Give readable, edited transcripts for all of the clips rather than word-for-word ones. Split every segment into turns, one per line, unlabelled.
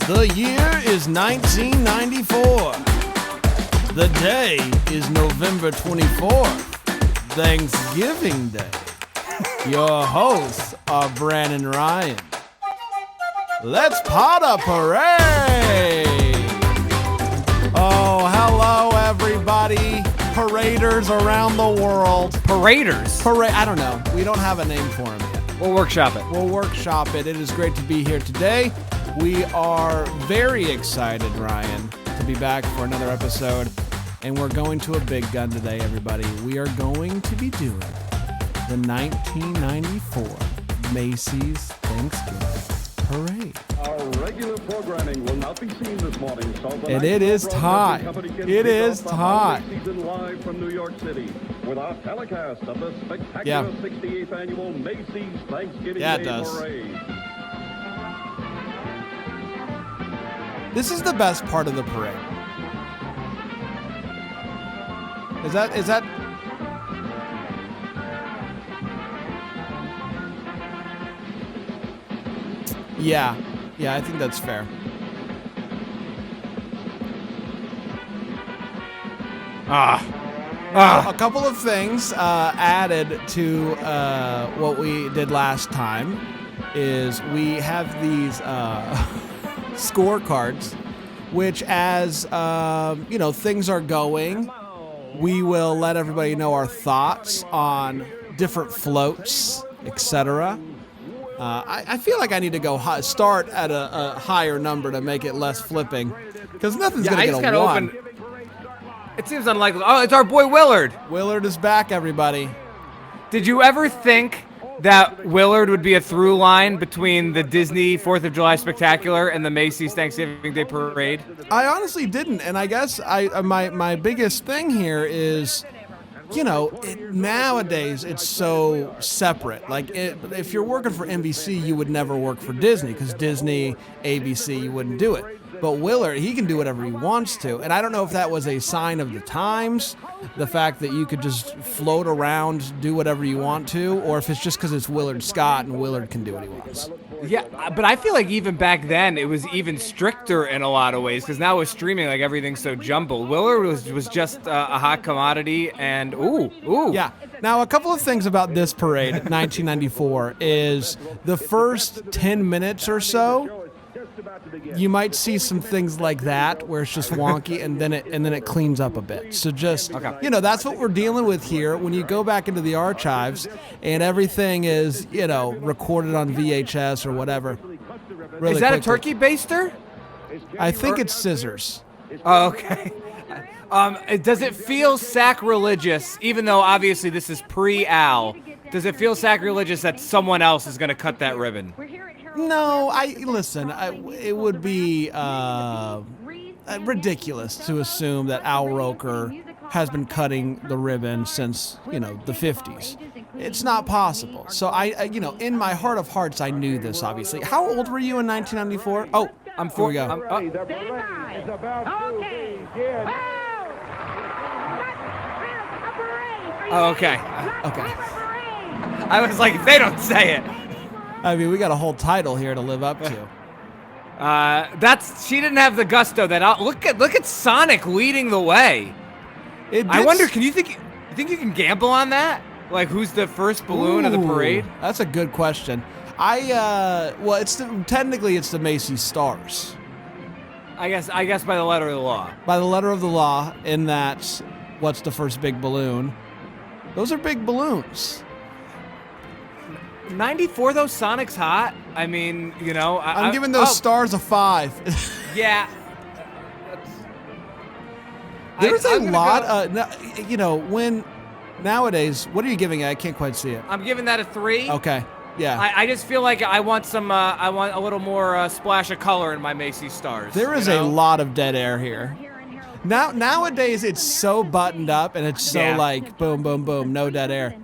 The year is 1994. The day is November 24th, Thanksgiving Day. Your hosts are Brandon Ryan. Let's pot a parade! Oh, hello everybody. Paraders around the world.
Paraders?
I don't know. We don't have a name for them yet.
We'll workshop it.
We'll workshop it. It is great to be here today. We are very excited, Ryan, to be back for another episode. And we're going to a big gun today, everybody. We are going to be doing the 1994 Macy's Thanksgiving Parade.
Our regular programming will not be seen this morning, so
And it is time. It is time.
Season live from New York City with our telecast of the spectacular 68th annual Macy's Thanksgiving Day Parade.
This is the best part of the parade. Is that? Yeah, I think that's fair. A couple of things added to what we did last time is we have these scorecards, which as things are going, we will let everybody know our thoughts on different floats, etc. I feel like I need to go start at a higher number to make it less flipping, because nothing's going to get a 1.
It seems unlikely. Oh, it's our boy Willard.
Willard is back, everybody.
Did you ever think that Willard would be a through line between the Disney 4th of July Spectacular and the Macy's Thanksgiving Day Parade?
I honestly didn't, and I guess my biggest thing here is, nowadays it's so separate. Like, if you're working for NBC, you would never work for Disney, because Disney, ABC, you wouldn't do it. But Willard, he can do whatever he wants to. And I don't know if that was a sign of the times, the fact that you could just float around, do whatever you want to, or if it's just because it's Willard Scott and Willard can do what he wants.
Yeah, but I feel like even back then it was even stricter in a lot of ways, because now with streaming, like, everything's so jumbled. Willard was just a hot commodity, and ooh.
Yeah. Now, a couple of things about this parade, 1994, is the first 10 minutes or so, you might see some things like that where it's just wonky, and then it cleans up a bit. So just, that's what we're dealing with here. When you go back into the archives and everything is, recorded on VHS or whatever. Really
is that
quickly.
A turkey baster?
I think it's scissors.
Oh, okay. Does it feel sacrilegious, even though obviously this is pre-Al? Does it feel sacrilegious that someone else is going to cut that ribbon?
No, it would be ridiculous to assume that Al Roker has been cutting the ribbon since, the 50s. It's not possible. So in my heart of hearts, I knew this, obviously. How old were you in 1994? Oh,
I'm 4.
Here we go.
Okay.
Okay.
I was like, they don't say it.
I mean, we got a whole title here to live up to.
She didn't have the gusto that look at Sonic leading the way. I wonder, you think you can gamble on that? Like, who's the first balloon of the parade?
That's a good question. Technically it's the Macy's Stars.
I guess by the letter of the law.
By the letter of the law, in that, what's the first big balloon? Those are big balloons.
94 though, Sonic's hot. I mean,
I'm giving those stars a 5.
Yeah.
There's a lot. When nowadays, what are you giving it? I can't quite see it.
I'm giving that a 3.
Okay. Yeah.
I just feel like I want I want a little more splash of color in my Macy's Stars.
There is a lot of dead air here. Nowadays, it's so buttoned up and it's so like boom, boom, boom, no dead air.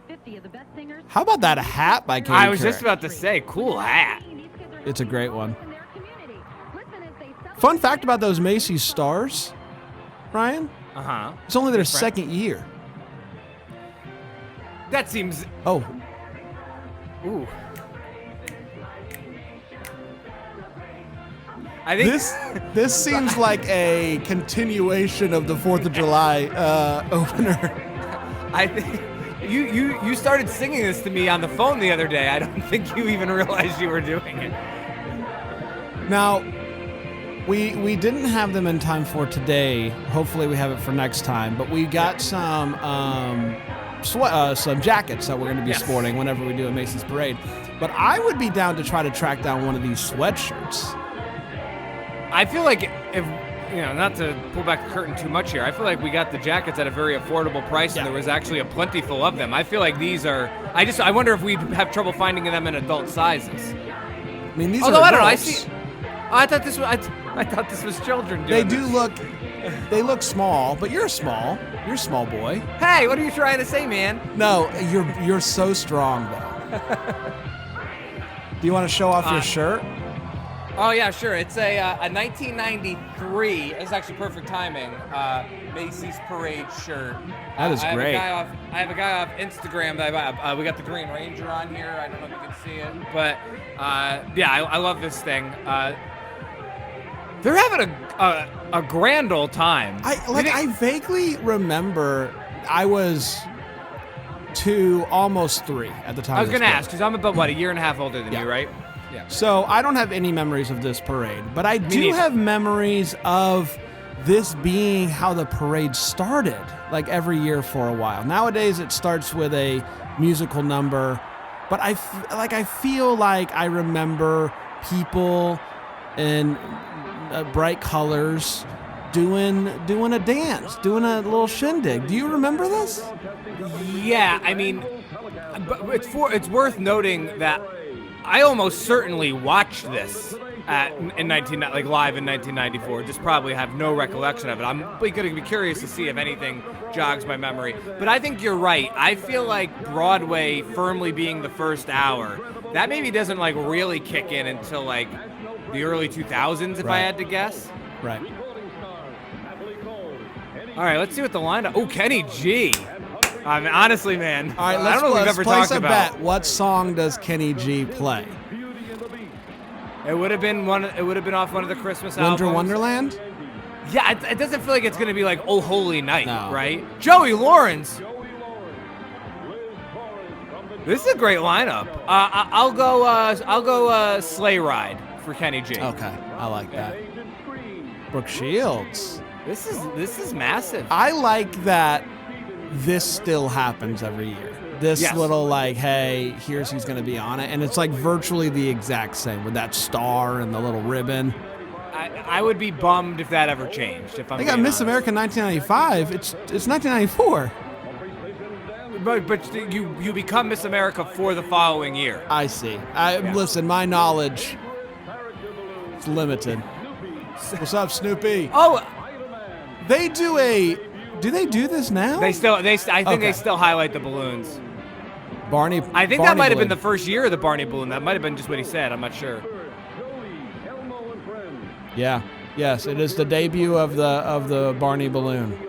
How about that hat by Katie Couric?
I was just about to say, cool hat.
It's a great one. Fun fact about those Macy's Stars, Ryan. It's only their second year.
That seems...
Oh.
Ooh. I think
this seems like a continuation of the 4th of July opener.
I think you started singing this to me on the phone the other day. I don't think you even realized you were doing it.
Now, we didn't have them in time for today. Hopefully we have it for next time. But we got some jackets that we're going to be sporting whenever we do a Macy's parade. But I would be down to try to track down one of these sweatshirts.
I feel like if, not to pull back the curtain too much here, I feel like we got the jackets at a very affordable price, and there was actually a plentiful of them. I feel like these are, I wonder if we'd have trouble finding them in adult sizes.
I mean, these
Although
are
I don't know,
adults.
I thought this was children doing
They look small, but you're small. You're a small boy.
Hey, what are you trying to say, man?
No, you're so strong, though. Do you want to show off your shirt?
Oh yeah, sure. It's a 1993. It's actually perfect timing. Macy's parade shirt.
That is great.
I have a guy off Instagram that we got the Green Ranger on here. I don't know if you can see it, but I love this thing. They're having a grand old time.
I vaguely remember I was 2, almost 3 at the time.
I was going to ask because I'm about a year and a half older than you, right?
Yeah. So I don't have any memories of this parade, but I do have memories of this being how the parade started, like every year for a while. Nowadays it starts with a musical number, but I feel like I remember people in bright colors doing a dance, doing a little shindig. Do you remember this?
Yeah, I mean, but it's worth noting that I almost certainly watched this live in 1994. Just probably have no recollection of it. I'm going to be curious to see if anything jogs my memory. But I think you're right. I feel like Broadway firmly being the first hour, that maybe doesn't really kick in until the early 2000s, if I had to guess.
Right.
All right, let's see what the lineup. Oh, Kenny G. I mean, honestly, man.
All right,
I don't know if we've ever talked about.
Bet. What song does Kenny G play?
It would have been off one of the Christmas albums.
Winter Wonderland?
Yeah, it doesn't feel like it's going to be like Oh Holy Night, right? Joey Lawrence. This is a great lineup. I'll go Sleigh Ride for Kenny G.
Okay, I like that. Brooke Shields.
This is massive.
I like that this still happens every year. This little hey, here's who's going to be on it. And it's virtually the exact same with that star and the little ribbon.
I would be bummed if that ever changed. If I'm
they got Miss America 1995. It's 1994.
But you become Miss America for the following year.
I see. Listen, my knowledge is limited. What's up, Snoopy?
Oh,
do they do this now?
I think they still highlight the balloons.
Barney.
I think that might have been the first year of the Barney balloon. That might have been just what he said. I'm not sure.
Yeah. Yes, it is the debut of the Barney balloon.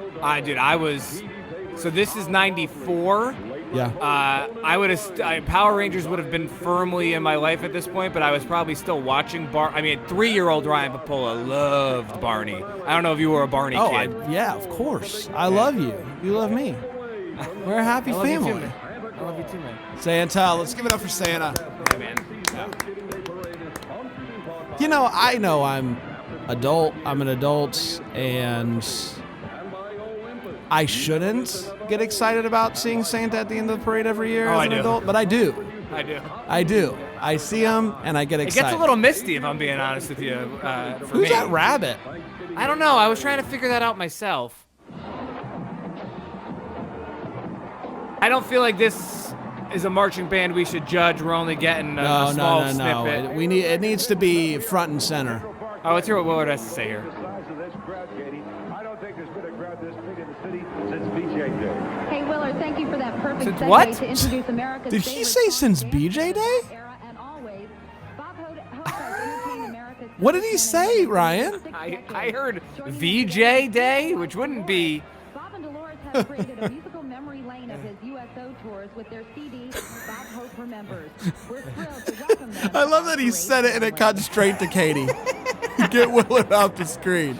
So this is 94.
Yeah.
Power Rangers would have been firmly in my life at this point, but I was probably still watching 3-year-old Ryan Papola loved Barney. I don't know if you were a Barney kid.
Yeah, of course. I love you. You love me. We're a happy family.
I love you too, man.
Santa, let's give it up for Santa.
Hey, man.
Yeah. I know I'm adult. I'm an adult, and I shouldn't get excited about seeing Santa at the end of the parade every year as an adult, but I do. I do. I see him, and I get excited.
It gets a little misty, if I'm being honest with you.
Who's that rabbit?
I don't know. I was trying to figure that out myself. I don't feel like this is a marching band we should judge. We're only getting a small snippet.
It needs to be front and center.
Oh, let's hear what Willard has to say here.
Hey, Willard, thank you for that perfect
Since
segue
what?
to introduce America's
Did he say since BJ Day? What did he say, Ryan?
I heard VJ Day, which wouldn't be...
Bob and Dolores have created a musical memory lane of his USO tours with their CD, Bob Hope Remembers. We're thrilled to welcome them.
I love that he said it and it cut straight to Katie. Get Willard off the screen.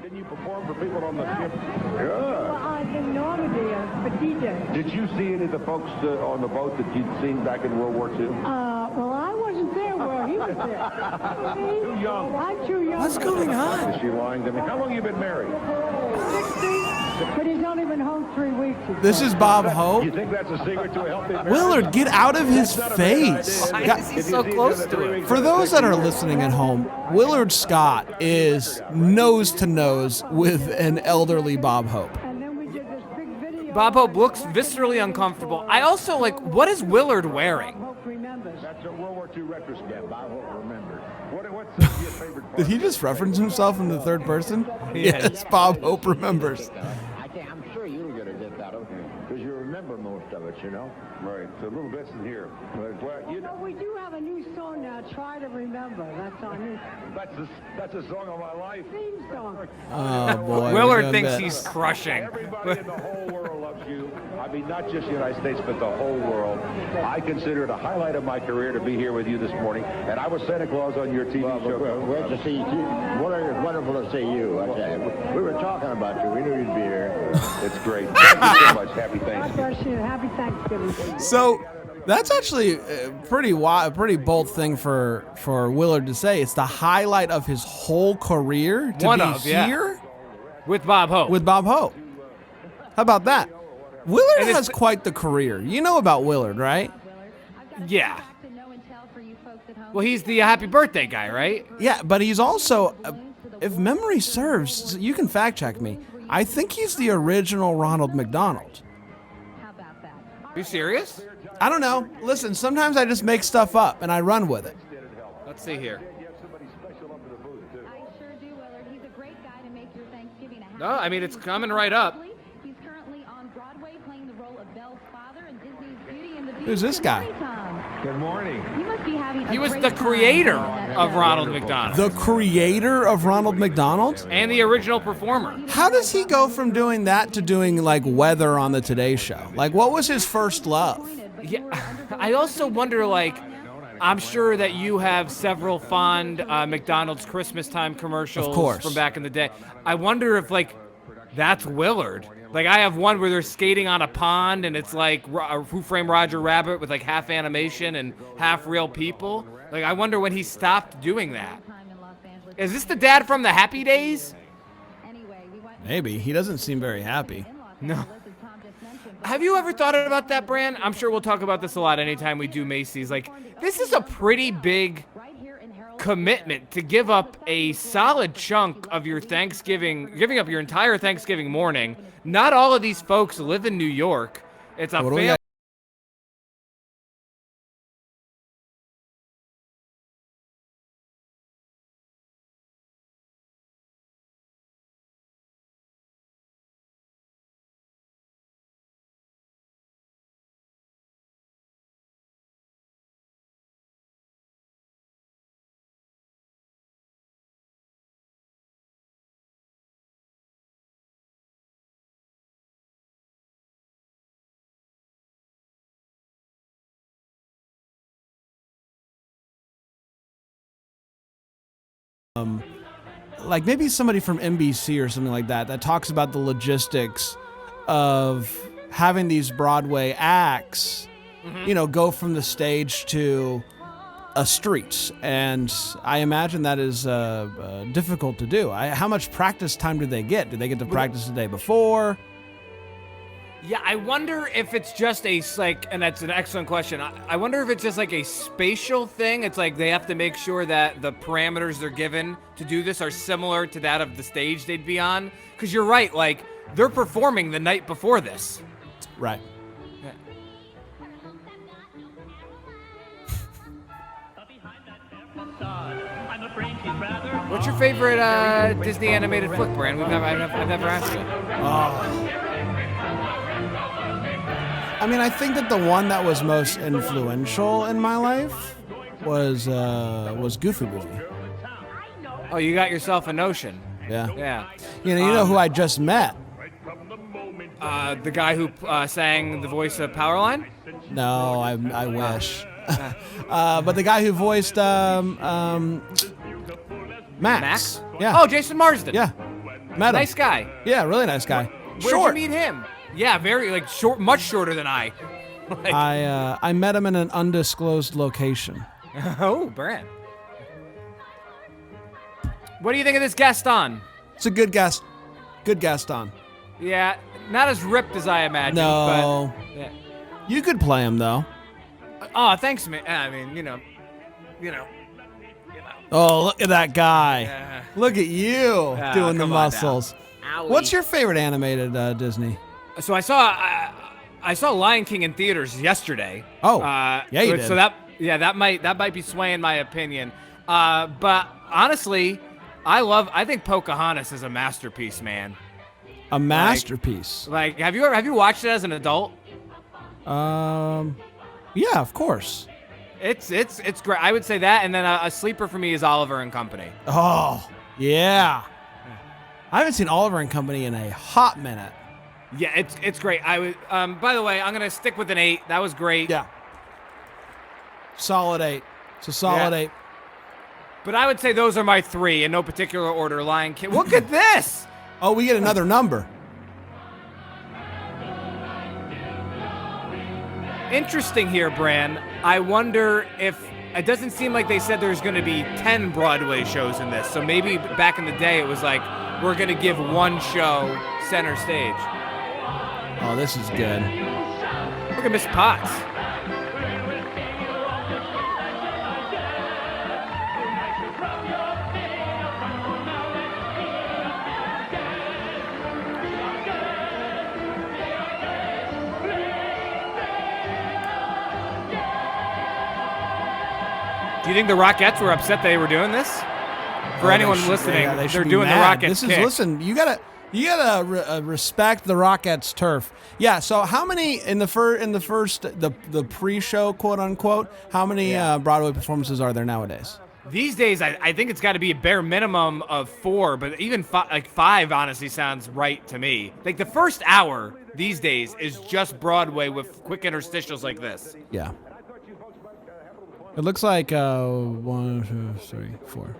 Didn't you perform for people on the ship?
Well, I've been Normandy for DJ.
Did you see any of the folks on the boat that you'd seen back in World War II?
Well, I wasn't there where he was there.
Too young.
I'm too young.
What's going on?
Is she lying to me? How long have you been married?
60, but he's only been home 3 weeks.
This is Bob Hope.
You think that's a secret to a healthy marriage?
Willard, get out of his face.
Why is he so close to it?
For those that are listening at home, Willard Scott is nose to nose with an elderly Bob Hope.
And then we did this big video.
Bob Hope looks viscerally uncomfortable. I also like, what is Willard wearing?
Hope remembers.
That's a World War II retrospect. I won't remember. What's your favorite part?
Did he just reference himself in the third person?
Yes.
Yes, Bob Hope remembers.
I'm sure you'll get a gift out of it because you remember most of it, you know. Right. So a little bit's in here. Well, you know,
But we do have a new song now, Try to Remember. That's our new
that's a song of my life.
theme song.
Oh, boy.
Willard
we're
thinks
doing
he's
bits.
crushing.
Everybody in the whole world loves you. I mean, not just the United States, but the whole world. I consider it a highlight of my career to be here with you this morning. And I was Santa Claus on your TV show.
Well, to see you. Wonderful to see you, I tell you. We were talking about you. We knew you'd be here.
It's great. Thank you so much. Happy
God
Thanksgiving.
bless you. Happy Thanksgiving.
So that's actually a pretty bold thing for Willard to say. It's the highlight of his whole career to
One
be
of, yeah.
here
With Bob Hope.
with Bob Hope. How about that? Willard
And it's
has quite the career. You know about Willard, right?
Yeah. Well, he's the happy birthday guy, right?
Yeah, but he's also, if memory serves, you can fact check me. I think he's the original Ronald McDonald.
Are you serious?
I don't know. Listen, sometimes I just make stuff up and I run with it.
Let's see here. No, I mean, it's coming right up.
He's currently on Broadway playing the role of Belle's father in Disney's Beauty and the Beast.
Who's this guy?
Good morning.
You must be having
He
a
was
great
the
time
creator
on that
of
show.
Ronald McDonald
The creator of Ronald McDonald?
and the original performer.
How does he go from doing that to doing like weather on the Today Show? Like, what was his first love?
Yeah, I also wonder, like, I'm sure that you have several fond McDonald's Christmas time commercials
Of course.
from back in the day. I wonder if, like, that's Willard. Like, I have one where they're skating on a pond, and it's like Who Framed Roger Rabbit with like half animation and half real people. Like, I wonder when he stopped doing that. Is this the dad from the Happy Days?
Maybe. He doesn't seem very happy.
No. Have you ever thought about that, Bran? I'm sure we'll talk about this a lot anytime we do Macy's. Like, this is a pretty big commitment to give up a solid chunk of your Thanksgiving, giving up your entire Thanksgiving morning. Not all of these folks live in New York. It's a
What do we
family.
got? Like maybe somebody from NBC or something like that talks about the logistics of having these Broadway acts, go from the stage to a street. And I imagine that is difficult to do. How much practice time do they get? Do they get to practice the day before?
Yeah, I wonder if it's just and that's an excellent question. I wonder if it's just like a spatial thing. It's like they have to make sure that the parameters they're given to do this are similar to that of the stage they'd be on. Because you're right, like, they're performing the night before this.
Right.
What's your favorite Disney animated flick, Bran? I've never asked you.
I mean, I think that the one that was most influential in my life was Goofy Movie.
Oh, you got yourself a notion.
Yeah.
Yeah.
You know who I just met?
The guy who sang the voice of Powerline?
No, I wish. But the guy who voiced Max. Yeah.
Oh, Jason Marsden.
Yeah. Met him.
Nice guy.
Yeah, really nice guy.
Where'd
Short.
you meet him? Yeah, very like short, much shorter than I. Like,
I met him in an undisclosed location.
oh, Brand. What do you think of this Gaston?
It's a good guest. Good Gaston.
Yeah, not as ripped as I imagined.
No.
But, yeah.
You could play him though.
Oh, thanks, man. I mean, you know.
Oh, look at that guy.
Yeah.
Look at you doing the
come on
muscles.
Owie.
What's your favorite animated Disney?
So I saw Lion King in theaters yesterday.
Oh, yeah, you did.
So that might be swaying my opinion. But honestly, I think Pocahontas is a masterpiece, man.
A masterpiece.
Like, have you watched it as an adult?
Yeah, of course.
It's great. I would say that, and then a sleeper for me is Oliver and Company.
Oh, yeah. I haven't seen Oliver and Company in a hot minute.
Yeah, it's great. I would. By the way, I'm gonna stick with an 8. That was great.
Yeah. Solid 8. It's a solid 8.
But I would say those are my 3 in no particular order. Lion King. Look at this.
Oh, we get another number.
Interesting here, Bran. I wonder if it doesn't seem like they said there's going to be 10 Broadway shows in this. So maybe back in the day it was like, we're going to give one show center stage.
Oh, this is good.
Look at Miss Potts. Do you think the Rockettes were upset they were doing this? For anyone listening, they're doing the Rockettes kick.
Listen, you gotta respect the Rockettes turf. Yeah. So how many in the pre-show, quote unquote? How many Broadway performances are there nowadays?
These days, I think it's got to be a bare minimum of 4, but even 5 honestly sounds right to me. Like the first hour these days is just Broadway with quick interstitials like this.
Yeah. It looks like 1, 2, 3, 4.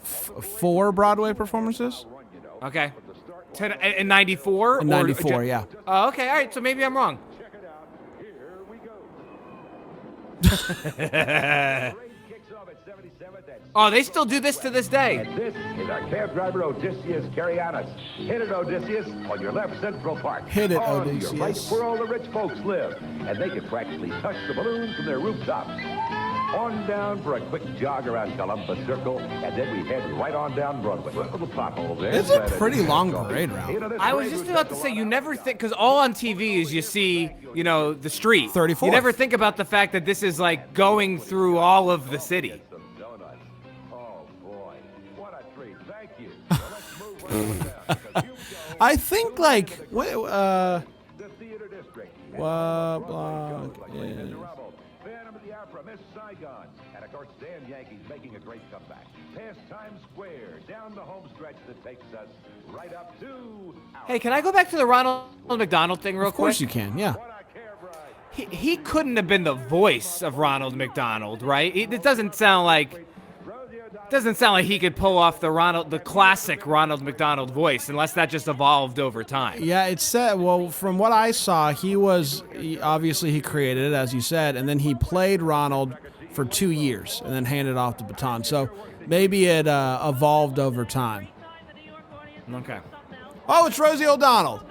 4 Broadway performances?
Okay. In 94?
In 94, yeah.
Oh, okay, all right, so maybe I'm wrong. Oh, they still do this to this day.
And this is our cab driver, Odysseus Carrianis. Hit it, Odysseus, on your left Central Park.
Hit it,
on
Odysseus.
your right, where all the rich folks live. And they can practically touch the balloons from their rooftops. On down for a quick jog around Columbus Circle, and then we head right on down Broadway. Little pothole there.
It's a pretty long parade route.
I was just about to say, you never think, because all on TV is you see, the street.
34th.
You never think about the fact that this is like going through all of the city.
Oh, boy. What a treat. Thank you.
I think like
The theater district. Phantom of the Opera, Miss Saigon. And, of course, Dan Yankees making a great comeback. Past Times Square, down the home stretch that takes us right up to...
Hey, can I go back to the Ronald McDonald thing real quick?
Of course you can, yeah.
He couldn't have been the voice of Ronald McDonald, right? It doesn't sound like he could pull off the classic Ronald McDonald voice, unless that just evolved over time.
Yeah, it said, well, from what I saw, obviously he created it, as you said, and then he played Ronald for 2 years and then handed off the baton. So maybe it evolved over time.
Okay.
Oh, it's Rosie O'Donnell.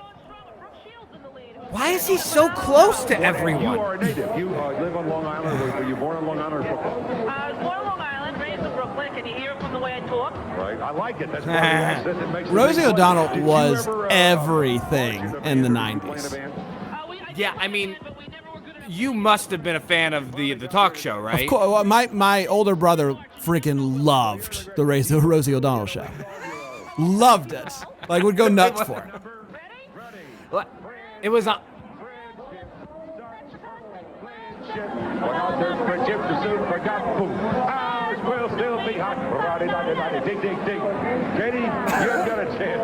Why is he so close to everyone?
You are a native. You live on Long Island. Were you born on Long Island or Brooklyn?
I was born on Long Island, raised in Brooklyn. Can you hear it from the way I talk?
Right. I like it. That's part of the accent that makes it
Rosie
make
O'Donnell
fun. Did you
was
ever,
everything
watch
in the
band?
90s.
Playing a band?
Yeah, I mean, you must have been a fan of the talk show, right?
Of course, my older brother freaking loved the Rosie O'Donnell show. Loved it. Like, would go nuts for it.
It was on.
Look out there for a chip to soon forgot. Boom. Ours will still be hot. Roddy, dig. Katie, you've got a chance.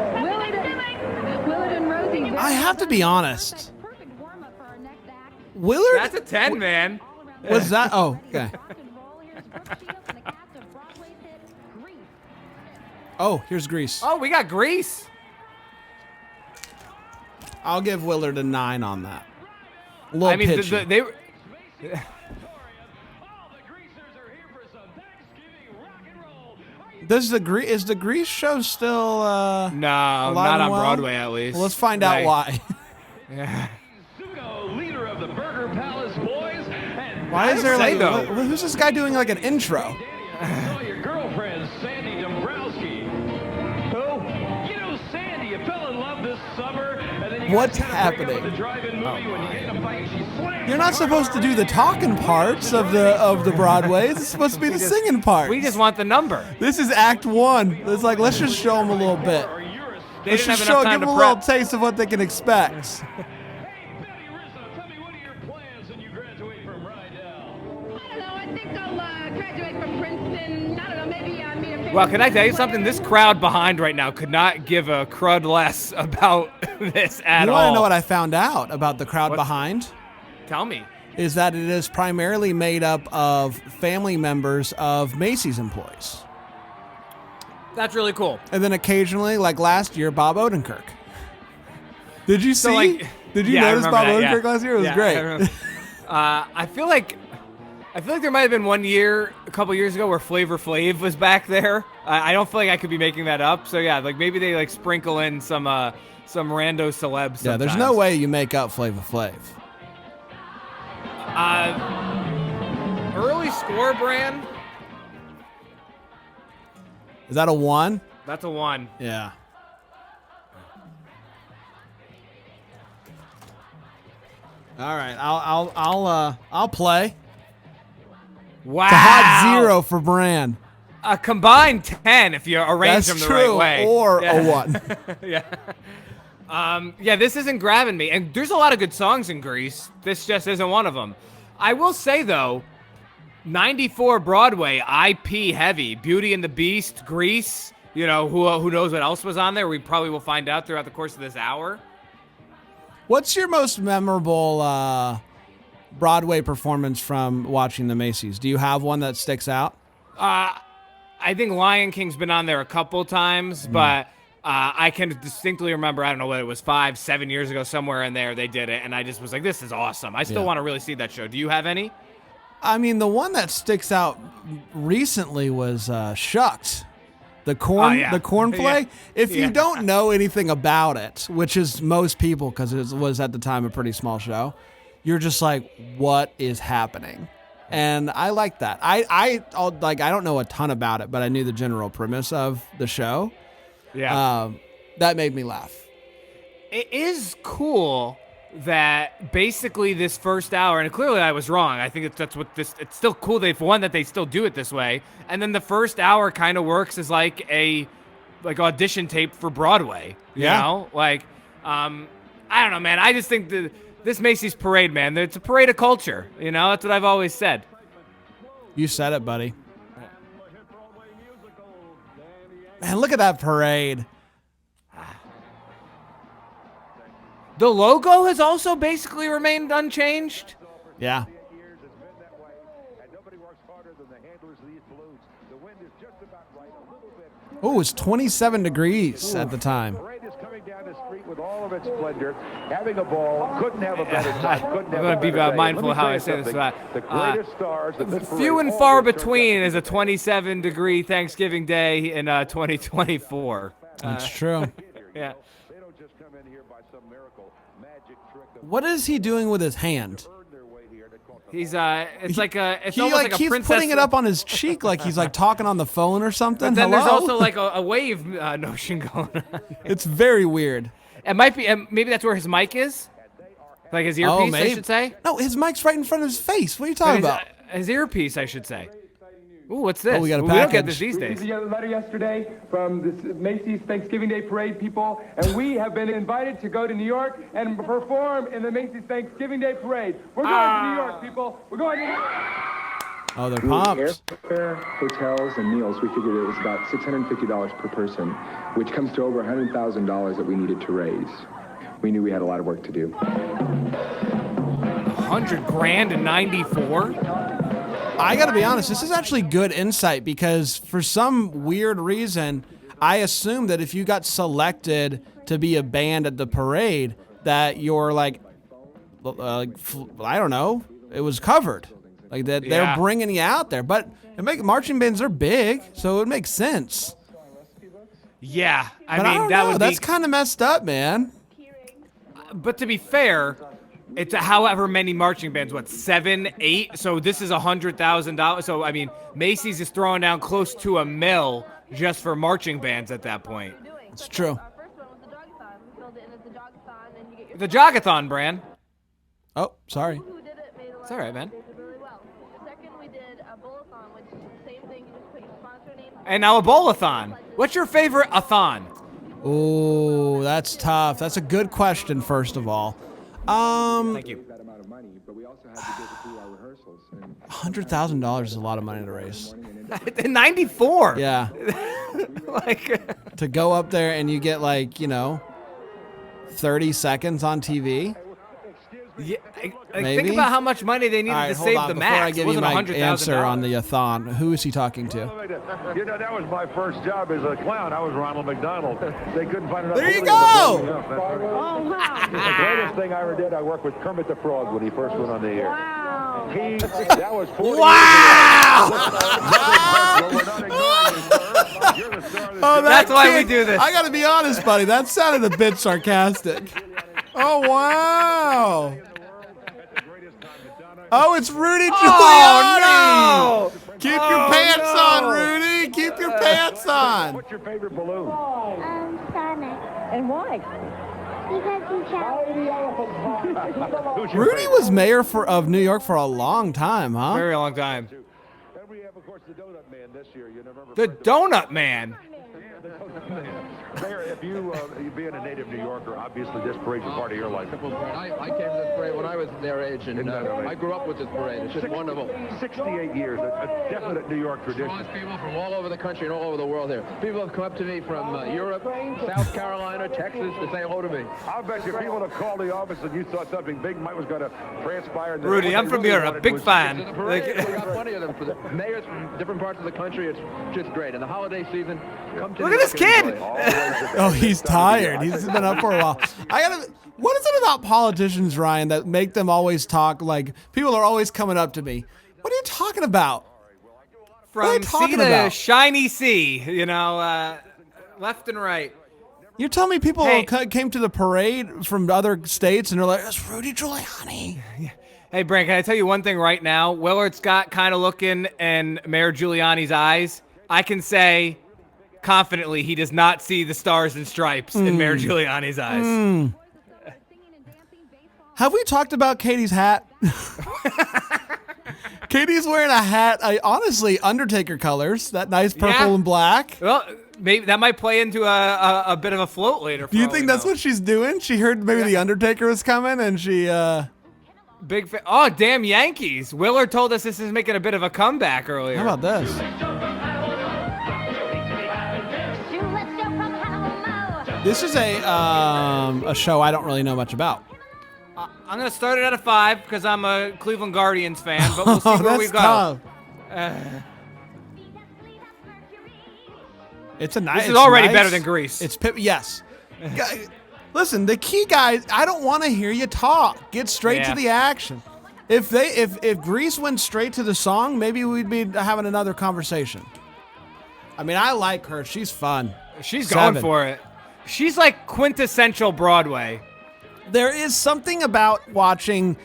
Willard and Rosie.
I have to be honest.
Perfect warm-up for our next act.
Willard?
That's a 10, man.
What's that? Oh, okay. Oh, here's Grease.
Oh, we got Grease.
I'll give Willard a 9 on that. A little pitchy.
they
Is the Grease show still
no, not on Broadway at least.
Well, let's find out why.
Yeah.
Leader of the Burger Palace boys. And
Why is there like
though.
who's this guy doing like an intro?
saw your girlfriend, Sandy Dombrowski. Who? You know Sandy, you fell in love this summer. And then you
What's
got to break up
happening?
with the drive-in movie when you get in a fight, she slams
You're not supposed to do the talking parts of the Broadway. It's supposed to be the singing part.
We just want the number.
This is Act 1. It's like let's just show them a little bit.
They
Let's
didn't
just
have enough
give
time
them
to
a little
prep.
taste of what they can expect.
Betty Rizzo, tell me what are your plans when you graduate from Rydell?
I don't know. I think I'll graduate from Princeton. I don't know. Maybe meet a
Well, can I tell you something? This crowd behind right now could not give a crud less about this at
You
all.
want to know what I found out about the crowd behind?
Tell me.
Is that it is primarily made up of family members of Macy's employees.
That's really cool.
And then occasionally, like last year, Bob Odenkirk. Did you see?
like-
Did you
Yeah, I
notice
remember
Bob
that,
Odenkirk
yeah.
last year? It was
Yeah, I
great.
remember. I feel like there might have been one year, a couple years ago, where Flavor Flav was back there. I don't feel like I could be making that up. So yeah, like maybe they like sprinkle in some rando celebs.
Yeah, there's no way you make up Flavor Flav.
Early score, Brand.
Is that a 1?
That's a 1.
Yeah. All right, I'll play.
Wow.
It's a hot 0 for Bran.
A combined 10 if you arrange
That's
them the
true,
right way.
or
Yeah.
a 1.
Yeah, this isn't grabbing me. And there's a lot of good songs in Grease. This just isn't one of them. I will say, though, 94 Broadway, IP heavy. Beauty and the Beast, Grease. You know, who knows what else was on there? We probably will find out throughout the course of this hour.
What's your most memorable Broadway performance from watching the Macy's? Do you have one that sticks out?
I think Lion King's been on there a couple times, but I can distinctly remember, I don't know whether it was 5, 7 years ago, somewhere in there they did it, and I just was like, this is awesome. I still want to really see that show. Do you have any?
I mean, the one that sticks out recently was Shucks. The corn, the corn play.
Yeah.
If you don't know anything about it, which is most people, because it was at the time a pretty small show, you're just like, what is happening? And I like that. I don't know a ton about it, but I knew the general premise of the show.
Yeah.
That made me laugh.
It is cool that basically this first hour, and clearly I was wrong. I think that's what this. It's still cool that they still do it this way. And then the first hour kind of works as like a audition tape for Broadway. You know, I don't know, man. I just think this Macy's parade, man, it's a parade of culture. You know, that's what I've always said.
You said it, buddy. Man, look at that parade.
The logo has also basically remained unchanged.
Yeah. Oh, it's 27 degrees at the time.
Parade is coming down the street with all of its splendor, having a ball, couldn't have a better time.
I'm going to be mindful of how I say this.
The greatest stars of this parade
Few and
all
far
returned
between is a 27-degree Thanksgiving Day in 2024.
That's true.
Yeah.
They don't just come in here by some miracle, magic trick of
What is he doing with his hand?
earn their way here to call
He's it's like it's
He
almost like a
keeps
princess.
putting it up on his cheek like he's like talking on the phone or something.
But then
Hello?
there's also like a wave notion going on.
It's very weird.
It might be maybe that's where his mic is, like his earpiece. I should say.
No, his mic's right in front of his face. What are you talking about?
His earpiece, I should say. Ooh, what's this?
Oh, we got a
We don't get
package.
this these
We
days.
received a letter yesterday from the Macy's Thanksgiving Day Parade people, and we have been invited to go to New York and perform in the Macy's Thanksgiving Day Parade. We're going to New York, people. We're going to New York.
Oh, they're pumped.
Airfare, hotels, and meals, we figured it was about $650 per person, which comes to over $100,000 that we needed to raise. We knew we had a lot of work to do.
100 grand in 94?
I got to be honest, this is actually good insight because for some weird reason, I assumed that if you got selected to be a band at the parade, that you're like, I don't know, it was covered. Like that they're bringing you out there. But marching bands are big, so it makes sense.
Yeah,
I mean, that's kind of messed up, man.
But to be fair, it's however many marching bands, 7, 8? So this is $100,000. So, I mean, Macy's is throwing down close to $1 million just for marching bands at that point.
It's true.
The Jogathon brand.
Oh, sorry.
It's all right, man. And now a bowl-a-thon. What's your favorite a-thon?
Oh, that's tough. That's a good question, first of all.
Thank you.
$100,000 is a lot of money to raise.
In 94.
Yeah. To go up there and you get 30 seconds on TV.
Yeah,
Maybe?
think about how much money they needed to save the max.
Before I give you my answer
$100,000.
on the a-thon, who is he talking to?
You know, that was my first job as a clown. I was Ronald McDonald. They couldn't find enough.
There you go!
Oh, wow. The greatest thing I ever did, I worked with Kermit the Frog when he first went on the air. Wow. That was 40
Oh,
that's why we do this.
I got to be honest, buddy. That sounded a bit sarcastic. Oh, wow. Oh, it's Rudy Giuliani.
Oh, no.
Keep your pants on, Rudy. Keep your pants on.
What's your favorite balloon?
Sonic. And why? Because he
Rudy was mayor of New York for a long time, huh?
Very long time.
And we have, of course, the Donut Man this year. You November
The
1st.
Donut Man.
Mayor, if you being a native New Yorker, obviously this parade's a part of your life.
I came to this parade when I was their age, and I grew up with this parade. It's just wonderful.
68 years, a definite New York tradition.
There's people from all over the country and all over the world here. People have come up to me from Europe, South Carolina, Texas to say hello to me.
I'll bet you people have called the office and you thought something big was going to transpire.
Rudy, I'm from Europe. Big fan.
We got plenty of them. For the mayors from different parts of the country, it's just great. And the holiday season, come to
Look at this kid.
Oh, he's tired. He's been up for a while. What is it about politicians, Ryan, that make them always talk like people are always coming up to me? What are you talking about?
From sea to shiny sea, left and right.
You're telling me people came to the parade from other states and they're like, it's Rudy Giuliani.
Hey, Brent, can I tell you one thing right now? Willard Scott kind of looking in Mayor Giuliani's eyes. I can say confidently he does not see the stars and stripes in Mayor Giuliani's eyes.
Have we talked about Katie's hat? Katie's wearing a hat, honestly, Undertaker colors, that nice purple and black.
Well, maybe that might play into a bit of a float later.
Do you think that's what she's doing? She heard maybe the Undertaker was coming and she...
Big fan. Oh, damn Yankees. Willard told us this is making a bit of a comeback earlier.
How about this? This is a show I don't really know much about.
I'm going to start it at a 5 because I'm a Cleveland Guardians fan, but we'll see where we go.
It's a nice.
This is already better than Grease.
It's yes. Listen, the key guys, I don't want to hear you talk. Get straight to the action. If Grease went straight to the song, maybe we'd be having another conversation. I mean, I like her. She's fun.
She's going for it. She's like quintessential Broadway.
There is something about watching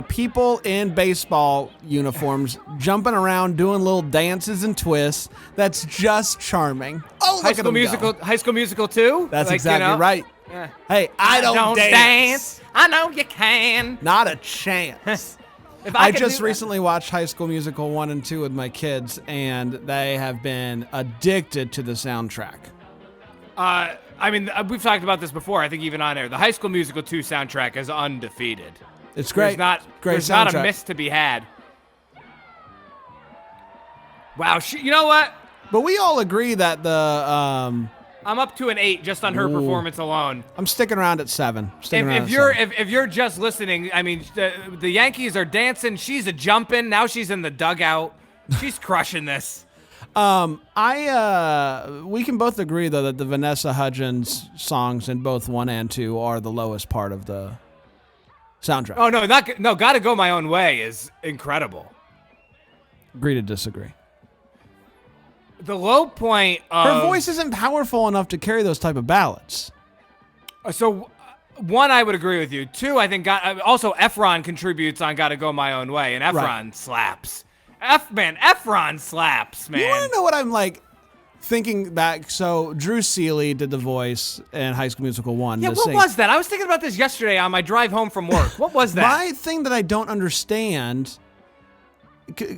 people in baseball uniforms jumping around, doing little dances and twists. That's just charming. Oh,
High School Musical 2?
That's exactly right.
Yeah.
Hey, I don't dance.
I know you can.
Not a chance. I just recently watched High School Musical 1 and 2 with my kids, and they have been addicted to the soundtrack.
I mean, we've talked about this before, I think even on air. The High School Musical 2 soundtrack is undefeated.
It's great.
There's not a miss to be had. Wow, you know what?
But we all agree that the
I'm up to an 8 just on her performance alone.
I'm sticking around at 7.
If you're just listening, I mean, the Yankees are dancing. She's a jumping. Now she's in the dugout. She's crushing this.
We can both agree though that the Vanessa Hudgens songs in both 1 and 2 are the lowest part of the soundtrack.
Oh no, Gotta Go My Own Way is incredible.
Agree to disagree.
The low point of...
Her voice isn't powerful enough to carry those type of ballads.
So, 1, I would agree with you. 2, I think also Efron contributes on Gotta Go My Own Way, and Efron slaps. Efron slaps, man.
You want to know what I'm like thinking back? So, Drew Seeley did the voice in High School Musical 1.
Yeah, what was that? I was thinking about this yesterday on my drive home from work. What was that?
My thing that I don't understand...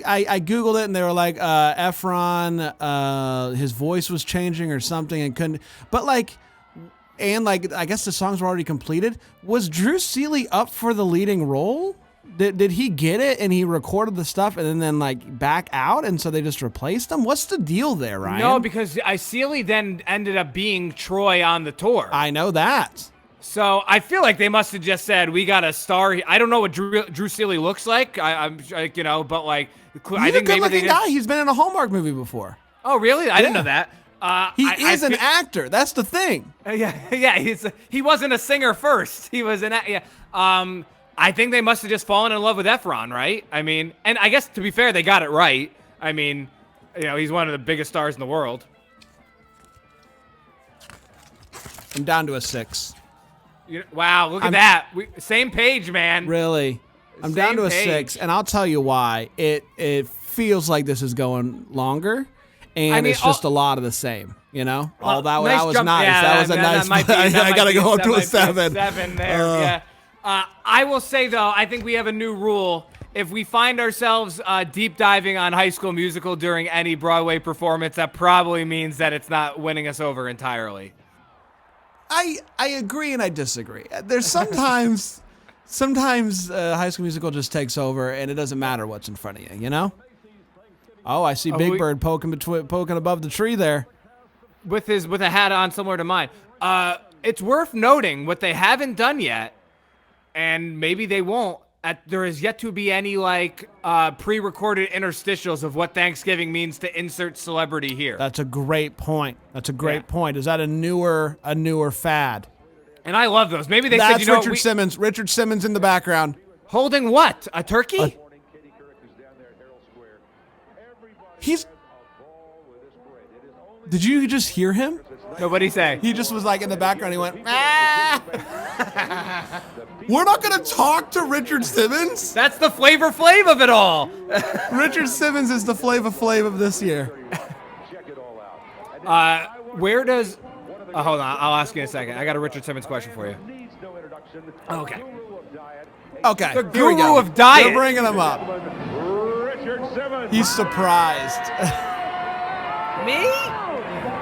I Googled it and they were like, Efron, his voice was changing or something and couldn't, but like, and like, I guess the songs were already completed. Was Drew Seeley up for the leading role? Did he get it and he recorded the stuff and then like back out and so they just replaced him? What's the deal there, Ryan?
No, because Seeley then ended up being Troy on the tour.
I know that.
So I feel like they must have just said, we got a star. I don't know what Drew Seeley looks like. I'm like, but like, I think
he's a good-looking guy.
Just...
He's been in a Hallmark movie before.
Oh, really? I didn't know that.
He is an actor. That's the thing.
He wasn't a singer first. He was an I think they must have just fallen in love with Efron, right? I mean, and I guess to be fair, they got it right. I mean, he's one of the biggest stars in the world.
I'm down to a 6.
Wow, look at that. Same page, man.
Really? I'm down to a 6, and I'll tell you why. It feels like this is going longer, and it's just a lot of the same, that was nice.
Yeah,
that was a nice. I got to go up to a 7.
7 there, I will say, though, I think we have a new rule. If we find ourselves deep diving on High School Musical during any Broadway performance, that probably means that it's not winning us over entirely.
I agree and I disagree. There's sometimes High School Musical just takes over and it doesn't matter what's in front of you, Oh, I see Big Bird poking above the tree there.
With a hat on similar to mine. It's worth noting what they haven't done yet, and maybe they won't. There is yet to be any pre-recorded interstitials of what Thanksgiving means to insert celebrity here.
That's a great point. Point. Is that a newer fad?
And I love those. Maybe
That's Richard Simmons. Richard Simmons in the background.
Holding what? A turkey?
Did you just hear him?
No, what'd he say?
He just was like in the background. He went, ah! We're not going to talk to Richard Simmons?
That's the Flavor Flav of it all.
Richard Simmons is the Flavor Flav of this year.
Where does... hold on. I'll ask you in a second. I got a Richard Simmons question for you. Okay.
The
guru of diet.
They're bringing him up.
Richard Simmons.
He's surprised.
Me?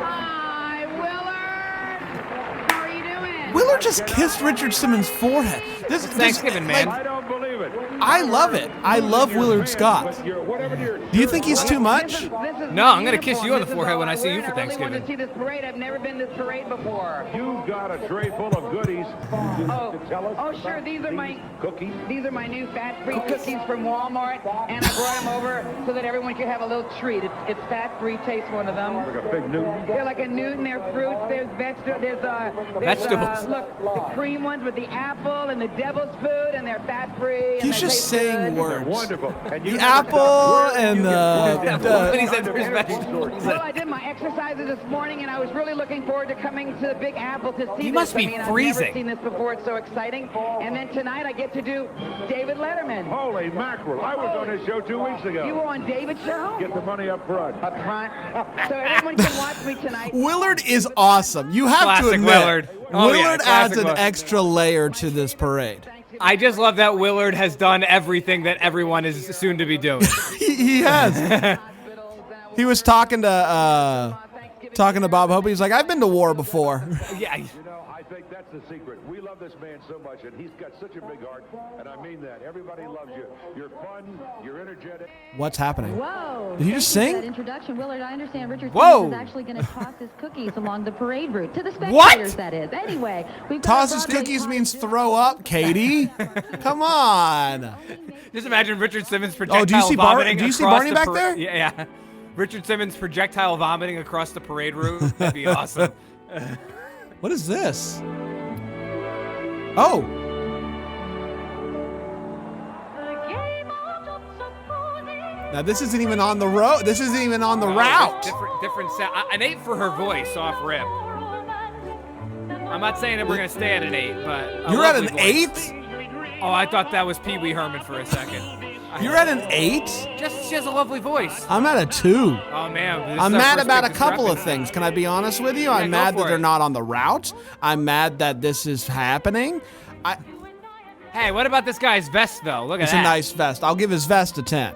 Hi, Willard. How are you doing?
Willard just kissed Richard Simmons' forehead. This is
Thanksgiving, man.
I don't believe it.
I love it. I love Willard Scott. Do you think he's too much?
No, I'm going to kiss you on the forehead when I see you for Thanksgiving.
I really want to see this parade. I've never been to this parade before.
You've got a tray full of goodies to tell us.
Oh, sure. These are my
cookies.
These are my new fat-free cookies from Walmart, and I brought them over so that everyone could have a little treat. It's fat-free. Taste one of them.
Like a big Newton.
They're like a Newton. They're fruits. There's vegetables.
Vegetables.
Look, the cream ones with the apple and the devil's food, and they're fat-free.
He's just saying words.
Wonderful. And
The apple and
He said there's vegetables.
Well, I did my exercises this morning, and I was really looking forward to coming to the Big Apple to see
You
this.
must be
I've
freezing.
never seen this before. It's so exciting. And then tonight I get to do David Letterman.
Holy mackerel. I was on his show 2 weeks ago.
You were on David's show?
Get the money up front.
Up front. So everyone can watch me tonight.
Willard is awesome. You have
Classic
to admit,
Willard. Oh, yeah,
Willard
classic
adds an
Willard.
extra layer to this parade.
I just love that Willard has done everything that everyone is soon to be doing.
He has. He was talking to Bob Hope. He's like, I've been to war before.
Yeah.
think that's the secret. We love this man so much, and he's got such a big heart, and I mean that. Everybody loves you. You're fun. You're energetic.
What's happening?
Whoa.
Did he just
Thank you for
sing?
that introduction, Willard. I understand Richard
Whoa.
Simmons is actually going to toss his cookies along the parade route to the spectators, that is. Anyway, we've got
Toss his
Broadway
cookies
Con-
means throw up, Katie. Come on.
Just imagine Richard Simmons projectile
Oh, do you see
vomiting
Do you see
across
Barney
the
back there?
Yeah. Richard Simmons projectile vomiting across the parade route. That'd be awesome.
What is this? Oh. Now this isn't even on the road. This isn't even on the route.
Different sound. An 8 for her voice off rip. I'm not saying that we're gonna stay at an 8, but
You're at an
voice.
8?
Oh, I thought that was Pee Wee Herman for a second.
You're at an 8?
She has a lovely voice.
I'm at a 2.
Oh man, this is
I'm
our
mad
first
about a
big
couple of
discrepancy.
things. Can I be honest with you?
Yeah,
I'm
go
mad that
for
they're
it.
not on the route. I'm mad that this is happening.
Hey, what about this guy's vest though? Look at
It's
that.
a nice vest. I'll give his vest a 10.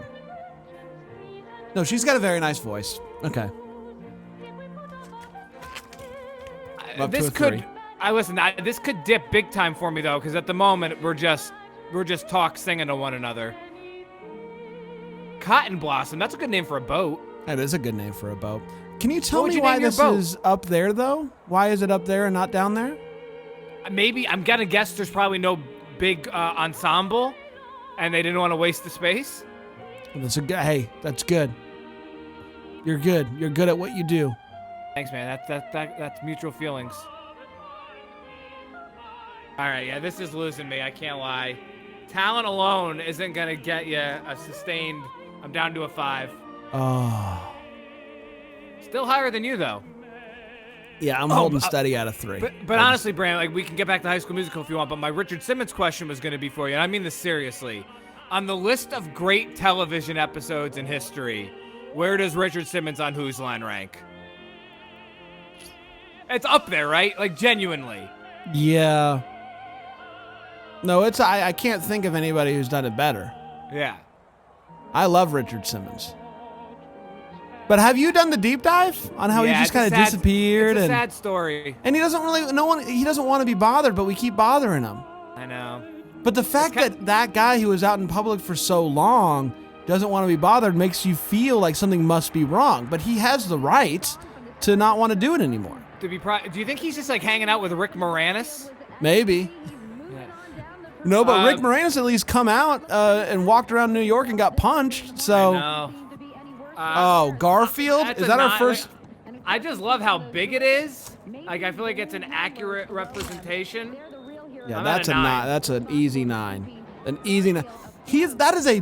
No, she's got a very nice voice. Okay. Up
This
to a 3.
could, this could dip big time for me though, because at the moment we're just talk singing to one another. Cotton Blossom, that's a good name for a boat.
That is a good name for a boat. Can you tell
What would
me
you
why
name your
this
boat?
is up there though? Why is it up there and not down there?
Maybe, I'm gonna guess there's probably no big ensemble, and they didn't want to waste the space.
That's a good. Hey, that's good. You're good. You're good at what you do.
Thanks, man. That's mutual feelings. All right, yeah, this is losing me. I can't lie. Talent alone isn't gonna get you a sustained. I'm down to a 5.
Oh.
Still higher than you though.
Yeah, I'm holding steady at a 3.
But honestly, Brandon, like we can get back to High School Musical if you want. But my Richard Simmons question was going to be for you, and I mean this seriously. On the list of great television episodes in history, where does Richard Simmons on Whose Line rank? It's up there, right? Like genuinely.
Yeah. No, it's I can't think of anybody who's done it better.
Yeah.
I love Richard Simmons. But have you done the deep dive on how he just kind of disappeared?
It's a sad story.
And he doesn't he doesn't want to be bothered, but we keep bothering him.
I know.
But the fact that that guy who was out in public for so long doesn't want to be bothered makes you feel like something must be wrong. But he has the right to not want to do it anymore.
Do you think he's just like hanging out with Rick Moranis?
Maybe. No, but Rick Moranis at least come out and walked around New York and got punched. So.
I know.
Oh, Garfield? Is that our first?
I just love how big it is. Like I feel like it's an accurate representation.
Yeah, that's a 9. That's an easy 9. An easy 9. That is a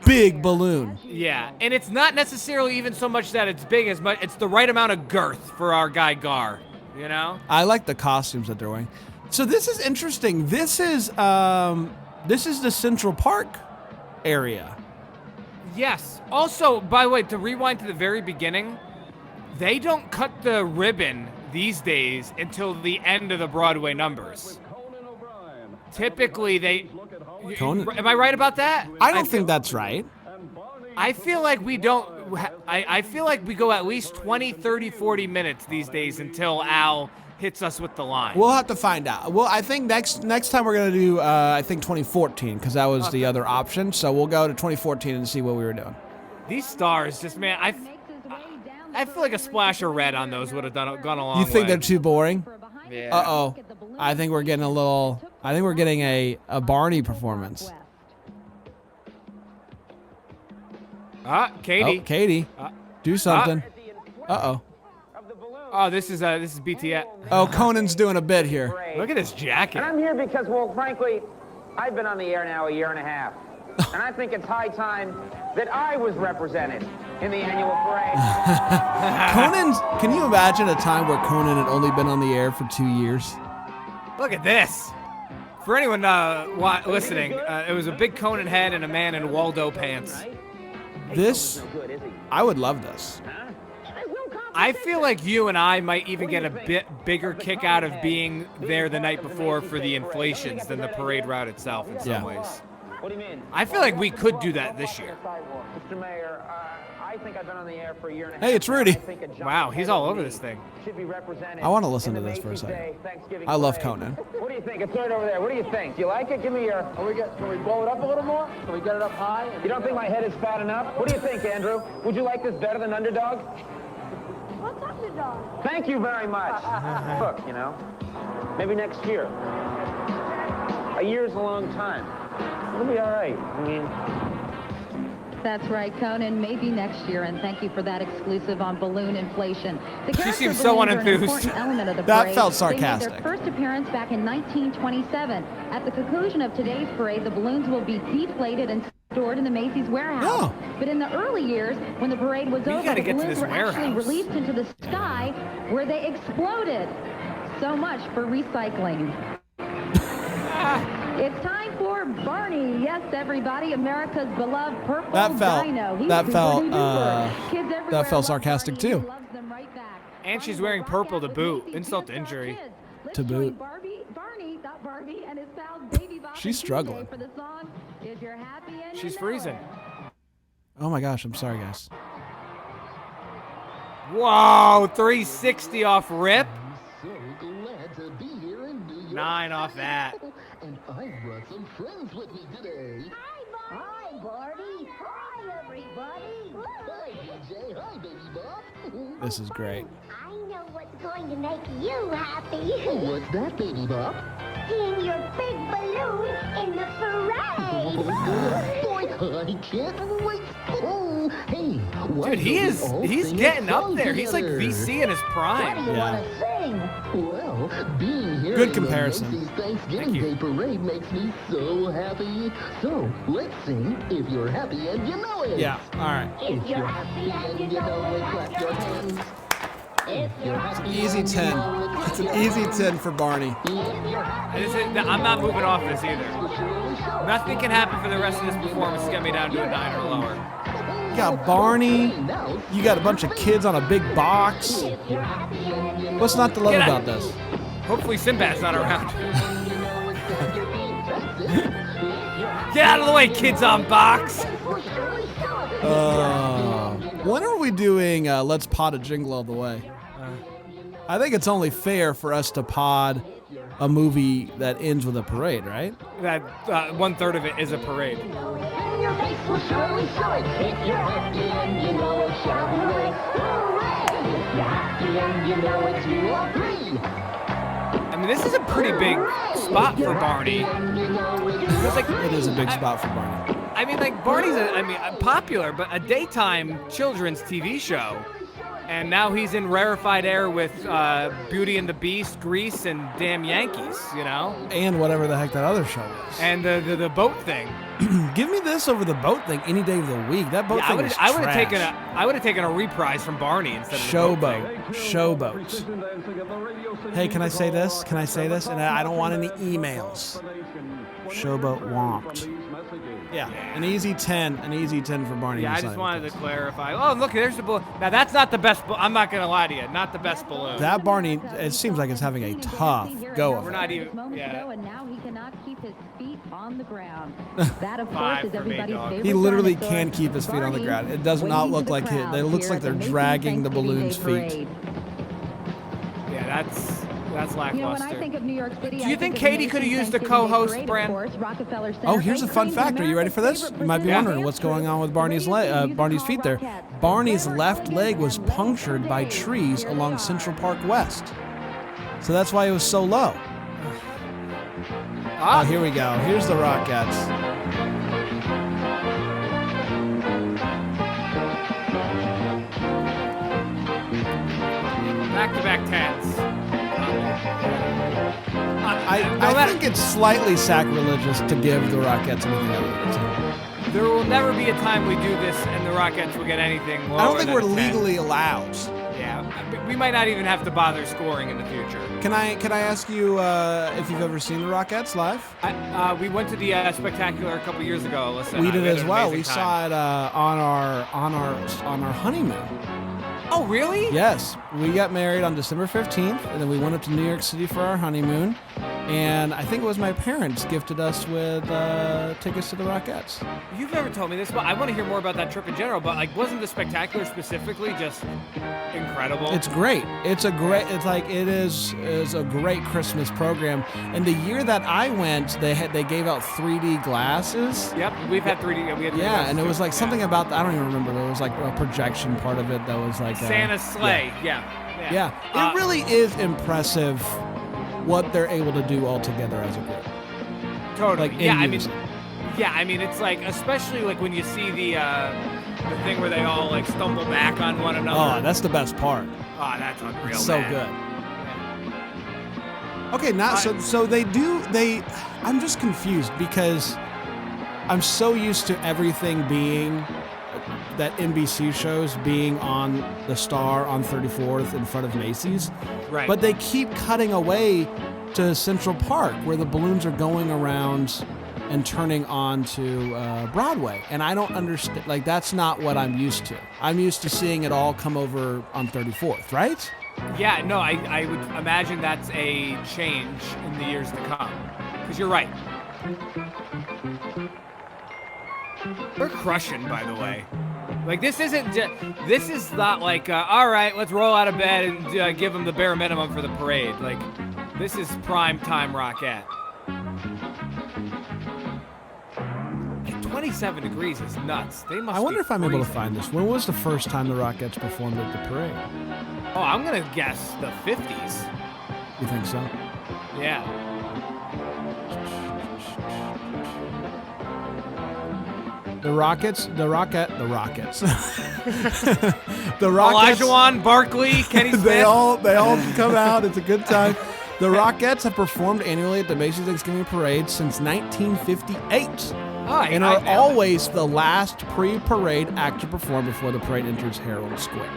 big balloon.
Yeah, and it's not necessarily even so much that it's big as much. It's the right amount of girth for our guy Gar. You know.
I like the costumes that they're wearing. So this is interesting. This is the Central Park area.
Yes. Also, by the way, to rewind to the very beginning, they don't cut the ribbon these days until the end of the Broadway numbers. Typically,
Conan?
Am I right about that?
I don't think that's right.
I feel like we don't. I feel like we go at least 20, 30, 40 minutes these days until Al hits us with the line.
We'll have to find out. Well, I think next time we're gonna do 2014 because that was the other option. So we'll go to 2014 and see what we were doing.
These stars, just man, I feel like a splash of red on those would have gone a long way.
You think they're too boring?
Yeah.
Uh-oh. I think we're getting a Barney performance.
Katie.
Oh, Katie. Do something. Uh-oh.
Oh, this is BTS.
Oh, Conan's doing a bit here.
Look at this jacket.
And I'm here because, well, frankly, I've been on the air now a year and a half. And I think it's high time that I was represented in the annual parade.
Can you imagine a time where Conan had only been on the air for 2 years?
Look at this. For anyone listening, it was a big Conan head and a man in Waldo pants.
I would love this.
I feel like you and I might even get a bit bigger kick out of being there the night before for the inflations than the parade route itself in some ways.
What do you mean?
I feel like we could do that this year.
Mr. Mayor, I think I've been on the air for a year and a half.
Hey, it's Rudy.
Wow, he's all over this thing.
Should be represented.
I want to listen to
in the
this for a
Macy's
second.
Day Thanksgiving
I love
parade.
Conan.
What do you think? It's right over there. What do you think? Do you like it? Give me your.
Can we blow it up a little more? Can we get it up high?
You don't think my head is fat enough? What do you think, Andrew? Would you like this better than Underdog?
What's Underdog?
Thank you very much. Look, you know, maybe next year. A year's a long time. It'll be all right. I mean,
That's right, Conan. Maybe next year, and thank you for that exclusive on balloon inflation. The
She
character
seems so
balloons are an
unenthused.
important element of the
That
parade.
felt
They
sarcastic.
made their first appearance back in 1927. At the conclusion of today's parade, the balloons will be deflated and stored in the Macy's warehouse.
Oh.
But in the early years, when the parade was over,
gotta
the
get to
balloons
this
were actually
warehouse.
released into the sky, where they exploded. So much for recycling. It's time for Barney. Yes, everybody, America's beloved purple
That felt-
dino. He's
that felt,
super-duper. Kids everywhere
that felt
love
sarcastic,
Barney. He
too.
loves them right back.
And she's
Barney
wearing
will rock
purple
out
to
with
boot.
Macy's
Insult to
Kids for Our
injury.
Kids. Let's
To
join
boot.
Barney and his pals Baby Bop
She's
and
struggling.
TJ for the song If You're Happy and
She's
You Know
freezing.
It.
Oh my gosh, I'm sorry, guys.
Whoa, 360 off rip.
So glad to be here in New York
9 off
City.
that.
And I brought some friends with me today.
Hi, Barney. Hi, everybody.
Hi, DJ. Hi, Baby Bop.
This is great.
I know what's going to make you happy.
What's that, Baby Bop?
Seeing your big balloon in the parade.
Boy, I can't wait. Oh, hey. why
Dude, he's
don't we all sing a
getting up
song
there. He's like
together?
VC in his prime.
you
Yeah.
want to sing? Well, being here
Good
in
comparison.
the Macy's Thanksgiving Day Parade makes me so happy. So, let's sing If You're Happy and You Know It.
Yeah, all right.
If you're happy and you know it, clap your hands. If you're happy
Easy
and you
10.
know it,
It's an easy 10 for Barney.
I'm not moving off this either. Nothing can happen for the rest of this performance to get me down to a 9 or lower.
You got Barney. You got a bunch of kids on a big box. What's not to love
Get
about
out.
this?
Hopefully Sinbad's not around. Get out of the way, kids on box.
When are we doing Let's Pod a Jingle All the Way? I think it's only fair for us to pod a movie that ends with a parade, right?
That 1/3 of it is a parade.
your face will surely show it. If you're happy and you know it, shout hooray, hooray! If you're happy and you know it, you agree.
I mean, this is a pretty big spot for Barney. It's like,
It is a big spot for Barney.
I mean, like Barney's, popular, but a daytime children's TV show. And now he's in rarefied air with Beauty and the Beast, Grease, and damn Yankees, you know?
And whatever the heck that other show was.
And the boat thing.
Give me this over the boat thing any day of the week. That boat thing is
I would have
trash.
taken a reprise from Barney instead of
Showboat. Showboat. Hey, can I say this? Can I say this? And I don't want any emails. Showboat womped. Yeah, an easy 10. An easy 10 for Barney.
Yeah, I just wanted to clarify. Oh, look, there's the balloon. Now, that's not the best I'm not going to lie to you. Not the best balloon.
That Barney, it seems like it's having a tough go of
We're
it.
not even, yeah.
And now he cannot keep his feet on the ground. That, of course,
5
is
for me,
everybody's
dog.
favorite
He literally
dinosaur.
can't keep his feet on the
Barney
ground. It does not
waving
look
to
like
the
it. It
crowd
looks
here
like
at
they're
Macy's
dragging the
Thanksgiving
balloon's
Day
feet.
Parade.
Yeah, that's lackluster.
You know, when I think of New York City,
Do you think Katie could have used the co-host, Brand?
Oh, here's a fun fact. Are you ready for this? You might be wondering what's going on with Barney's feet there. Barney's left leg was punctured by trees along Central Park West. So that's why it was so low. Oh, here we go. Here's the Rockettes.
Back-to-back 10s.
I think it's slightly sacrilegious to give the Rockettes anything other than a 10.
There will never be a time we do this and the Rockettes will get anything lower
I don't think
than
we're
a 10.
legally allowed.
Yeah, we might not even have to bother scoring in the future.
Can I ask you if you've ever seen the Rockettes live?
We went to the Spectacular a couple years ago, Alyssa.
We did
had
as
an
well.
amazing
We
time.
saw it on our honeymoon.
Oh, really?
Yes, we got married on December 15th, and then we went up to New York City for our honeymoon. And I think it was my parents gifted us with tickets to the Rockettes.
You've never told me this, but I want to hear more about that trip in general. But like, wasn't the Spectacular specifically just incredible?
It's great. It is a great Christmas program. And the year that I went, they gave out 3D glasses.
Yep, we've had 3D. We had 3D
yeah, and it was like something about I don't even remember. But it was like a projection part of it that was like
Santa's sleigh. Yeah.
It really is impressive what they're able to do all together as a group.
Totally.
Like,
I mean, it's like, especially like when you see the thing where they all like stumble back on one another.
Oh, that's the best part.
Oh, that's unreal.
It's so good. Okay, now so they. I'm just confused because I'm so used to everything being that NBC shows being on the Star on 34th in front of Macy's.
Right.
But they keep cutting away to Central Park where the balloons are going around and turning on to Broadway. And I don't understand, like, that's not what I'm used to. I'm used to seeing it all come over on 34th, right?
Yeah, no, I would imagine that's a change in the years to come. Because you're right. They're crushing, by the way. Like, this is not like, all right, let's roll out of bed and give them the bare minimum for the parade. Like, this is prime time Rockette. 27 degrees is nuts. They must.
I wonder
be
if I'm able to
freezing.
find this. When was the first time the Rockettes performed at the parade?
Oh, I'm going to guess the 50s.
You think so?
Yeah.
The Rockets. The Rockets.
Olajuwon, Barkley, Kenny Smith.
they all come out. It's a good time. The Rockettes have performed annually at the Macy's Thanksgiving Parade since 1958. And are always the last pre-parade act to perform before the parade enters Herald Square.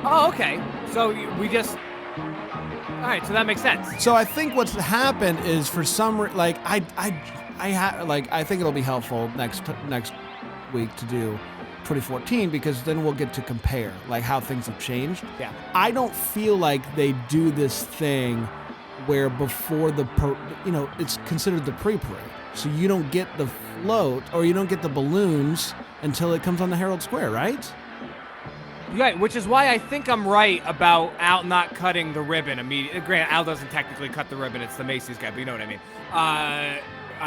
Oh, okay. So we just... All right, so that makes sense.
So I think what's happened is for some I think it'll be helpful next week to do 2014 because then we'll get to compare like how things have changed.
Yeah.
I don't feel like they do this thing where before it's considered the pre-parade. So you don't get the float or you don't get the balloons until it comes on the Herald Square, right?
Right, which is why I think I'm right about Al not cutting the ribbon immediately. Granted, Al doesn't technically cut the ribbon; it's the Macy's guy, but you know what I mean. I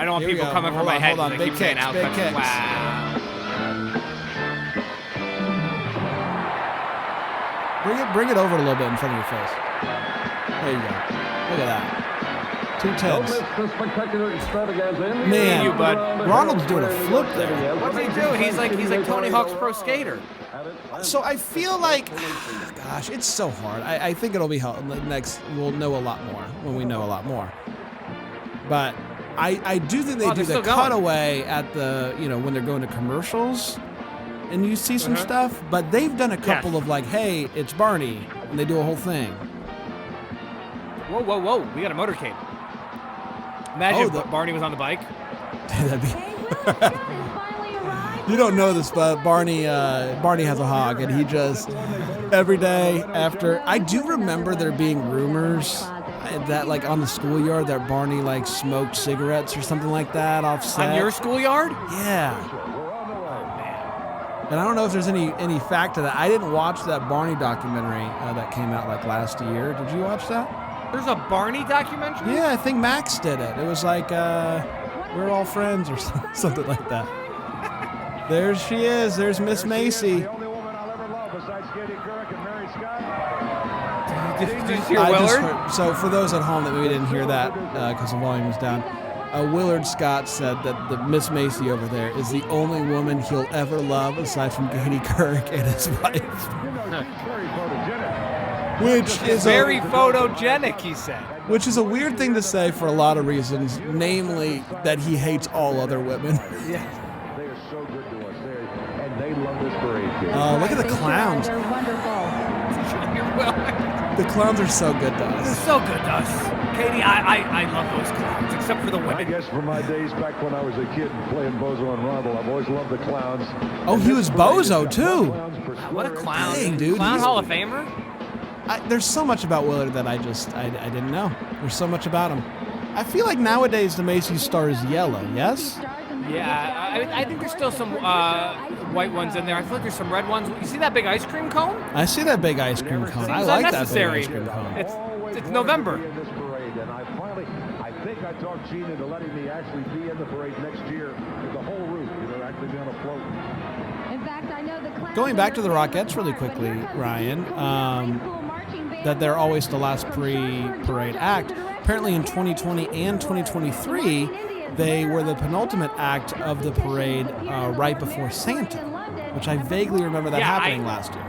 don't want people coming from my head
Hold on.
and keep saying Al cuts.
Kicks.
Wow.
Bring it over a little bit in front of your face. There you go. Look at that. 210s. Man,
you, bud.
Ronald's doing a flip there.
What's he do? He's like Tony Hawk's Pro Skater.
So I feel like, gosh, it's so hard. I think it'll be next. We'll know a lot more when we know a lot more. But I do think they do the cutaway at the when they're going to commercials, and you see some stuff. But they've done a couple of like, hey, it's Barney, and they do a whole thing.
Whoa! We got a motorcade. Imagine Barney was on the bike.
That'd be. You don't know this, but Barney has a hog, and he just every day after. I do remember there being rumors that like on the schoolyard that Barney like smoked cigarettes or something like that off set.
On your schoolyard?
Yeah. And I don't know if there's any fact to that. I didn't watch that Barney documentary that came out like last year. Did you watch that?
There's a Barney documentary?
Yeah, I think Max did it. It was like We're All Friends or something like that. There she is. There's Miss Macy.
Did you hear Willard?
So for those at home that maybe didn't hear that because the volume was down, Willard Scott said that the Miss Macy over there is the only woman he'll ever love aside from Katie Couric and his wife. Which is
very photogenic, he said.
Which is a weird thing to say for a lot of reasons, namely that he hates all other women.
Yeah.
They are so good to us, and they love this parade.
Look at the clowns.
They're wonderful.
The clowns are so good to us.
They're so good to us. Katie, I love those clowns, except for the women.
I guess from my days back when I was a kid playing Bozo and Ronald, I've always loved the clowns.
Oh, he was Bozo, too.
What a clown.
Dang, dude.
Clown Hall of Famer?
There's so much about Willard that I didn't know. There's so much about him. I feel like nowadays the Macy's star is yellow, yes?
Yeah, I think there's still some white ones in there. I feel like there's some red ones. You see that big ice cream cone?
I see that big ice cream cone. I
Seems
like that big
unnecessary.
ice cream cone.
It's November.
I think I talked Gene into letting me actually be in the parade next year with the whole route. They're actually going to float.
In fact, I know the
Going back to the Rockettes really quickly, Ryan, that they're always the last pre-parade act. Apparently in 2020 and 2023, they were the penultimate act of the parade right before Santa, which I vaguely remember that happening last year.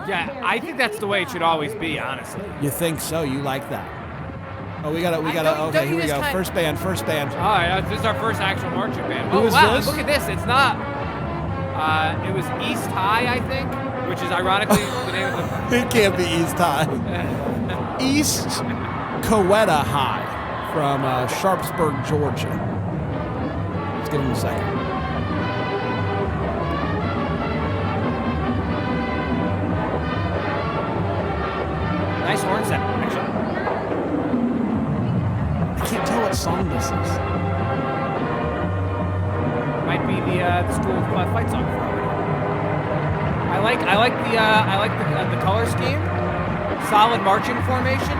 Yeah, I think that's the way it should always be, honestly.
You think so? You like that? Oh, we gotta. Okay, here we go. First band.
All right, this is our first actual marching band.
Who is
wow,
this?
Look at this. It's not. It was East High, I think, which is ironically the name of the.
It can't be East High. East Coweta High from Sharpsburg, Georgia. Let's give him a second.
Nice horn set, actually.
I can't tell what song this is.
Might be the school fight song. I like the color scheme. Solid marching formation.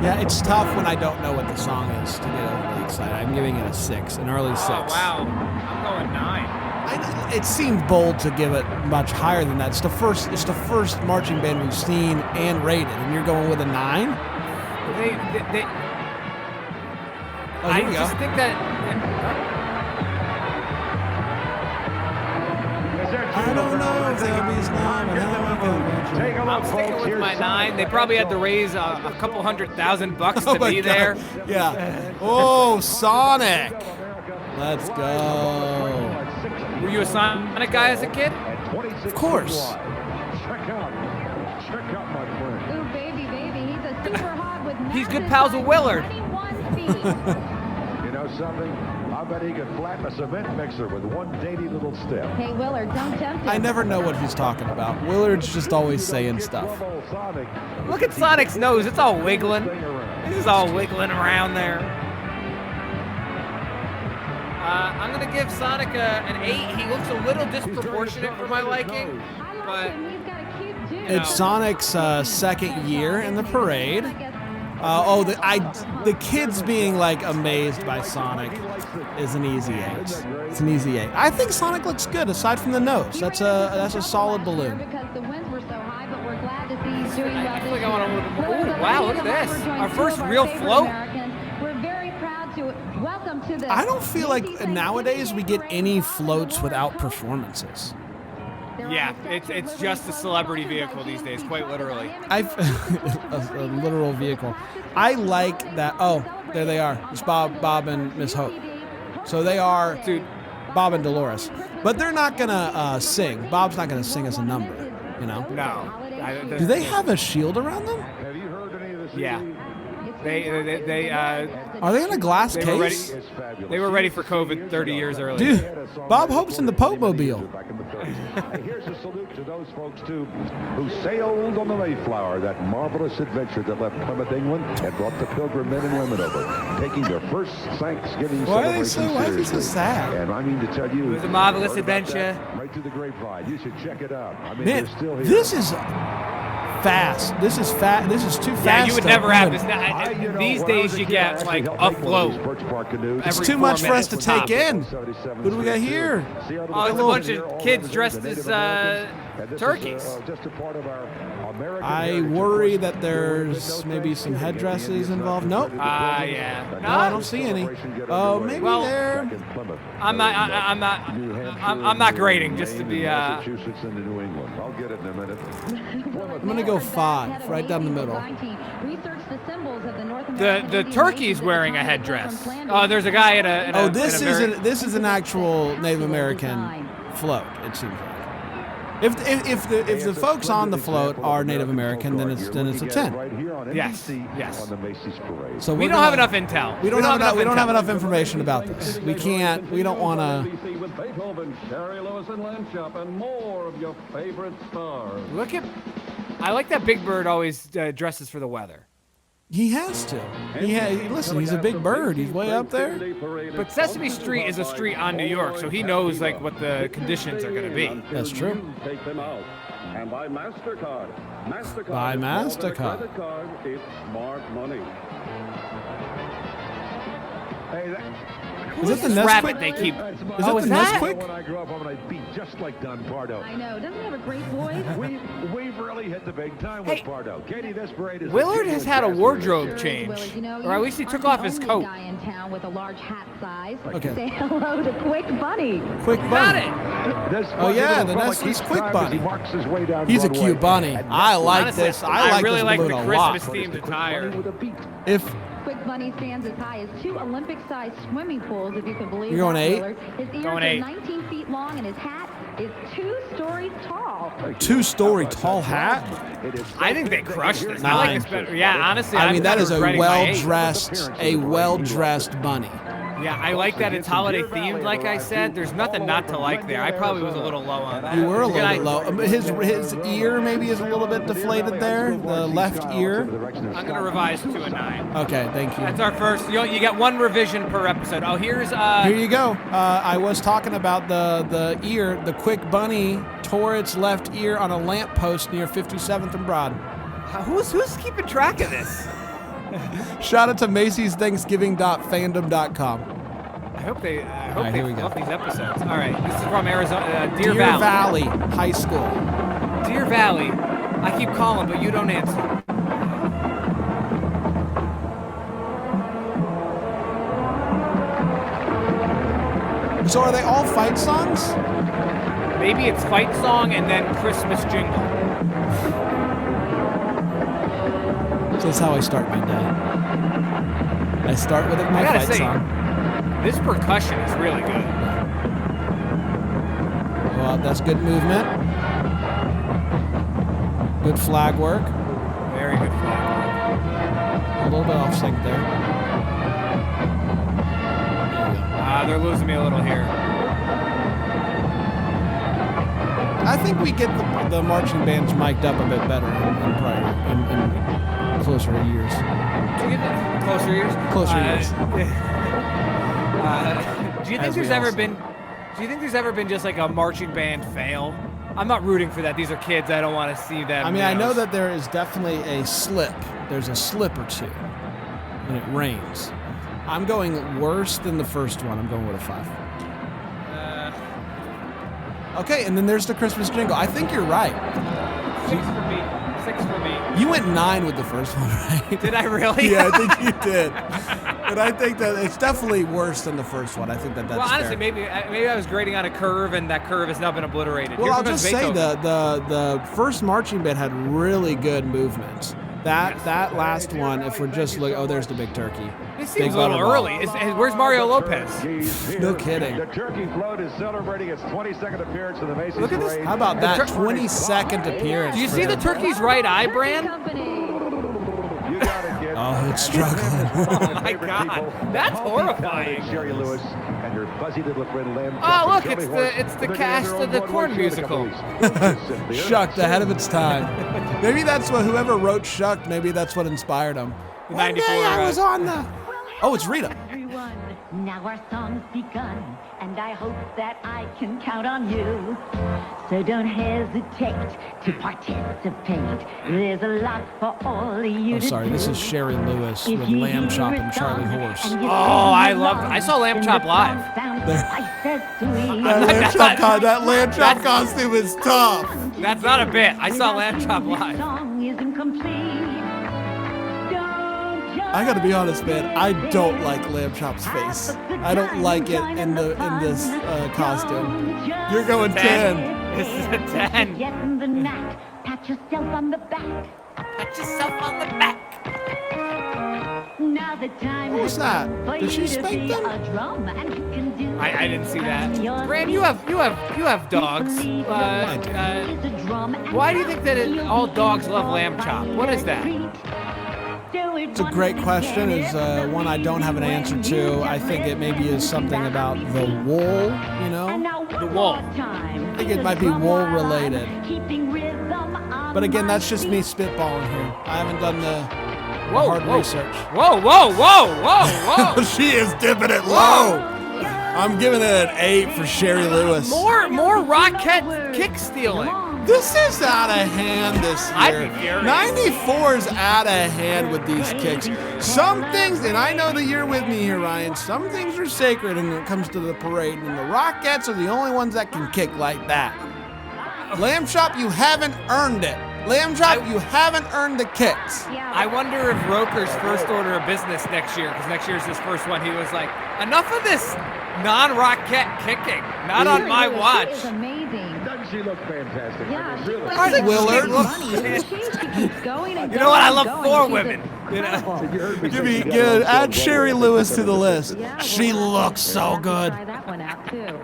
Yeah, it's tough when I don't know what the song is to get overly excited. I'm giving it a 6, an early 6.
Oh, wow. I'm going 9.
It seemed bold to give it much higher than that. It's the first marching band we've seen and rated, and you're going with a 9?
I just think that.
I don't know if they'll be
I'm sticking with my 9. They probably had to raise a couple $100,000 to be
God.
there.
Yeah. Oh, Sonic. Let's go.
Were you a Sonic guy as a kid?
Of course.
Check out my friend.
Ooh, baby, he's a super hot with
He's good pals with Willard.
You know something? I bet he could flatten a cement mixer with one dainty little step.
Hey, Willard, don't tempt him.
I never know what he's talking about. Willard's just always saying stuff.
Look at Sonic's nose. It's all wiggling. He's all wiggling around there. I'm going to give Sonic an 8. He looks a little disproportionate for my liking. But
It's Sonic's second year in the parade. The kids being like amazed by Sonic is an easy 8. It's an easy 8. I think Sonic looks good aside from the nose. That's a solid balloon.
Because the winds were so high, but we're glad to see he's doing well.
I feel like I want a little bit more. Ooh, wow, look at this. Our first real float.
We're very proud to welcome to the.
I don't feel like nowadays we get any floats without performances.
Yeah, it's just a celebrity vehicle these days, quite literally.
A literal vehicle. I like that. Oh, there they are. It's Bob and Miss Hope. So they are Bob and Dolores. But they're not going to sing. Bob's not going to sing us a number, you know?
No.
Do they have a shield around them?
Have you heard any of this?
Yeah. They
Are they in a glass case?
They were ready for COVID 30 years early.
Dude, Bob Hope's in the Pope Mobile.
Here's a salute to those folks, too, who sailed on the Mayflower, that marvelous adventure that left Plymouth, England, and brought the pilgrim men and women over, taking their first Thanksgiving celebration
Why is he so
seriously.
sad?
And I mean to tell you,
It was a marvelous adventure.
Right through the grapevine. You should check it out. I mean,
Man,
they're still here.
this is fast. This is fast. This is too fast.
Yeah, you would never have this.
You know,
These
when I
days
was a
you
kid,
get
I actually
like
helped
a
make one of these
float.
Birch Bark canoes.
It's
every
too
4
much for us
minutes
to take
tops.
in. What do we got here?
Oh, it's a bunch of kids dressed as turkeys.
I worry that there's maybe some headdresses involved. Nope.
Yeah.
No, I don't see any. Oh, maybe there.
I'm not grading just to be.
Massachusetts into New England. I'll get it in a minute.
I'm gonna go 5, right down the middle.
The turkey's wearing a headdress. Oh, there's a guy at a.
This is an actual Native American float. It seems like. If the folks on the float are Native American, then it's a 10.
Yes.
So
we don't have enough intel.
We don't have enough information about this. We can't. We don't want to.
With Beethoven, Sherry Lewis and Lamb Chop, and more of your favorite stars.
I like that Big Bird always dresses for the weather.
He has to. Listen, he's a big bird. He's way up there.
But Sesame Street is a street on New York, so he knows like what the conditions are going to be.
That's true.
Take them out. And by MasterCard.
By MasterCard.
Credit card, it's smart money. Hey,
is it the
rabbit
Nesquik?
they keep?
Is it the Nesquik?
When I grew up, I'm going to be just like Don Pardo.
I know. Doesn't he have a great voice?
We've really hit the big time with Pardo. Katie, this parade is
Willard has had a wardrobe change, or at least he took off his coat.
Guy in town with a large hat size.
Okay.
Say hello to Quick Bunny.
Quick Bunny. Oh yeah, the Nestle's Quick Bunny. He's a cute bunny. I like
Honestly,
this. I
really
this
like
balloon
the
a lot.
Christmas-themed attire.
Quick Bunny stands as high as 2 Olympic-sized swimming pools, if you can believe
You're going
that,
8?
Willard. His ears are 19 feet long, and his hat is 2 stories tall.
2-story tall hat?
I think they crushed this.
9.
I like this better. Yeah, honestly,
I mean, that is a
well-dressed
well-dressed bunny.
Yeah, I like that it's holiday themed. Like I said, there's nothing not to like there. I probably was a little low on that.
You were a little bit low. His ear maybe is a little bit deflated there. The left ear.
I'm gonna revise to a 9.
Okay, thank you.
That's our first. You get 1 revision per episode. Oh, here's
Here you go. I was talking about the ear. The Quick Bunny tore its left ear on a lamppost near 57th and Broad.
Who's keeping track of this?
Shout out to Macy's Thanksgiving.fandom.com.
I hope they love these episodes. All right, this is from Arizona, Deer
Valley High School.
Deer Valley. I keep calling, but you don't answer.
So are they all fight songs?
Maybe it's fight song and then Christmas jingle.
So that's how I start my day. I start with my fight song.
This percussion is really good.
Well, that's good movement. Good flag work.
Very good flag work.
A little bit off sync there.
They're losing me a little here.
I think we get the marching bands mic'd up a bit better in prior in closer years.
Closer years?
Closer years.
Do you think there's ever been just like a marching band fail? I'm not rooting for that. These are kids. I don't want to see them.
I mean, I know that there is definitely a slip. There's a slip or two when it rains. I'm going worse than the first one. I'm going with a 5. Okay, and then there's the Christmas jingle. I think you're right.
6 for me. 6 for me.
You went 9 with the first one, right?
Did I really?
Yeah, I think you did. But I think that it's definitely worse than the first one. I think that's
well, honestly,
fair.
maybe I was grading on a curve, and that curve has now been obliterated.
Well, I'll just say the first marching band had really good movements. That last one, if we're just looking, oh, there's the big turkey.
This seems a little early. Where's Mario Lopez?
No kidding.
The turkey float is celebrating its 22nd appearance in the Macy's
Look at this.
parade.
How about that 22nd appearance?
Do you see the turkey's right eye, Bran?
Oh, it's struggling.
Oh my God, that's horrifying.
Sherry Lewis and her fuzzy little friend Lamb.
Oh, look, it's the cast of the Corn musical.
Shucked ahead of its time. Maybe that's what whoever wrote Shucked. Maybe that's what inspired him. One day I was on the. Oh, it's Rita.
Everyone, now our song's begun, and I hope that I can count on you. So don't hesitate to participate. There's a lot for all of you
Oh,
to
sorry,
do.
this is Sherry Lewis with Lamb Chop and Charlie Horse.
Oh, I saw Lamb Chop live.
That Lamb Chop costume is tough.
That's not a bit. I saw Lamb Chop live.
I gotta be honest, man. I don't like Lamb Chop's face. I don't like it in this costume. You're going 10.
This is a 10.
Get in the knack. Pat yourself on the back.
Pat yourself on the back.
Now the time
What was that? Did she spank them?
a drum and who can do
I didn't see that. Grant, you have dogs. Why do you think that all dogs love lamb chop? What is that?
It's a great question. It's one I don't have an answer to. I think it maybe is something about the wool, you know?
The wool.
I think it might be wool related. But again, that's just me spitballing here. I haven't done the hard research.
Whoa, whoa, whoa, whoa, whoa.
She is dipping it low. I'm giving it an 8 for Sherry Lewis.
More Rockette kick stealing.
This is out of hand this year.
I'd be furious.
94 is out of hand with these kicks. Some things, and I know that you're with me here, Ryan, some things are sacred when it comes to the parade, and the Rockettes are the only ones that can kick like that. Lamb chop, you haven't earned it. Lamb chop, you haven't earned the kicks.
I wonder if Roker's first order of business next year, because next year's his first one, he was like, enough of this non-Rockette kicking. Not on my watch.
It's amazing.
Doesn't she look fantastic?
Yeah,
Really?
All right, Willard.
You know what? I love 4 women. You know?
Add Sherry Lewis to the list. She looks so good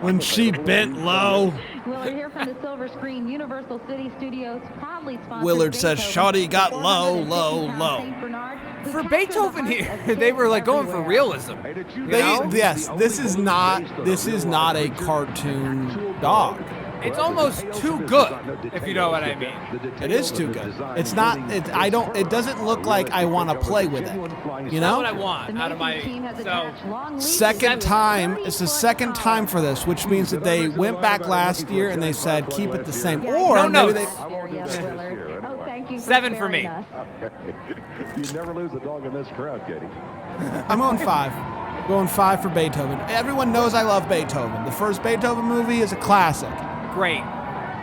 when she bent low.
Willard here from the Silver Screen Universal City Studios, proudly sponsored.
Willard says Shawty got low, low, low.
For Beethoven here, they were like going for realism. You know?
Yes, this is not a cartoon dog.
It's almost too good, if you know what I mean.
It is too good. It's not. It doesn't look like I want to play with it. You know.
That's what I want out of my. So
second time. It's the second time for this, which means that they went back last year and they said keep it the same. Or maybe they.
7 for me.
You never lose a dog in this crowd, Katie.
I'm going 5. Going 5 for Beethoven. Everyone knows I love Beethoven. The first Beethoven movie is a classic.
Great.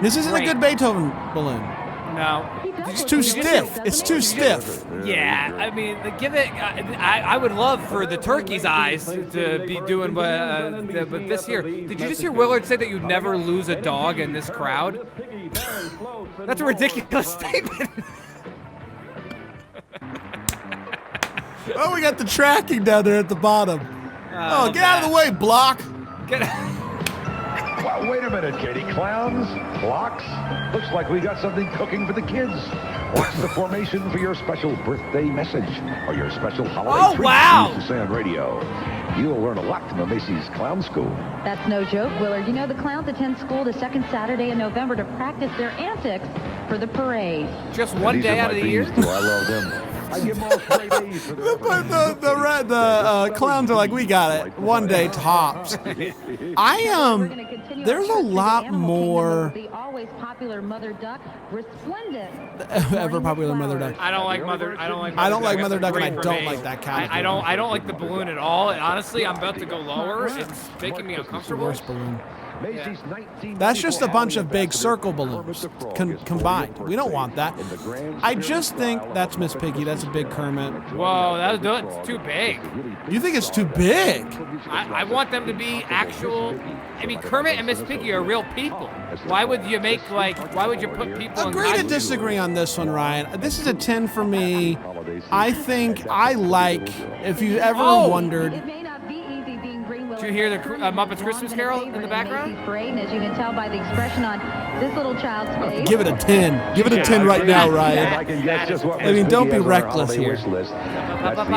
This isn't a good Beethoven balloon.
No.
It's too stiff. It's too stiff.
Yeah, I mean, give it. I would love for the turkey's eyes to be doing, but this here. Did you just hear Willard say that you'd never lose a dog in this crowd? That's a ridiculous statement.
Oh, we got the tracking down there at the bottom. Oh, get out of the way, block.
Get.
Well, wait a minute, Katie. Clowns, blocks. Looks like we got something cooking for the kids. What's the formation for your special birthday message or your special holiday treat?
Wow!
To say on radio. You'll learn a lot from the Macy's Clown School.
That's no joke, Willard. You know the clowns attend school the second Saturday in November to practice their antics for the parade.
Just one day out of the year?
I love them. I give them all straight A's for their
The clowns are like, we got it. One day tops. There's a lot more.
The always popular mother duck, resplendent.
Ever popular mother duck.
I don't like mother. I don't like.
I don't like mother duck, and I
Great for
don't
me.
like that kind.
I don't like the balloon at all. And honestly, I'm about to go lower. It's making me uncomfortable.
Worst balloon.
Macy's
That's just a bunch of big circle balloons combined. We don't want that. I just think that's Miss Piggy. That's a big Kermit.
Whoa, that's too big.
You think it's too big?
I want them to be actual. I mean, Kermit and Miss Piggy are real people. Why would you why would you put people in
Agree to
costumes?
disagree on this one, Ryan. This is a 10 for me. I think I like, if you ever wondered.
It may not be easy being green, Willard.
Did you hear the Muppets Christmas Carol in the background?
Parade, and as you can tell by the expression on this little child's face.
Give it a 10. Give it a 10 right now, Ryan. I mean, don't be reckless here. That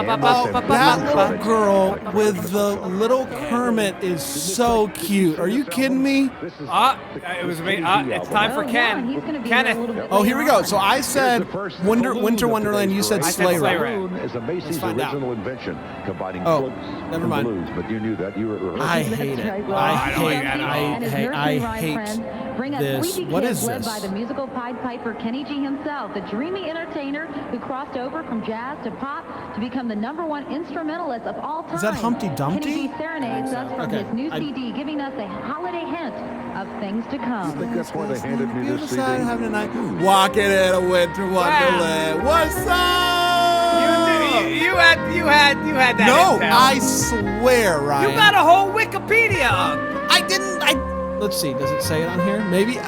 little girl with the little Kermit is so cute. Are you kidding me?
It was amazing. It's time for Ken. Kenneth.
Oh, here we go. So I said Winter Wonderland. You said Sleigh Ride.
Is a Macy's
find out.
original invention, combining
Oh,
floats
never
and
mind.
balloons, but you knew that. You were
I hate it. I hate
Bring us
this.
Sleepy
What
Kids,
is
led
this?
by the musical Pied Piper Kenny G himself, the dreamy entertainer who crossed over from jazz to pop to become the #1 instrumentalist of all time.
Is that Humpty Dumpty?
Kenny G serenades us from
Okay,
his new CD, giving us a holiday hint of things to come.
I think that's why they handed me this CD.
Having a night. Walking in a winter wonderland. What's up?
You had that.
No,
intel.
I swear, Ryan.
You got a whole Wikipedia up.
I didn't. Let's see. Does it say it on here? Maybe.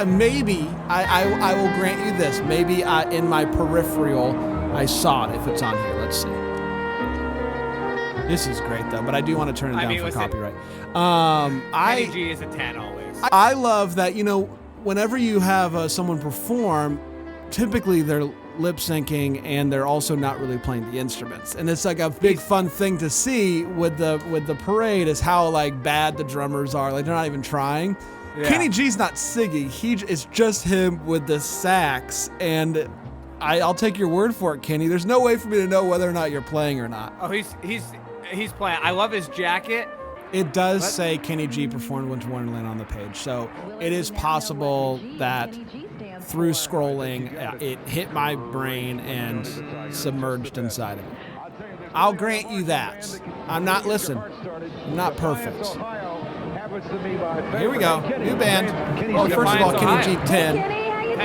I will grant you this. Maybe in my peripheral, I saw it. If it's on here, let's see. This is great though, but I do want to turn it down for
listen,
copyright.
Kenny G is a 10 always.
I love that, whenever you have someone perform, typically they're lip syncing and they're also not really playing the instruments. And it's like a big fun thing to see with the parade is how like bad the drummers are. Like they're not even trying. Yeah. Kenny G's not singing. It's just him with the sax. And I'll take your word for it, Kenny. There's no way for me to know whether or not you're playing or not.
Oh, he's playing. I love his jacket.
It does say Kenny G performed Winter Wonderland on the page, so it is possible that through scrolling, it hit my brain and submerged inside of it. I'll grant you that. I'm not perfect. Here we go, new band. Oh, first of all, Kenny G 10.
Kenny, how you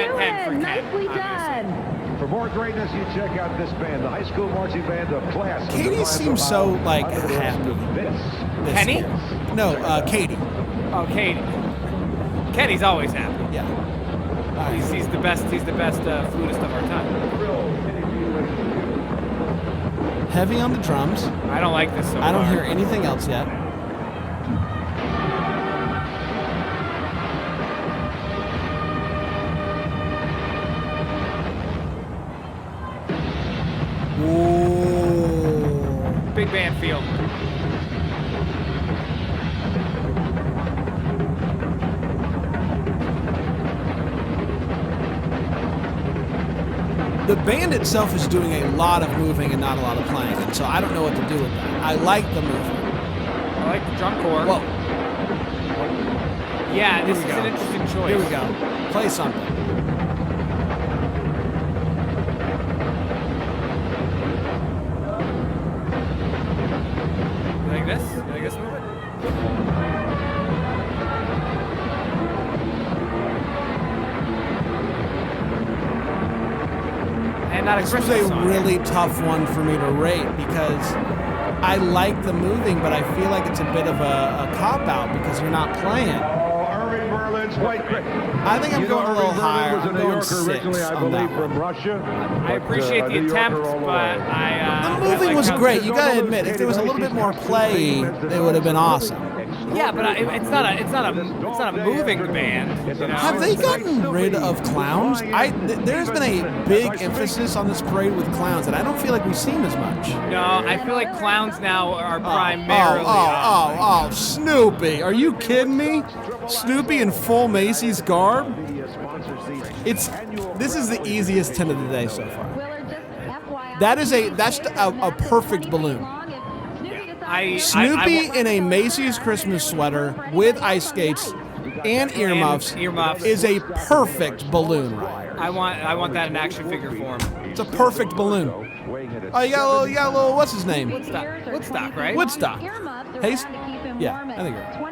doing? Nicely done.
For more greatness, you check out this band, the high school marching band of class.
Katie seems so happy.
Kenny?
No, Katie.
Oh, Katie. Kenny's always happy.
Yeah.
He's the best. He's the best flutist of our time.
Heavy on the drums.
I don't like this so
I don't
far.
hear anything else yet. Whoa.
Big band feel.
The band itself is doing a lot of moving and not a lot of playing, and so I don't know what to do with that. I like the movement.
I like the drum corps.
Whoa.
Yeah, this is an interesting choice.
Here we go. Play something.
You like this? You like this movement?
This was a really tough one for me to rate because I like the moving, but I feel like it's a bit of a cop-out because you're not playing. I think I'm going a little higher. I'm going 6 on that one.
I appreciate the attempt, but
the moving was great. You gotta admit, if there was a little bit more play, it would have been awesome.
Yeah, but it's not a moving band. You know?
Have they gotten rid of clowns? There's been a big emphasis on this parade with clowns, and I don't feel like we see them as much.
No, I feel like clowns now are primarily.
Oh, Snoopy! Are you kidding me? Snoopy in full Macy's garb? This is the easiest 10 of the day so far. That's a perfect balloon. Snoopy in a Macy's Christmas sweater with ice skates and earmuffs is a perfect balloon ride.
I want that in action figure form.
It's a perfect balloon. Oh, you got a little what's his name?
Woodstock, right?
Woodstock. Hey, yeah, I think you're right.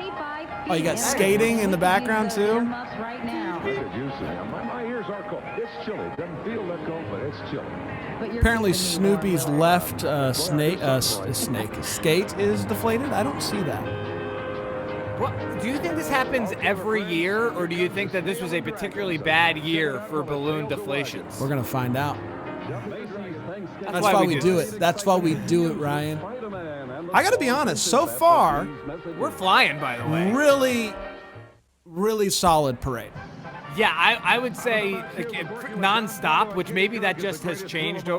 Oh, you got skating in the background too?
My ears are cold. It's chilly. Doesn't feel that cold, but it's chilly.
Apparently Snoopy's left skate is deflated. I don't see that.
What, do you think this happens every year, or do you think that this was a particularly bad year for balloon deflations?
We're gonna find out. That's why we do it. That's why we do it, Ryan. I gotta be honest, so far,
we're flying, by the way.
Really, really solid parade.
Yeah, I would say non-stop, which maybe that just has changed.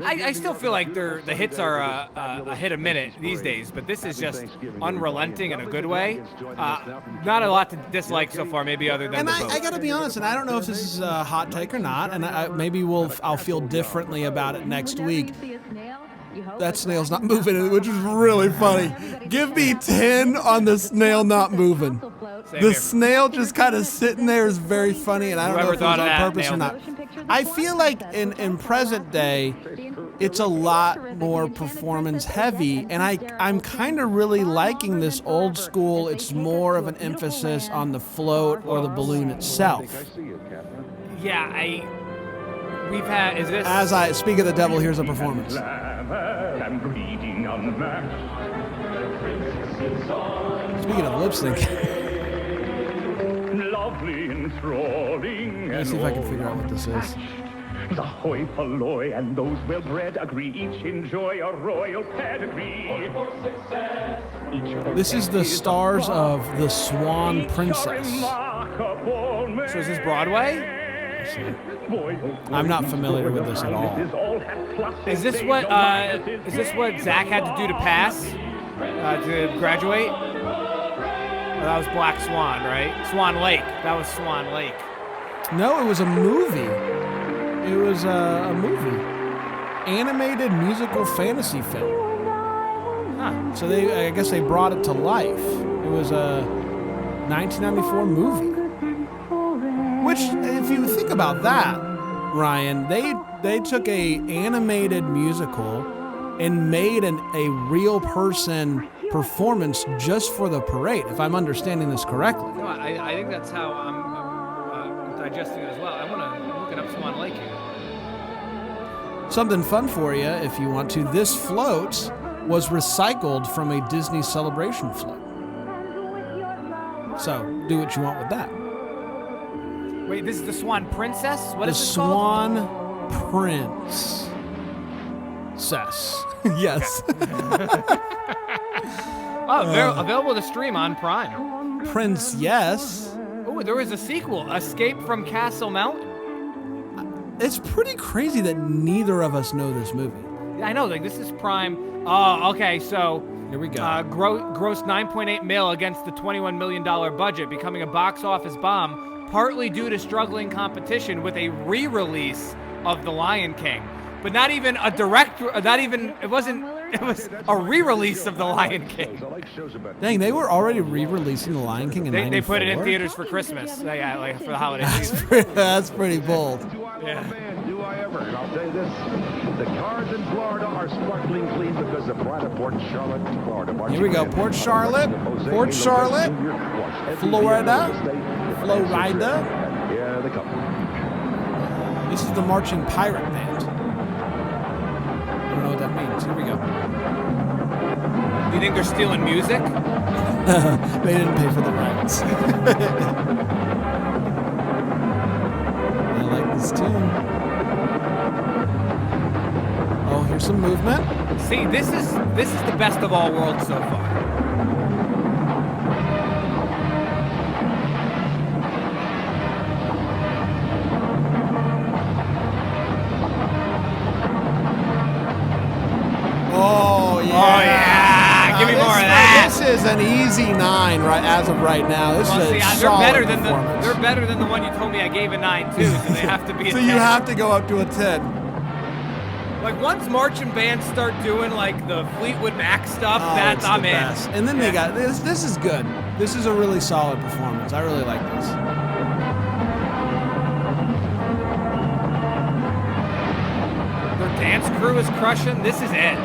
I still feel like the hits are a hit a minute these days, but this is just unrelenting in a good way. Not a lot to dislike so far, maybe other than.
And I got to be honest, and I don't know if this is a hot take or not, and maybe I'll feel differently about it next week. That snail's not moving, which is really funny. Give me 10 on the snail not moving. The snail just kind of sitting there is very funny, and I don't know if it was on purpose or not. I feel like in present day, it's a lot more performance heavy, and I'm kind of really liking this old school. It's more of an emphasis on the float or the balloon itself.
Yeah, we've had. Is this?
As I speak of the devil, here's a performance. Speaking of lip sync.
Lovely enthralling.
Let's see if I can figure out what this is.
The hoi polloi and those well-bred agree each enjoy a royal pedigree.
This is the stars of The Swan Princess.
So is this Broadway?
I'm not familiar with this at all.
Is this what Zach had to do to pass to graduate? Or that was Black Swan, right? Swan Lake. That was Swan Lake.
No, it was a movie. It was a movie. Animated musical fantasy film.
Huh.
So I guess they brought it to life. It was a 1994 movie. Which, if you think about that, Ryan, they took a animated musical and made a real person performance just for the parade, if I'm understanding this correctly.
No, I think that's how I'm digesting it as well. I want to look it up Swan Lake here.
Something fun for you, if you want to. This float was recycled from a Disney Celebration float. So, do what you want with that.
Wait, this is the Swan Princess? What is this
called? The
Swan
Princess. Yes.
Available to stream on Prime.
Prince, yes.
Oh, there was a sequel, Escape from Castle Mountain.
It's pretty crazy that neither of us know this movie.
I know, like this is Prime. Oh, okay, so
here we go.
Grossed $9.8 million against the $21 million budget, becoming a box office bomb, partly due to struggling competition with a re-release of The Lion King. But not even a direct, it was a re-release of The Lion King.
Dang, they were already re-releasing The Lion King in 94?
They put it in theaters for Christmas, yeah, like for the holiday season.
That's pretty bold.
Yeah.
Do I ever? And I'll tell you this, the cars in Florida are sparkling clean because the pride of Port Charlotte, Florida.
Here we go, Port Charlotte, Florida.
Yeah, they come.
This is the Marching Pirate Band. I don't know what that means. Here we go.
Do you think they're stealing music?
They didn't pay for the rights. I like this tune. Oh, here's some movement.
See, this is the best of all worlds so far.
Oh yeah!
Oh yeah! Give me more of that.
This is an easy 9 right as of right now. This is a solid performance.
They're better than the one you told me I gave a 9 too. So they have to be.
So you have to go up to a 10.
Like once marching bands start doing like the Fleetwood Mac stuff,
that's
I'm in.
Best. And then they got this. This is good. This is a really solid performance. I really like this.
Their dance crew is crushing. This is it.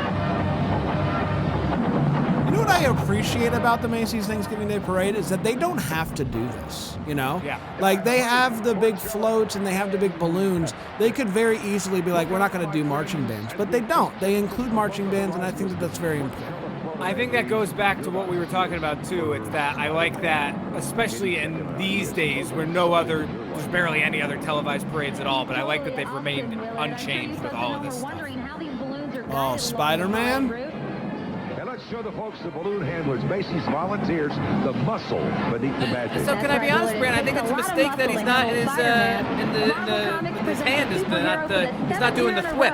You know what I appreciate about the Macy's Thanksgiving Day Parade is that they don't have to do this, you know?
Yeah.
Like, they have the big floats and they have the big balloons. They could very easily be like, we're not going to do marching bands. But they don't. They include marching bands, and I think that that's very important.
I think that goes back to what we were talking about, too. It's that I like that, especially in these days where there's barely any other televised parades at all, but I like that they've remained unchanged with all of this stuff.
Oh, Spider-Man?
Let's show the folks, the balloon handlers, Macy's volunteers, the muscle beneath the magic.
So can I be honest, Brand? I think it's a mistake that he's not in his his hand is he's not doing the thwip.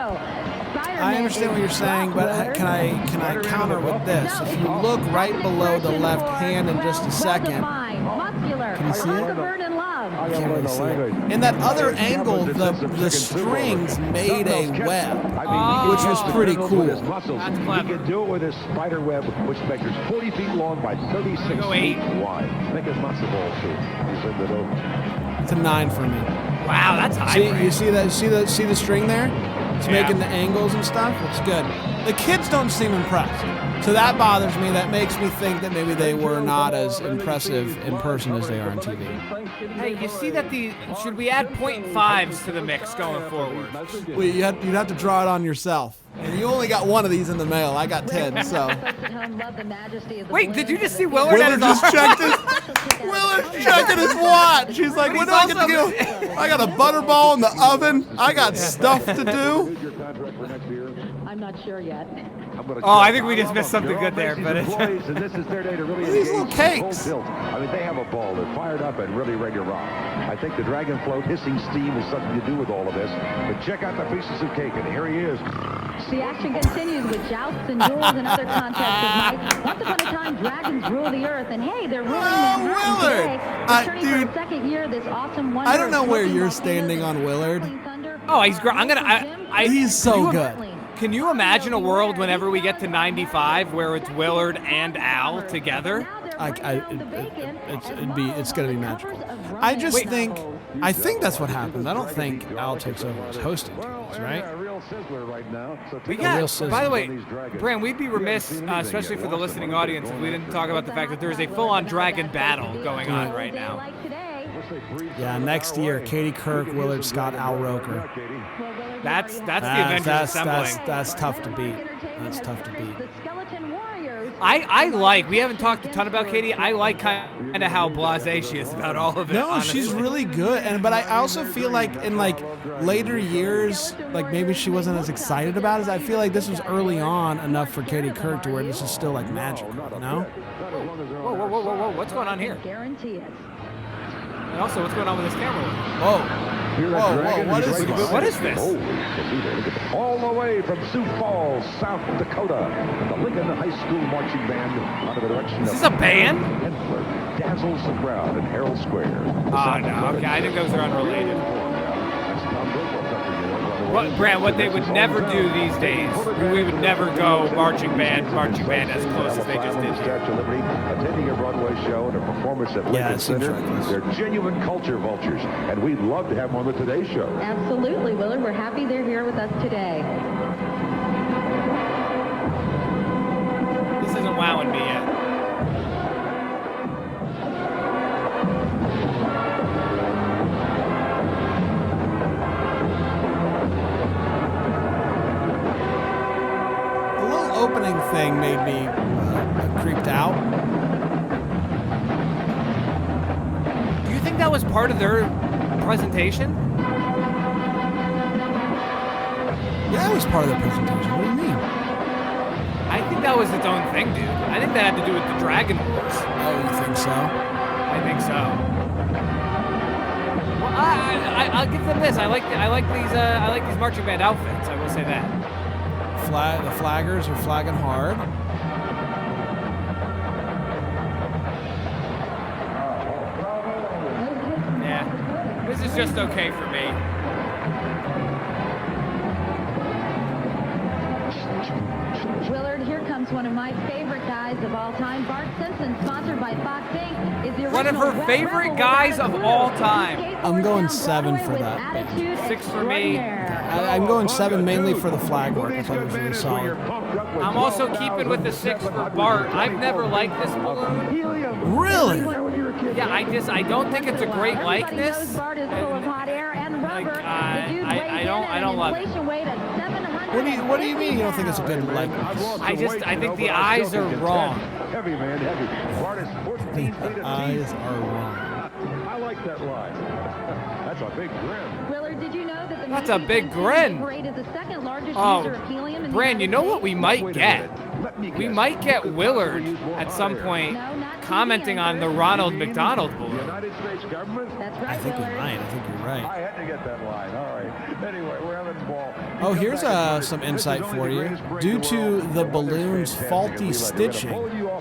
I understand what you're saying, but can I counter with this? If you look right below the left hand in just a second, can you see it? I can't really see it. In that other angle, the strings made a web, which was pretty cool.
That's clever. He can do it with his spider web, which measures 40 feet long by 36 feet wide. Make his matzo ball too.
It's a 9 for me.
Wow, that's high.
See, you see that? See the string there? It's making the angles and stuff. It's good. The kids don't seem impressed. So that bothers me. That makes me think that maybe they were not as impressive in person as they are on TV.
Hey, you see that should we add 0.5s to the mix going forward?
Well, you'd have to draw it on yourself. And you only got one of these in the mail. I got 10, so.
Wait, did you just see Willard at his
just checked it? Willard's checking his watch. He's like, when do I get to go? I got a butterball in the oven. I got stuff to do.
I'm not sure yet.
Oh, I think we just missed something good there, but it's...
and this is their day to really
These little cakes.
I mean, they have a ball. They're fired up and really ready to rock. I think the dragon float hissing steam has something to do with all of this. But check out the pieces of cake, and here he is.
The action continues with jousts and duels and other contests tonight. Once upon a time, dragons rule the earth, and hey, they're ruling Manhattan today. Returning for the second year, this awesome wonder.
I don't know where you're standing on Willard.
Oh, he's great.
He's so good.
Can you imagine a world whenever we get to 95 where it's Willard and Al together?
It's gonna be magical. I think that's what happens. I don't think Al takes over as hosting duties, right?
We got, by the way, Bran, we'd be remiss, especially for the listening audience, if we didn't talk about the fact that there's a full-on dragon battle going on right now.
Yeah, next year, Katie Couric, Willard Scott, Al Roker.
That's the Avengers assembling.
That's tough to beat. That's tough to beat.
We haven't talked a ton about Katie. I like kind of how blasé she is about all of it.
No,
honestly.
she's really good, but I also feel like in like later years, like maybe she wasn't as excited about it. I feel like this was early on enough for Katie Couric to where this is still like magical, you know?
Whoa, what's going on here?
Guarantee it.
And also, what's going on with this camera?
Whoa, what is this?
What is this?
All the way from Sioux Falls, South Dakota, the Lincoln High School Marching Band under the direction
Is this a band?
Dazzles the crowd in Herald Square.
Oh, no. Okay, I think those are unrelated. What they would never do these days, we would never go marching band as close as they just did.
Attending a Broadway show and a performance at Lincoln Center. They're genuine culture vultures, and we'd love to have them on the Today Show.
Absolutely, Willard. We're happy they're here with us today.
This isn't wowing me yet.
Opening thing made me creeped out.
Do you think that was part of their presentation?
Yeah, it was part of their presentation. What do you mean?
I think that was its own thing, dude. I think that had to do with the Dragon Wars.
Oh, you think so?
I think so. Well, I'll give them this. I like these marching band outfits. I will say that.
The flaggers are flagging hard.
Yeah, this is just okay for me.
Willard, here comes one of my favorite guys of all time, Bart Simpson, sponsored by Fox Inc. Is the
one of her favorite guys of all time.
I'm going 7 for that band.
6 for me.
I'm going 7 mainly for the flag work. I thought it was really solid.
I'm also keeping with the 6 for Bart. I've never liked this balloon.
Really?
Yeah, I don't think it's a great likeness.
Bart is full of hot air and rubber.
I don't love it.
What do you mean you don't think it's a good likeness?
I think the eyes are wrong.
Heavy, man, heavy. Bart is 14 feet
The eyes are wrong.
I like that line. That's a big grin.
Willard, did you know that the
That's a big grin.
Parade is the second largest user of helium in the
Bran, you know what we might get? We might get
This is
Willard at some point commenting on the Ronald McDonald balloon.
United States government?
That's right,
I think you're
Willard.
right. I think you're right.
I had to get that line. All right. Anyway, we're having a ball.
Oh, here's some insight for you. Due to the balloon's faulty stitching,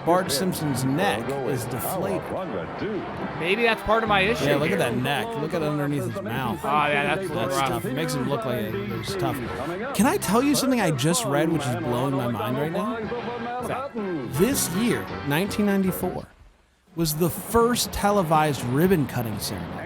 Bart Simpson's neck is deflated.
Maybe that's part of my issue.
Yeah, look
here.
at that neck. Look at underneath his mouth.
Oh, yeah, that's rough.
tough. It makes him look like it's tough. Can I tell you something I just read, which is blowing my mind right now? This year, 1994, was the first televised ribbon-cutting ceremony.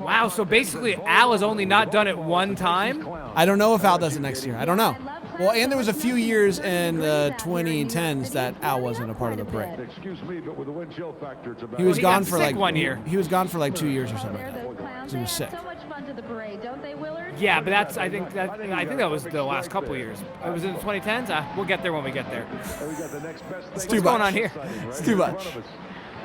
Wow, so basically Al has only not done it one time?
I don't know if Al does it next year. I don't know. Well, and there was a few years in the 2010s that Al wasn't a part of the parade.
Excuse me, but with the wind chill factor, it's about
He was
He
gone
got
for
sick
like
1 year.
He was gone for like 2 years or something like that. 'Cause he was sick.
So much fun to the parade, don't they, Willard?
Yeah, but I think that was the last couple of years. It was in the 2010s. We'll get there when we get there.
It's too
What's
much.
going on here?
It's too much.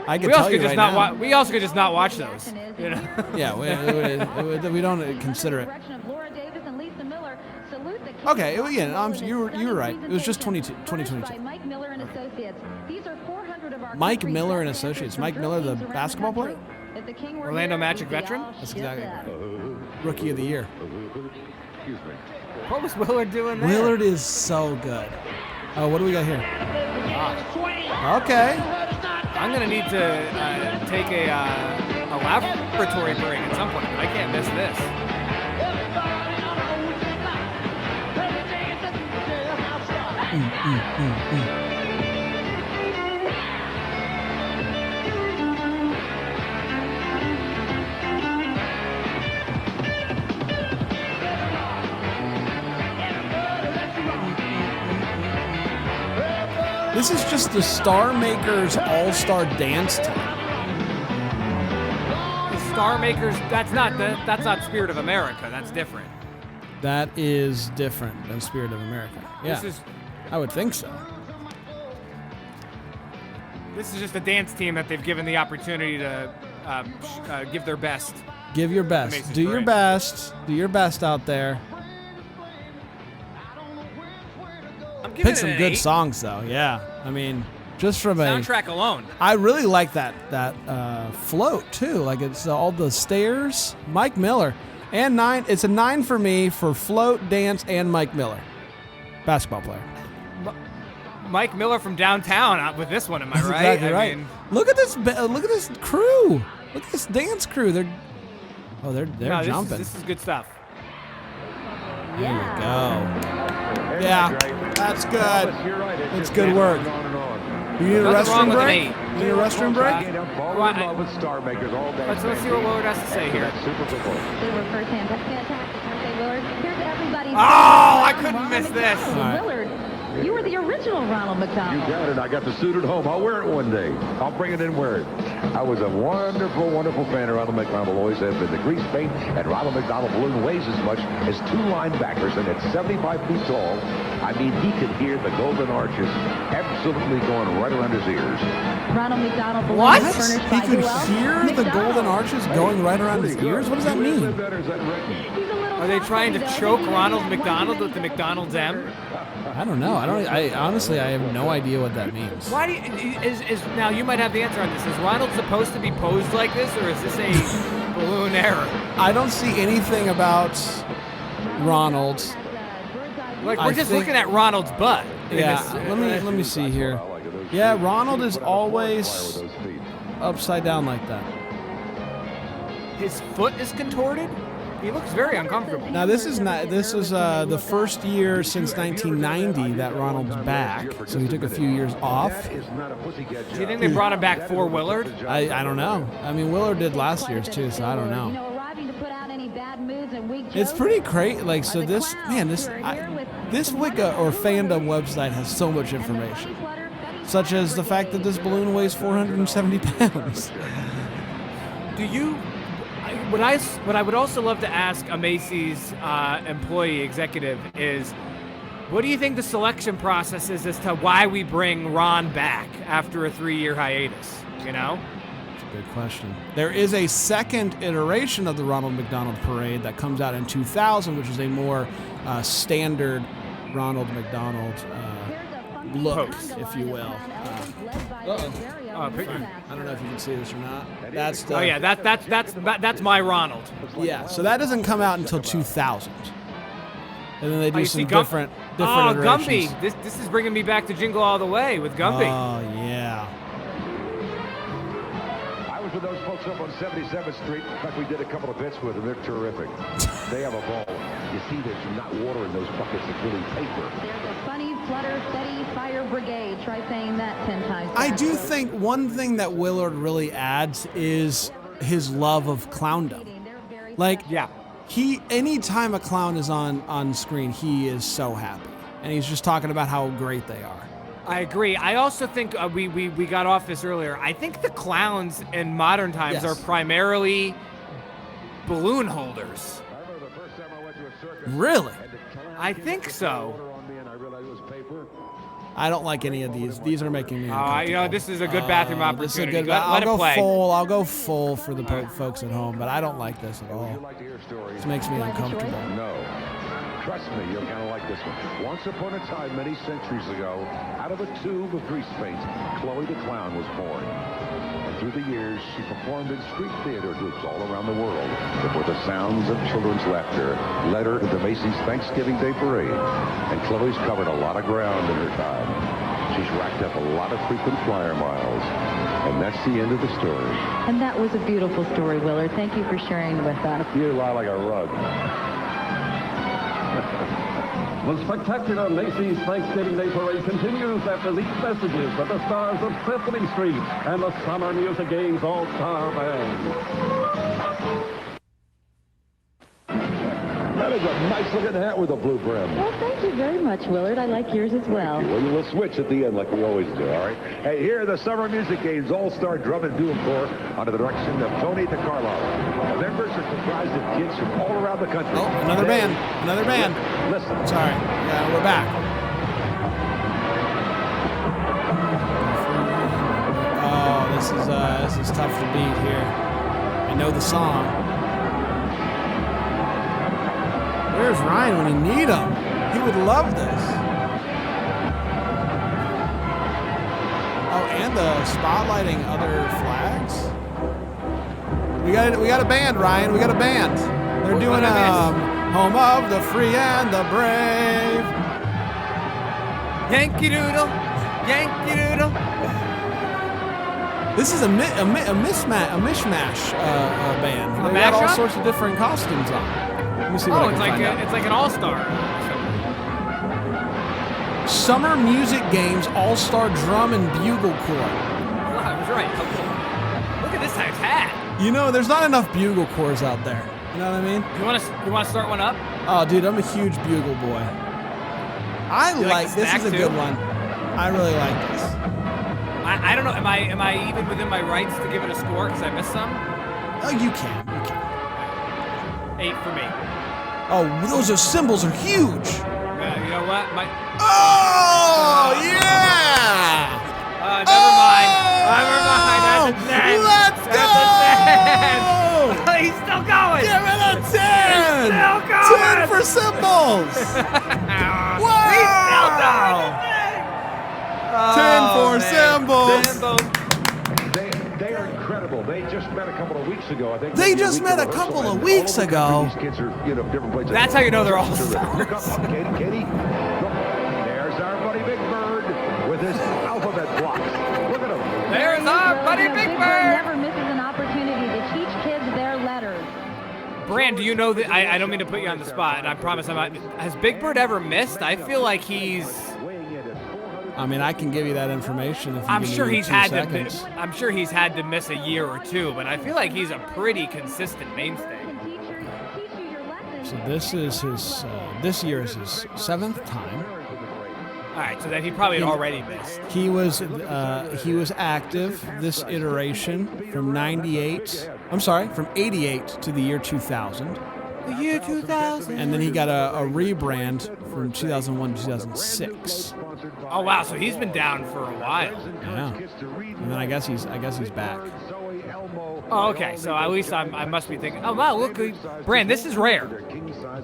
I can
We
tell
also
you
could just
right
not
now.
We also could just not watch those. You know?
Yeah, we don't consider it. Okay, you were right. It was just 2022.
Mike Miller and Associates. These are 400 of our
Mike Miller and Associates. Mike Miller, the basketball player?
Orlando Magic veteran?
That's exactly right. Rookie of the year.
Excuse me.
What was Willard doing there?
Willard is so good. Oh, what do we got here? Okay.
I'm gonna need to take a laboratory break at some point, but I can't miss this.
This is just the Star Makers All-Star Dance Team.
The Star Makers, that's not Spirit of America, that's different.
That is different than Spirit of America. Yeah, I would think so.
This is just a dance team that they've given the opportunity to give their best.
Give your best. Do your best. Do your best out there. Pick some good songs, though. Yeah, I mean, just from
soundtrack alone.
I really like that float too. Like it's all the stairs. Mike Miller and 9. It's a 9 for me for float, dance, and Mike Miller, basketball player.
Mike Miller from downtown with this one. Am I
That's
right?
exactly right.
I mean,
look at this crew. Look at this dance crew. They're jumping.
This is good stuff.
There we go. Yeah, that's good. That's good work. You need a restroom break? You need a restroom break?
Let's see what Willard has to say here.
They were firsthand. That's fantastic. Okay, Willard. Here's everybody's.
Oh, I couldn't miss this.
Willard, you were the original Ronald McDonald.
You got it. I got the suit at home. I'll wear it one day. I'll bring it in and wear it. I was a wonderful, wonderful fan of Ronald McDonald. Always have been. The grease paint and Ronald McDonald balloon weighs as much as 2 linebackers, and at 75 feet tall, I mean, he could hear the golden arches absolutely going right around his ears.
Ronald McDonald balloon
What?
furnished
He
by
could
who else?
hear the
McDonald.
golden arches going right around his ears? What does that mean?
Are they trying to choke Ronald McDonald with the McDonald's M?
I don't know. I honestly have no idea what that means.
Why do you, now you might have the answer on this. Is Ronald supposed to be posed like this, or is this a balloon error?
I don't see anything about Ronald.
Like we're just looking at Ronald's butt.
Yeah, let me see here. Yeah, Ronald is always upside down like that.
His foot is contorted. He looks very uncomfortable.
Now this is the first year since 1990 that Ronald's back, so he took a few years off.
Do you think they brought him back for Willard?
I don't know. I mean, Willard did last year's too, so I don't know. It's pretty crazy. Like, so this Wicca or fandom website has so much information, such as the fact that this balloon weighs 470 pounds.
Do you? What I would also love to ask a Macy's employee executive is, what do you think the selection process is as to why we bring Ron back after a 3-year hiatus? You know?
That's a good question. There is a second iteration of the Ronald McDonald Parade that comes out in 2000, which is a more standard Ronald McDonald look, if you will.
I
don't know if you can see this or not. That's the,
oh yeah, that's my Ronald.
Yeah, so that doesn't come out until 2000, and then they do some different
Oh,
iterations.
Gumby! This is bringing me back to Jingle All the Way with Gumby.
Oh yeah.
I was with those folks up on 77th Street. In fact, we did a couple of bits with them. They're terrific. They have a ball. You see, there's not water in those buckets. It's really paper.
There's a funny, flutter, steady fire brigade. Try saying that 10 times.
I do think one thing that Willard really adds is his love of clowndom. Like,
yeah,
anytime a clown is on screen, he is so happy, and he's just talking about how great they are.
I agree. I also think we got off this earlier. I think the clowns in modern times are primarily balloon holders.
Really?
I think so.
I don't like any of these. These are making me uncomfortable.
This is a good bathroom opportunity.
This is a good.
Let it play.
I'll go full for the folks at home, but I don't like this at all. This makes me uncomfortable.
No. Trust me, you're going to like this one. Once upon a time, many centuries ago, out of a tube of grease paint, Chloe the Clown was born. And through the years, she performed in street theater groups all around the world. Before the sounds of children's laughter led her to the Macy's Thanksgiving Day Parade. And Chloe's covered a lot of ground in her time. She's racked up a lot of frequent flyer miles. And that's the end of the story.
And that was a beautiful story, Willard. Thank you for sharing with us.
You lie like a rug.
The spectacular Macy's Thanksgiving Day Parade continues after these messages of the stars of Sesame Street and the Summer Music Games All-Star Band.
That is a nice-looking hat with a blue brim.
Well, thank you very much, Willard. I like yours as well.
Well, we'll switch at the end like we always do, all right? Hey, here are the Summer Music Games All-Star Drum and Doom Corps under the direction of Tony DeCarlo. The members are comprised of kids from all around the country.
Oh, another band.
Listen.
Sorry. Yeah, we're back. Oh, this is tough to beat here. I know the song. Where's Ryan when you need him? He would love this. Oh, and the spotlighting other flags. We got a band, Ryan. We got a band. They're doing Home of the Free and the Brave.
Yankee Doodle, Yankee Doodle.
This is a mishmash band. They got all sorts of different costumes on. Let me see what I can find out.
It's like an all-star.
Summer Music Games All-Star Drum and Bugle Corps.
Wow, I was right. Look at this guy's hat.
You know, there's not enough bugle corps out there. You know what I mean?
You want to start one up?
Oh, dude, I'm a huge bugle boy. I like this is a good one. I really like this.
I don't know. Am I even within my rights to give it a score because I missed some?
Oh, you can.
8 for me.
Oh, those cymbals are huge.
You know what?
Oh, yeah!
Never mind. That's a 10.
Let's go!
He's still going.
Give it a 10.
He's still going.
10 for cymbals. Wow!
He's still going.
10 for cymbals.
They are incredible. They just met a couple of weeks ago. I think
they just met a couple of weeks ago.
These kids are, different places.
That's how you know they're all stars.
Look up, Katie. There's our buddy Big Bird with his alphabet blocks. Look at him.
There's our buddy Big Bird.
Never misses an opportunity to teach kids their letters.
Brand, do you know that? I don't mean to put you on the spot, and I promise I'm not. Has Big Bird ever missed? I feel like he's.
I mean, I can give you that information if you
I'm sure he's had
seconds.
to. I'm sure he's had to miss a year or two, but I feel like he's a pretty consistent mainstay.
So this is his. This year is his 7th time.
All right, so then he probably had already missed.
He was active this iteration from 88 to the year 2000.
The year 2000.
And then he got a rebrand from 2001 to 2006.
Oh wow, so he's been down for a while.
Yeah. And then I guess he's back.
Oh, okay. So at least I must be thinking. Oh wow, look, Brand, this is rare.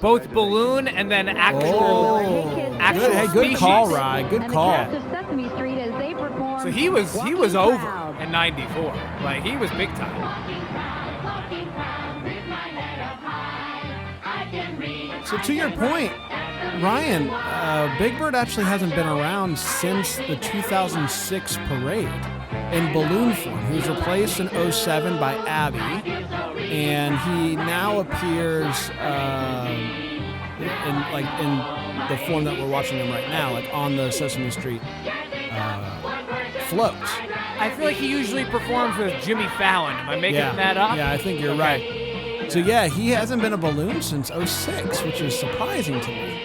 Both balloon and then actual
Hey, good
species.
call, Rye. Good call.
So he was over in '94. Like he was big time.
So to your point, Ryan, Big Bird actually hasn't been around since the 2006 parade in balloon form. He was replaced in 07 by Abby, and he now appears in the form that we're watching him right now, like on the Sesame Street floats.
I feel like he usually performs with Jimmy Fallon. Am I making that up?
Yeah, I think you're right. So yeah, he hasn't been a balloon since 06, which is surprising to me.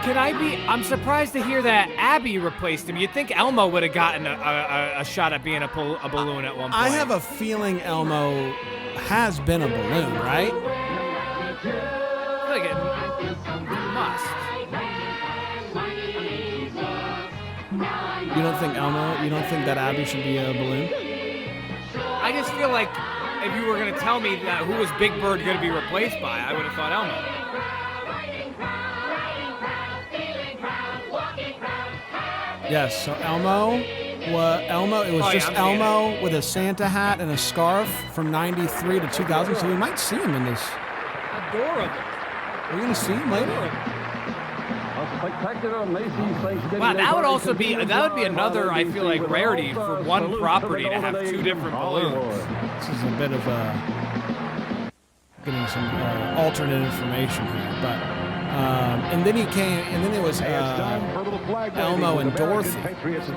I'm surprised to hear that Abby replaced him. You'd think Elmo would have gotten a shot at being a balloon at one point.
I have a feeling Elmo has been a balloon, right?
I feel like it must.
You don't think Elmo? You don't think that Abby should be a balloon?
I just feel like if you were going to tell me that who was Big Bird going to be replaced by, I would have thought Elmo.
Yes, so Elmo, it was just Elmo with a Santa hat and a scarf from 93 to 2000, so we might see him in this.
Adorable.
We're going to see him later.
Wow, that would also be another, I feel like, rarity for one property to have two different balloons.
This is a bit of getting some alternate information here, but and then it was Elmo and Dorothy,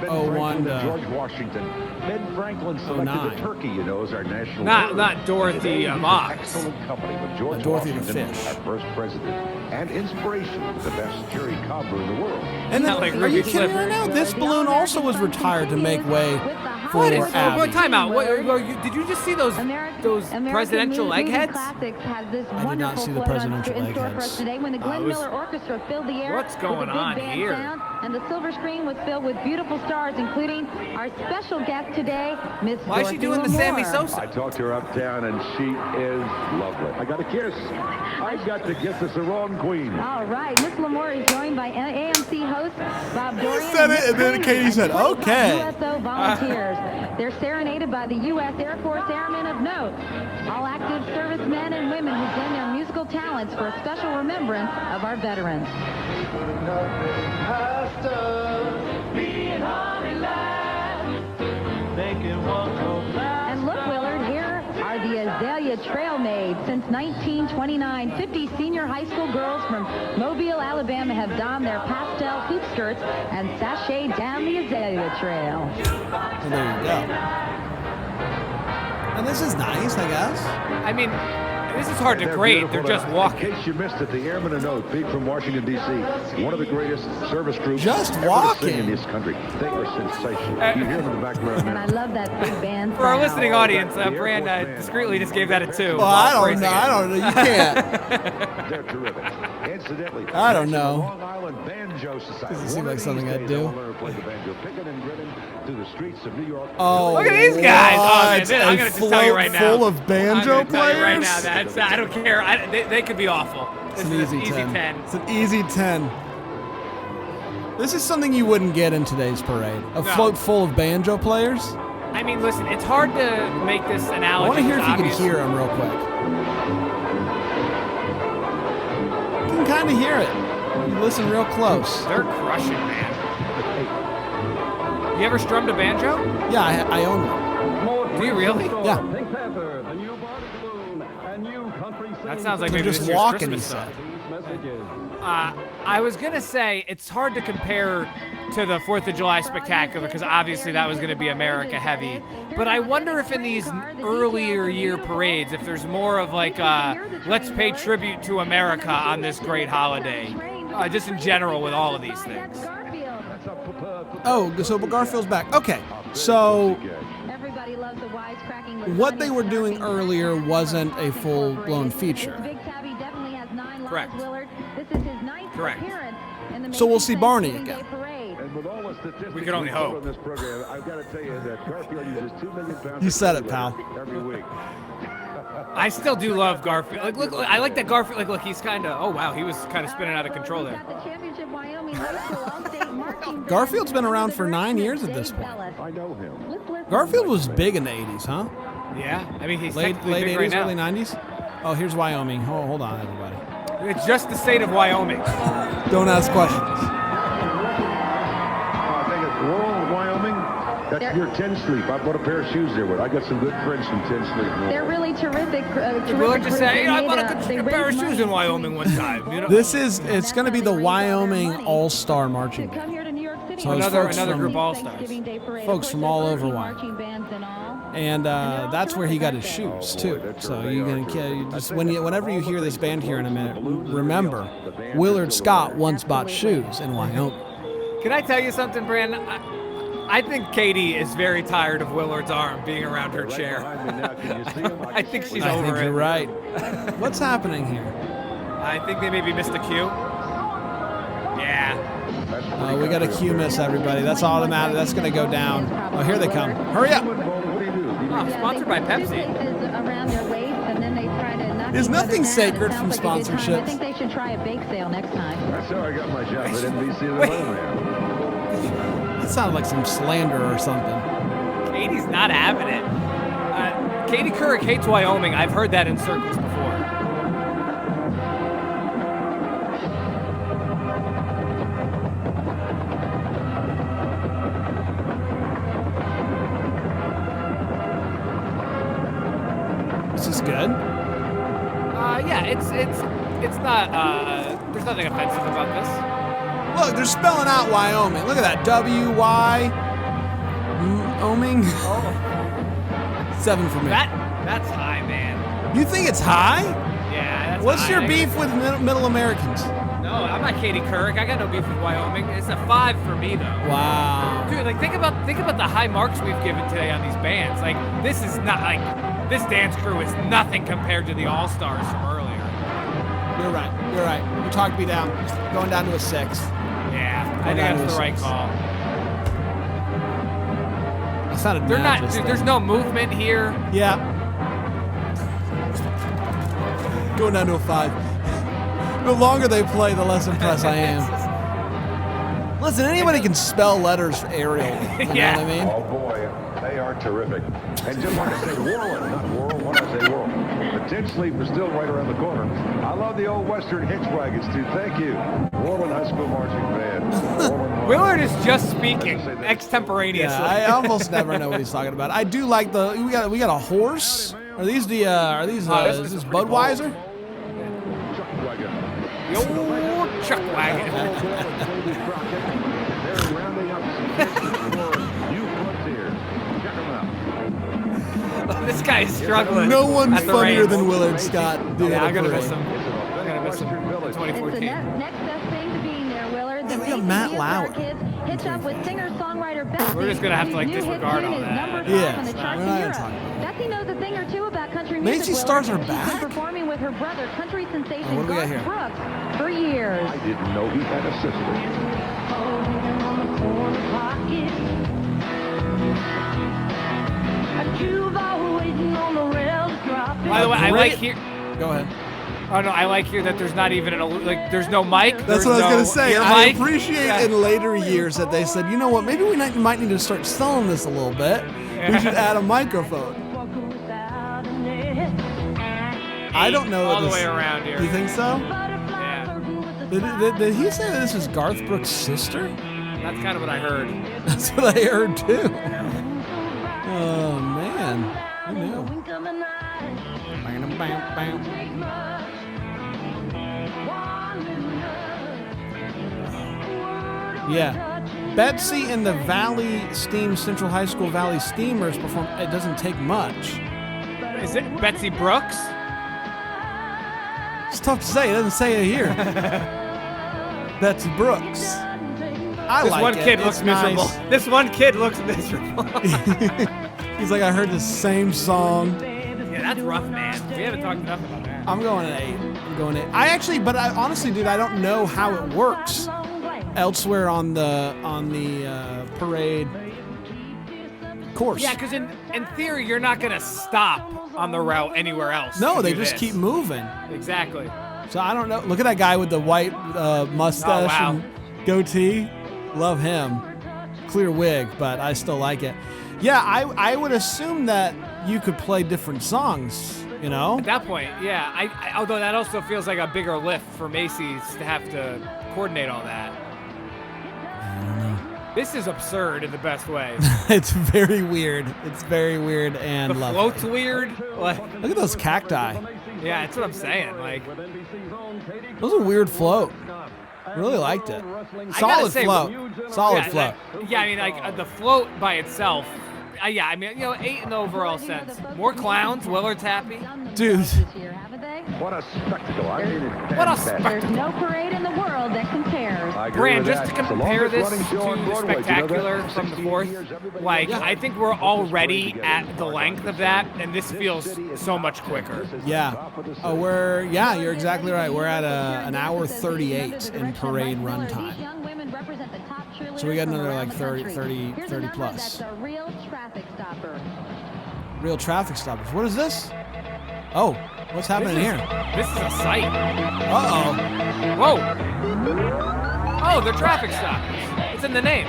01 to
George Washington. Ben Franklin selected
09.
the turkey, as our national.
Not Dorothy Vox.
Excellent company with George
Dorothy the
Washington,
fish.
our first president, and inspiration, the best cherry cobbler in the world.
And then, are you kidding me right now? This balloon also was retired to make way for Abby.
Time out. Did you just see those presidential eggheads?
I did not see the presidential eggheads.
Today, when the Glenn Miller Orchestra filled the air
What's going
with a big
on
band
here?
sound, and the silver screen was filled with beautiful stars, including our special guest today, Miss
Why is she doing the Sammy Sosa?
I talked to her uptown, and she is lovely. I got a kiss. I got to kiss the Sarong Queen.
All right, Miss Lamore is joined by AMC host Bob Dorian.
He said it, and then Katie said, "Okay."
USO volunteers. They're serenaded by the U.S. Air Force Airmen of note. All active servicemen and women who lend their musical talents for a special remembrance of our veterans. And look, Willard, here are the Azalea Trail Maids. Since 1929, 50 senior high school girls from Mobile, Alabama have donned their pastel hoop skirts and sashayed down the Azalea Trail.
Well, there you go. And this is nice, I guess.
I mean, this is hard to grade. They're just walking.
In case you missed it, the Airmen of Note, big from Washington, D.C., one of the greatest service groups
just
ever
walking
to sing in this country. They are sensational. You hear them in the background
And I
now.
love that big band.
For our listening audience, Brand discreetly just gave that a 2.
Well, I don't know. You can't.
They're terrific. Incidentally,
I don't know.
Long Island Banjo Society.
Doesn't seem like something I'd do.
Through the streets of New York.
Oh,
look at these guys!
what?
Oh, man, I'm gonna just tell you right now.
Full of banjo
I'm gonna tell you right
players?
now, I don't care. They could be awful.
It's
This
an
is
easy 10.
10.
It's an easy 10. This is something you wouldn't get in today's parade. A float full of banjo players.
I mean, listen, it's hard to make this analogy.
I want to hear if you
obvious.
can hear them real quick. You can kind of hear it. You listen real close.
They're crushing, man. You ever strummed a banjo?
Yeah, I own one.
Do you really?
Yeah.
That sounds like
They're
maybe
just
this year's
walking,
Christmas
he said.
song. I was gonna say it's hard to compare to the 4th of July Spectacular because obviously that was gonna be America heavy. But I wonder if in these earlier year parades, if there's more of like let's pay tribute to America on this great holiday, just in general with all of these things.
Oh, so Garfield's back. Okay, so
Everybody loves the wisecracking.
what they were doing earlier wasn't a full-blown feature.
Big Tabby definitely has 9 lives,
Correct.
Willard. This is his 9th
Correct.
appearance in the
So we'll see
Macy's
Barney
Thanksgiving
again.
Day Parade.
And with all the statistics
We can only hope.
on this program, I've got to tell you that Garfield uses 2 million pounds.
You said
of
it, pal.
every week.
I still do love Garfield. Like, look, I like that Garfield. Like, look, he's kind of. Oh wow, he was kind of spinning out of control there.
The Championship Wyoming High School All-State Marching Band.
Garfield's been around for 9 years at this point.
I know him.
Garfield was big in the 80s, huh?
Yeah, I mean he's
Late
technically big
80s,
right now.
early 90s? Oh, here's Wyoming. Hold on, everybody.
It's just the state of Wyoming.
Don't ask questions.
I think it's rural Wyoming. That's near 10 Sleep. I bought a pair of shoes there with. I got some good friends from 10 Sleep.
They're really terrific.
Willard just say, I bought a pair of shoes in Wyoming one time. You know?
It's going to be the Wyoming All-Star Marching Band. So it's
another group all-stars.
Folks from all over Wyoming. And that's where he got his shoes too. So whenever you hear this band here in a minute, remember Willard Scott once bought shoes in Wyoming.
Can I tell you something, Brandon? I think Katie is very tired of Willard's arm being around her chair. I think she's over
I think
it.
you're right. What's happening here?
I think they maybe missed a cue. Yeah.
We got to cue miss, everybody. That's automatic. That's going to go down. Oh, here they come. Hurry up.
Oh, sponsored by Pepsi.
There's nothing sacred from sponsorships.
I think they should try a bake sale next time.
That's how I got my job at NBC the Weatherman.
That sounded like some slander or something.
Katie's not having it. Katie Couric hates Wyoming. I've heard that in circles before.
This is good.
Yeah, it's not. There's nothing offensive about this.
Look, they're spelling out Wyoming. Look at that. W-Y-Oming. 7 for me.
That's high, man.
You think it's high?
Yeah, that's
What's
high.
your beef with middle Americans?
No, I'm not Katie Couric. I got no beef with Wyoming. It's a 5 for me, though.
Wow.
Dude, like think about the high marks we've given today on these bands. Like this is not like this dance crew is nothing compared to the All Stars from earlier.
You're right. You're right. You talked me down. Going down to a 6.
Yeah, I think that's the right call.
That sounded
They're not.
matchless,
Dude,
though.
there's no movement here.
Yeah. Going down to a 5. The longer they play, the less impressed I am. Listen, anybody can spell letters for Ariel. You know what I mean?
Oh boy, they are terrific. And just like I said, Whirlin', not Whirl, what did I say, Whirl? The Tin Sleep is still right around the corner. I love the old Western hitch wagons too. Thank you. Whirlin' High School Marching Band.
Willard is just speaking extemporaneously.
Yeah, I almost never know what he's talking about. I do like we got a horse. Are these is this Budweiser?
The old chuck wagon. This guy is struggling.
No one's
at the
funnier
reins.
than Willard Scott.
Yeah, I'm gonna miss him. I'm gonna miss him. In 2014.
It's the next best thing to being there, Willard. The
we got Matt Lauer.
kids hitch up with singer-songwriter Betsy.
We're just gonna have to like
whose new hit
disregard
tune
all
is
that.
number 5
Yeah,
on the charts
we're
in
not
Europe.
talking about
Betsy knows a thing or two about country music.
Macy
Willard.
stars are
She's
back?
been performing with her brother, country sensation
what do we got
Garth
here?
Brooks, for years.
I didn't know he had a sister.
By the way, I like here.
Go ahead.
Oh no, I like here that there's not even there's no mic.
That's what I was gonna say.
Ear
I
mic.
appreciate in later years that they said, you know what, maybe we might need to start selling this a little bit. We should add a microphone. I don't know.
All the way around here.
You think so?
Yeah.
Did he say that this is Garth Brooks' sister?
That's kind of what I heard.
That's what I heard too. Oh man, who knew? Yeah, Betsy and the Valley Central High School Valley Steamers perform. It doesn't take much.
Is it Betsy Brooks?
It's tough to say. It doesn't say it here. Betsy Brooks.
This
like
one
it.
kid
It's
looks miserable.
nice.
This one kid looks miserable.
He's like, I heard the same song.
Yeah, that's rough, man. We haven't talked enough about that.
I'm going at 8. I'm going 8. But I honestly, dude, I don't know how it works elsewhere on the parade course.
Yeah, because in theory, you're not gonna stop on the route anywhere else.
No,
to
they
do
just
this.
keep moving.
Exactly.
So I don't know. Look at that guy with the white mustache
Oh, wow.
and goatee. Love him. Clear wig, but I still like it. Yeah, I would assume that you could play different songs, you know?
At that point, yeah. I although that also feels like a bigger lift for Macy's to have to coordinate all that. This is absurd in the best way.
It's very weird. It's very weird and
The
lovely.
float's weird. Like,
Look at those cacti.
yeah, that's what I'm saying. Like,
That was a weird float. Really liked it.
I gotta
Solid
say,
float. Solid
yeah,
float.
Yeah, I mean, like the float by itself. Yeah, I mean, 8 in the overall sense. More clowns. Willard's happy.
Dude.
What a spectacle. I mean, it's
What a
fantastic.
There's no parade in the world that compares.
I I agree
Brand,
with
just to
that. It's the
compare
longest
this
running
to
show on
the
Broadway. Do you know
Spectacular
that?
from the
16
fourth,
years, everybody
like,
knows.
I think we're already at the length of that, and this feels so much quicker.
Yeah. You're exactly right. We're at an hour 38 in parade runtime. So we got another like 30 plus.
Real traffic stopper.
Real traffic stoppers. What is this? Oh, what's happening here?
This is a sight.
Uh-oh.
Whoa. Oh, they're traffic stoppers. It's in the name.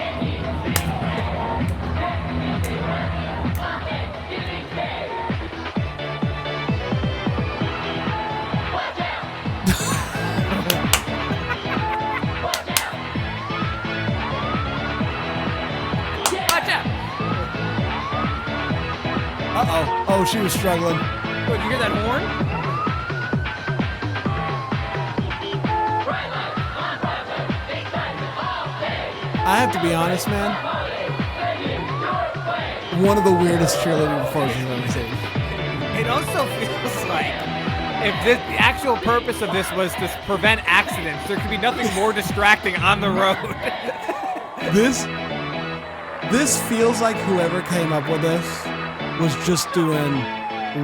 Watch out.
Uh-oh. Oh, she was struggling.
Oh, did you hear that horn?
I have to be honest, man. One of the weirdest cheerleading performances I've ever seen.
It also feels like if the actual purpose of this was to prevent accidents, there could be nothing more distracting on the road.
This feels like whoever came up with this was just doing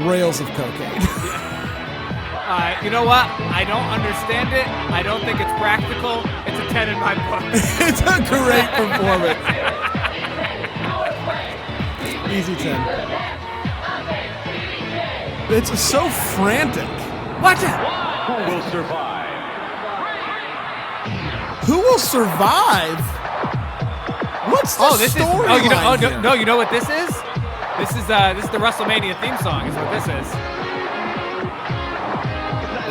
rails of cocaine.
You know what? I don't understand it. I don't think it's practical. It's a 10 in my book.
It's a great performance. Easy 10. It's so frantic.
Watch out!
Who will survive?
Who will survive? What's the story?
No, you know what this is? This is the WrestleMania theme song. Is what this is.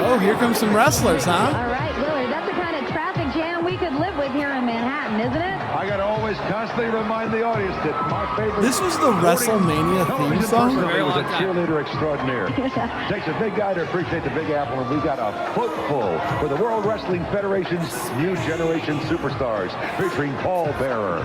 Oh, here comes some wrestlers, huh?
All right, Willard, that's the kind of traffic jam we could live with here in Manhattan, isn't it?
I got to always constantly remind the audience that my favorite.
This was the WrestleMania theme song?
Was a cheerleader extraordinaire. Takes a big guy to appreciate the Big Apple, and we got a foot full for the World Wrestling Federation's New Generation Superstars, featuring Paul Bearer,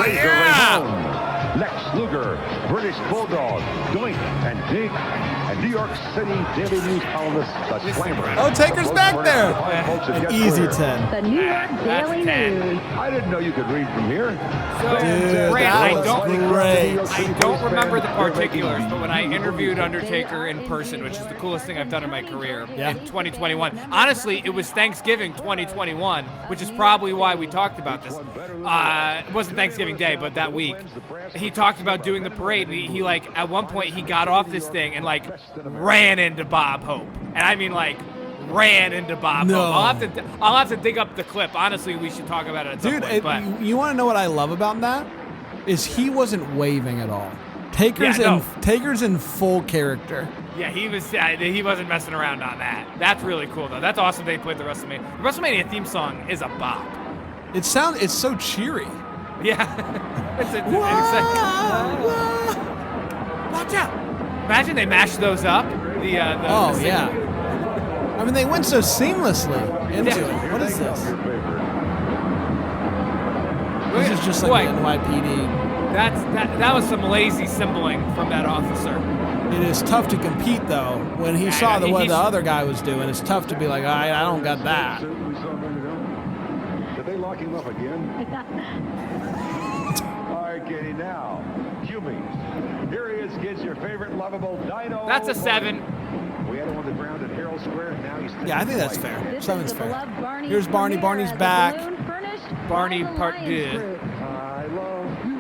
Razor Ramon, Lex Luger, British Bulldog, Doink, and Dig, and New York City Daily News columnist, the Slammer.
Oh, Taker's back there. An easy 10.
The New York Daily News.
I didn't know you could read from here.
Dude, that was great.
I don't remember the particulars, but when I interviewed Undertaker in person, which is the coolest thing I've done in my career, in 2021. Honestly, it was Thanksgiving 2021, which is probably why we talked about this. It wasn't Thanksgiving Day, but that week. He talked about doing the parade, and he like, at one point, he got off this thing and, like, ran into Bob Hope. And I mean, like, ran into Bob Hope. I'll have to dig up the clip. Honestly, we should talk about it at some point. But
you want to know what I love about that? Is he wasn't waving at all. Taker's in full character.
Yeah, he wasn't messing around on that. That's really cool, though. That's awesome they played the WrestleMania. The WrestleMania theme song is a bop.
It's so cheery.
Yeah. It's exciting. Watch out. Imagine they mashed those up.
Yeah. I mean, they went so seamlessly into it. What is this? This is just like the NYPD.
That was some lazy symboling from that officer.
It is tough to compete, though. When he saw what the other guy was doing, it's tough to be like, I don't got that.
Did they lock him up again? All right, Katie, now, Cubies. Here he is, kids, your favorite lovable dino.
That's a 7.
We had him on the ground at Herald Square, and now he's...
Yeah, I think that's fair. 7's fair. Here's Barney. Barney's back.
Barney part 2.
I love you.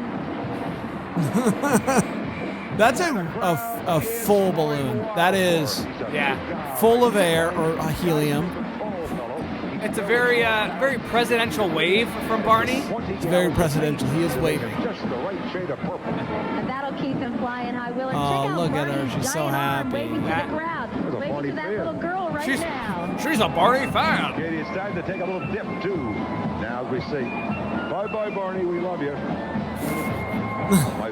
That's a full balloon. That is full of air or helium.
It's a very presidential wave from Barney.
It's very presidential. He is waving.
Just the right shade of purple.
And that'll keep him flying high. Willard,
Oh,
check out
look at her.
Barney's
She's so
giant arm
happy.
waving to the crowd. Waving to that little girl right now.
She's a Barney fan.
Katie, it's time to take a little dip, too. Now we say, bye-bye, Barney. We love you.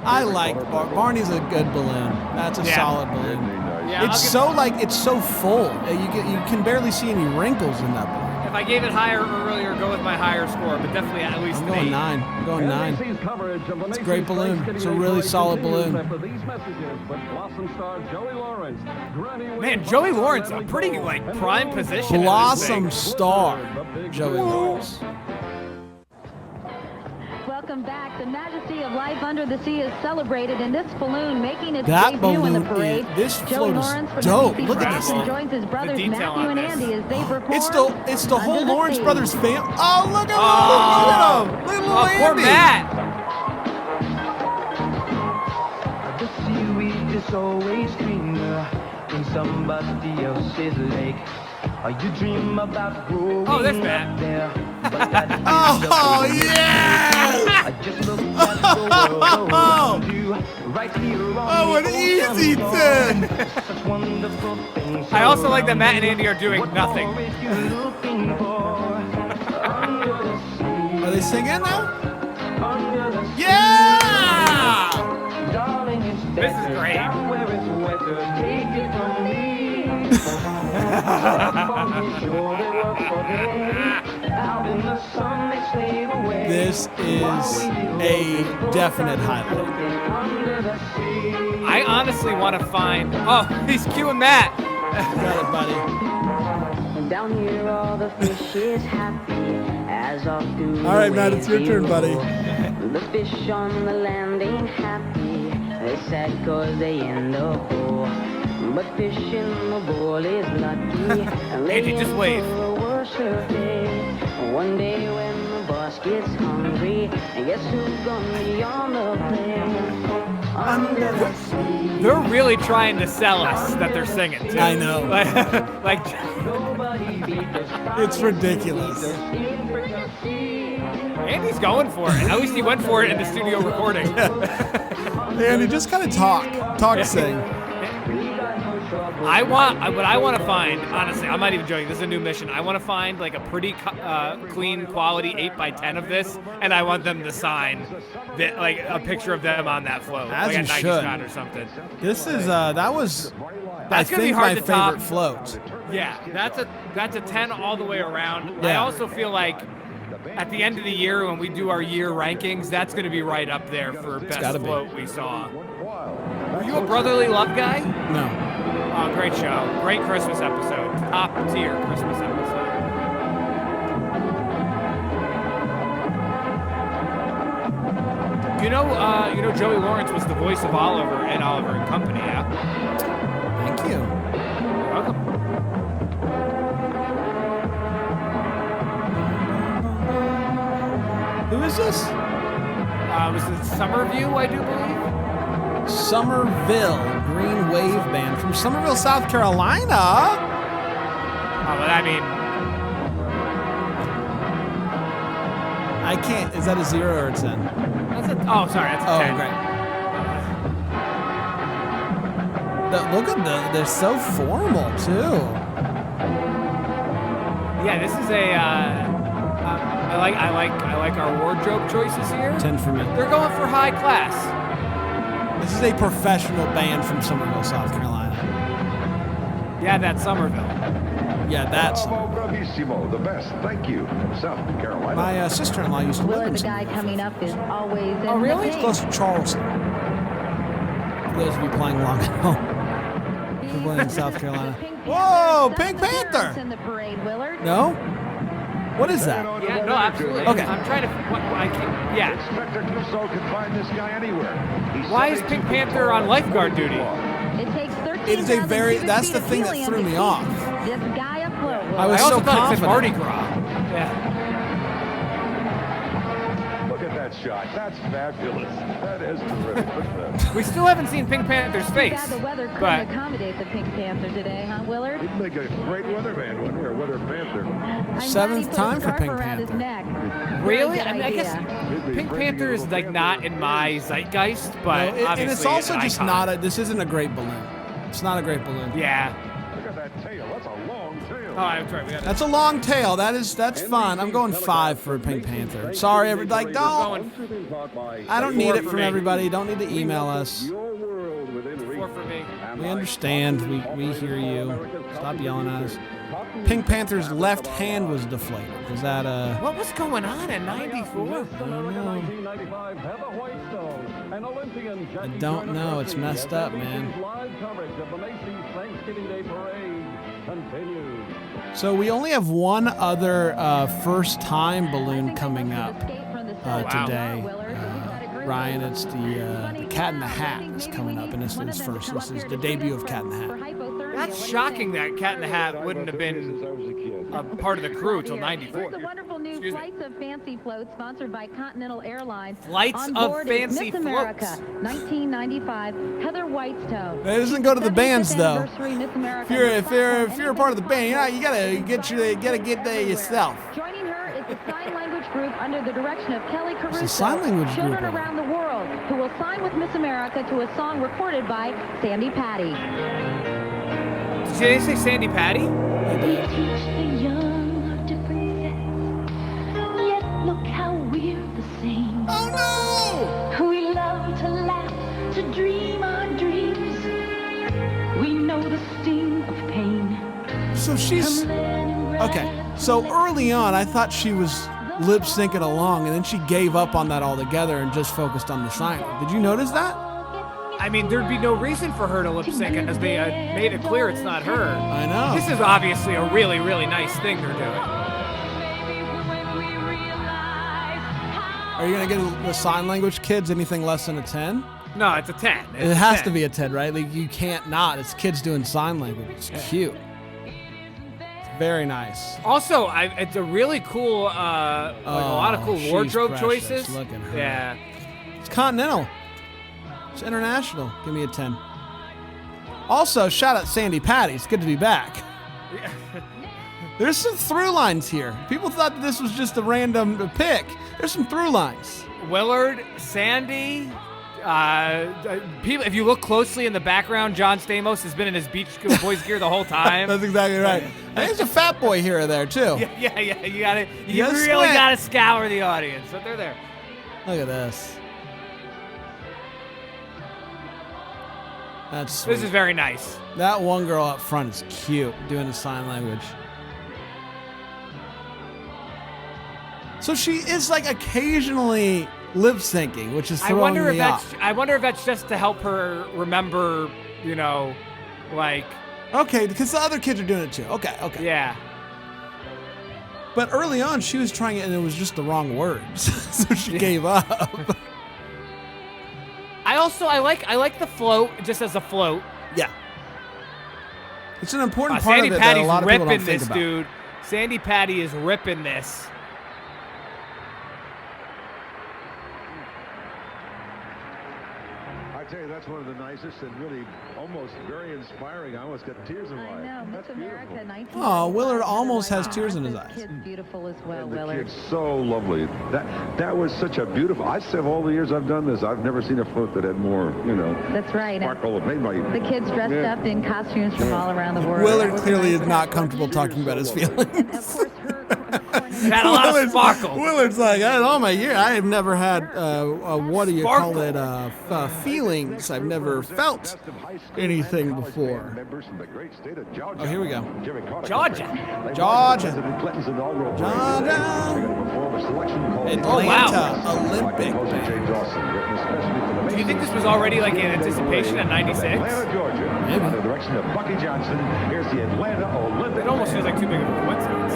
I like Barney's a good balloon. That's a solid balloon.
Yeah,
it's so full. You can barely see any wrinkles in that balloon.
If I gave it higher earlier, go with my higher score, but definitely at least
I'm going 9. I'm going 9. It's a great balloon. It's a really solid balloon.
Man, Joey Lawrence, a pretty prime position.
Blossom star. Joey Lawrence.
Welcome back. The majesty of life under the sea is celebrated in this balloon, making its
That
debut in the
balloon
parade.
this
Joey
float is
Lawrence from
dope.
NBC
Look at this.
Sports joins his brothers
detail
Matthew
on
and
this.
Andy as they perform.
It's the whole
Under the
Lawrence
Sea.
Brothers fam. Oh, look at him! Look at little
poor
Andy.
Matt.
The seaweed is always greener in somebody else's lake. You dream about growing
there's
up
Matt.
there, but that is
Oh, yeah!
I just look at the world around you, right here on
Oh, an
the
easy
ocean
10.
Such wonderful things
I also like that Matt and Andy are doing nothing.
What more is you looking for under the sea?
Are they singing now?
Under the sea.
Yeah!
Darling, it's
This is great.
down where it's wetter, take it from me.
This is a definite highlight.
I honestly want to find. Oh, he's cueing Matt.
Got it, buddy.
Down here all the fish is happy as off through
All right, Matt, it's your turn, buddy.
The fish on the land ain't happy. They sad cause they in the hole. But fish in the bowl is lucky.
Andy, just wave.
One day when the boss gets hungry, and guess who's gonna be on the plane? Under the sea.
They're really trying to sell us that they're singing too.
I know.
like
It's ridiculous.
Andy's going for it. At least he went for it in the studio recording.
Andy, just kind of talk, sing.
What I want to find, honestly, I'm not even joking. This is a new mission. I want to find like a pretty clean quality 8x10 of this, and I want them to sign like a picture of them on that float,
As
like
you
a Nike
should.
Scott or something.
This is that was
That's
I
gonna be
think
hard
my
to
favorite
top.
float.
Yeah, that's a 10 all the way around. I
Yeah.
also feel like at the end of the year when we do our year rankings, that's going to be right up there for best
gotta be.
float we saw. Are you a brotherly love guy?
No.
Oh, great show. Great Christmas episode. Top tier Christmas episode. You know, Joey Lawrence was the voice of Oliver and Oliver and Company, yeah?
Thank you.
You're welcome.
Who is this?
Was it Summerview, I do believe?
Somerville Green Wave Band from Somerville, South Carolina.
Oh, but I mean,
I can't. Is that a 0 or a 10?
that's a 10.
Oh, great. Look at they're so formal too.
Yeah, this is a. I like our wardrobe choices here.
10 for me.
They're going for high class.
This is a professional band from Somerville, South Carolina.
Yeah, that's Somerville.
Yeah, that's.
Bravissimo, the best. Thank you. South Carolina.
My sister-in-law used to live
Willard,
in
the guy
Somerville.
coming up is always in
Oh, really?
the
It's close to Charleston. For those of you playing along at home. We're playing in South Carolina. Whoa, Pink Panther!
in the parade, Willard.
No? What is that?
Yeah, no, absolutely.
Okay.
I'm trying to. I can't. Yeah.
Inspector Clouseau can find this guy anywhere.
Why is Pink Panther on lifeguard duty?
It takes 13,000
It is a very.
cubic
That's
feet
the
of
thing that
helium
threw
to
me
keep
off.
This guy afloat.
I was
I also
so
thought it said Mardi
confident.
Gras. Yeah.
Look at that shot. That's fabulous. That is terrific. Look at that.
We still haven't seen Pink Panther's face.
Yeah, the weather couldn't
But
accommodate the Pink Panther today, huh, Willard?
He'd make a great weatherman, wouldn't he? Or weather panther.
Seventh time for Pink Panther.
really? I mean, I guess Pink Panther is like not in my zeitgeist, but
No,
obviously
and it's also
an
just
icon.
not a. This isn't a great balloon. It's not a great balloon.
Yeah.
Look at that tail. That's a long tail.
Oh, I'm sorry. We got
That's a long tail. That's fun. I'm going 5 for Pink Panther. Sorry, everybody. Like, don't. I don't need it from everybody. Don't need to email us.
4 for me.
We understand. We hear you. Stop yelling at us. Pink Panther's left hand was deflated. Is that
What was going on in '94?
I don't know. It's messed up, man.
continues.
So we only have one other first-time balloon coming up today. Ryan, it's the Cat in the Hat is coming up, and this is first. This is the debut of Cat in the Hat.
That's shocking that Cat in the Hat wouldn't have been a part of the crew till '94.
The wonderful new Flights of Fancy float sponsored by Continental Airlines.
Flights
On
of
board is
Fancy
Miss America, 1995, Heather Whitestone.
It doesn't go to the bands though.
Miss America.
If you're a part of the band, you gotta get there yourself.
Joining her is the sign language group under the direction of Kelly
It's
Caruso.
a sign language
Children
group.
around the world who will sign with Miss America to a song recorded by Sandy Patty.
Did they say Sandy Patty?
We teach the young of different sets, yet look how we're the same.
Oh
no! We love to laugh, to dream our dreams. We know the sting of pain.
So she's okay. So early on, I thought she was lip syncing along, and then she gave up on that altogether and just focused on the signing. Did you notice that?
I mean, there'd be no reason for her to lip sync it, as they made it clear it's not her.
I know.
This is obviously a really, really nice thing they're doing.
Are you gonna get the sign language kids anything less than a 10?
No, it's a 10.
It has to be a 10, right? Like, you can't not. It's kids doing sign language. It's cute. It's very nice.
Also, it's a really cool, like a lot of cool
she's
wardrobe
precious.
choices.
Look at her.
Yeah.
It's Continental. It's international. Give me a 10. Also, shout out Sandy Patty. It's good to be back. There's some through lines here. People thought that this was just a random pick. There's some through lines.
Willard, Sandy, people. If you look closely in the background, John Stamos has been in his Beach Boys gear the whole time.
That's exactly right. I think there's a fat boy here or there too.
Yeah. You gotta
gotta
really
squint.
gotta scour the audience, but they're there.
Look at this. That's sweet.
This is very nice.
That one girl up front is cute, doing the sign language. So she is like occasionally lip syncing, which is throwing me off.
I wonder if that's just to help her remember, like.
Okay, because the other kids are doing it too. Okay.
Yeah.
But early on, she was trying it, and it was just the wrong words, so she gave up.
I like the float just as a float.
Yeah. It's an important part
Sandy
of it
Patty's
that a lot of people don't
ripping
think
this,
about.
dude. Sandy Patty is ripping this.
I tell you, that's one of the nicest and really almost very inspiring. I almost got tears in my eyes.
I know, Miss America, 19.
Oh, Willard almost has tears in his eyes.
Kid's beautiful as well,
And the
Willard.
kid's so lovely. That was such a beautiful. I say of all the years I've done this, I've never seen a float that had more,
That's right.
sparkle of maybe.
The kids dressed up in costumes from all around the world.
Willard clearly is not comfortable talking about his feelings.
Had a lot of sparkle.
Willard's like, in all my year, I have never had, what do you call it, feelings. I've never felt anything before. Oh, here we go.
Georgia.
Atlanta Olympic.
Do you think this was already like in anticipation at 96?
Georgia. Under the direction of Bucky Johnson. Here's the Atlanta Olympic.
It almost feels like too big of a coincidence.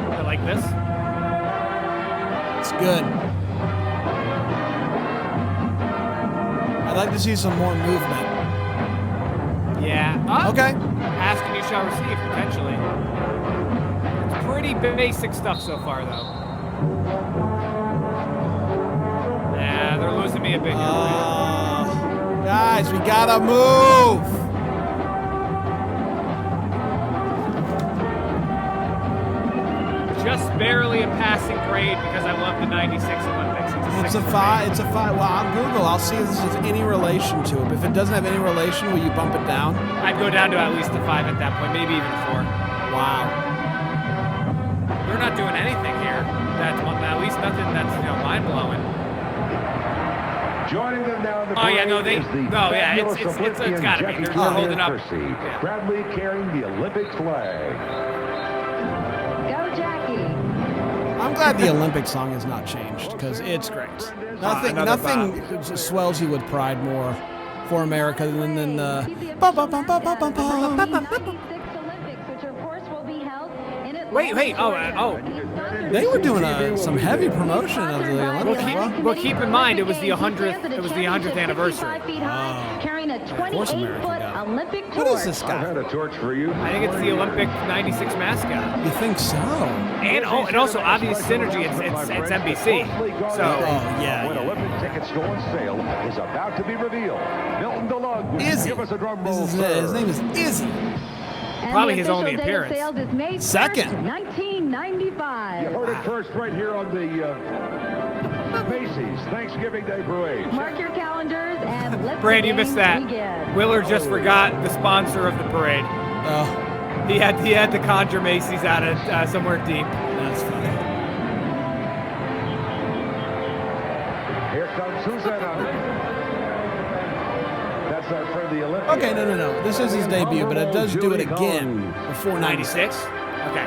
I like this.
It's good. I'd like to see some more movement.
Yeah. Oh,
okay.
Ask and you shall receive, potentially. It's pretty basic stuff so far, though. Yeah, they're losing me a bit here.
Guys, we gotta move.
Just barely a passing grade because I love the 96 Olympics.
It's a 5. It's a 5. Well, I'll Google. I'll see if this has any relation to it. But if it doesn't have any relation, will you bump it down?
I'd go down to at least a 5 at that point, maybe even a 4.
Wow.
They're not doing anything here. That's at least nothing that's mind blowing.
Joining them now in the
parade
it's
gotta be. They're holding up.
Yeah. Proudly carrying the Olympic flag.
Go, Jackie.
I'm glad the Olympic song has not changed because it's great. Nothing just swells you with pride more for America than the.
Wait.
They were doing some heavy promotion of the Olympics.
Well, keep in mind it was the 100th. It was the 100th anniversary.
Carrying a 28-foot Olympic torch.
What is this guy?
I had a torch for you.
I think it's the Olympic '96 mascot.
You think so?
And also obvious synergy. It's NBC. So
When Olympic tickets go on sale is about to be revealed. Milton DeLug, give us a drum roll,
His name is Izzy.
Probably his only appearance.
Second.
1995.
You heard it first right here on the Macy's Thanksgiving Day Parade.
Mark your calendars and let's
Brand, you missed that.
begin.
Willard just forgot the sponsor of the parade.
Oh.
He had to conjure Macy's out of somewhere deep.
That's funny.
Here comes Susanna. That's our friend the Olympic.
Okay, no. This is his debut, but it does do it again before
96. Okay.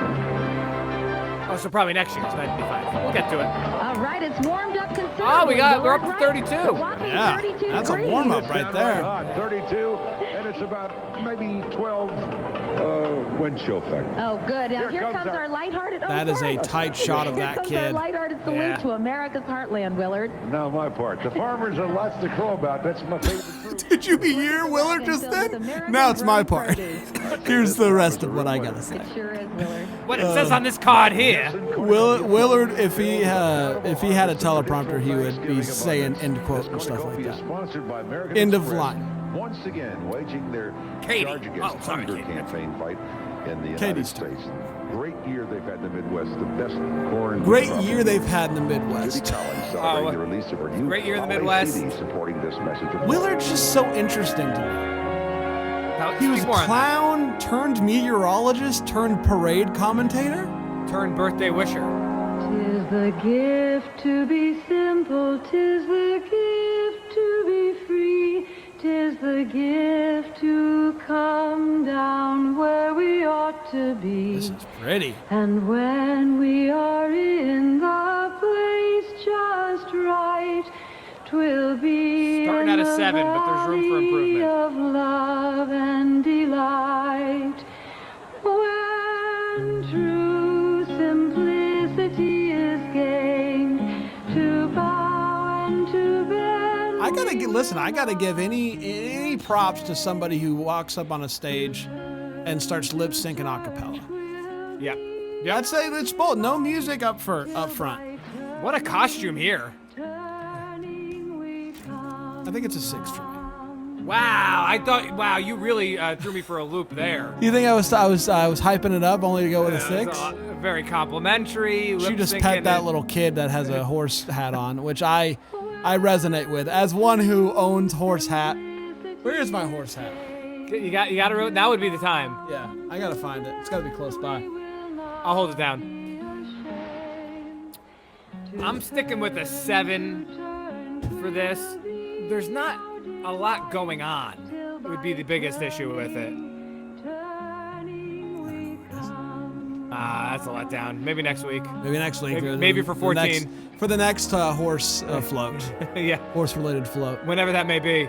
Oh, so probably next year's 95. We'll get to it.
All right, it's warmed up considerably.
We're up to 32.
Yeah, that's a warm up right there.
32, and it's about maybe 12 wind chill factor.
Oh, good. Now here comes our lighthearted.
That is a tight shot of that
Here comes
kid.
our lighthearted salute to America's heartland, Willard.
Now my part. The farmers have lots to crow about. That's my favorite.
Did you hear Willard just then? Now it's my part. Here's the rest of what I gotta say.
It sure is, Willard.
What it says on this card here.
Willard, if he had a teleprompter, he would be saying end quote and stuff like that. End of line.
Once again, waging their charge against hunger campaign fight in the United States. Great year they've had in the Midwest. The best corn.
Great year they've had in the Midwest.
Celebrating the release of her new
great year in the Midwest.
CD supporting this message.
Willard's just so interesting to me. He was clown turned meteorologist turned parade commentator
turned birthday wisher.
'Tis the gift to be simple, 'tis the gift to be free, 'tis the gift to come down where we ought to be.
This is pretty.
And when we are in the place just right, 'twill be
starting at a 7, but there's room for improvement.
Of love and delight, when true simplicity is gained, to bow and to bend.
I gotta give any props to somebody who walks up on a stage and starts lip syncing a cappella.
Yeah.
I'd say it's bold. No music up front.
What a costume here.
I think it's a 6 for me.
Wow, you really threw me for a loop there.
You think I was hyping it up only to go with a 6?
Very complimentary.
She just pet that little kid that has a horse hat on, which I resonate with as one who owns horse hat. Where is my horse hat?
You got to. That would be the time.
Yeah, I gotta find it. It's gotta be close by.
I'll hold it down. I'm sticking with a 7 for this. There's not a lot going on. Would be the biggest issue with it. That's a letdown. Maybe next week.
Maybe
for 14.
For the next horse float.
Yeah.
Horse-related float.
Whenever that may be.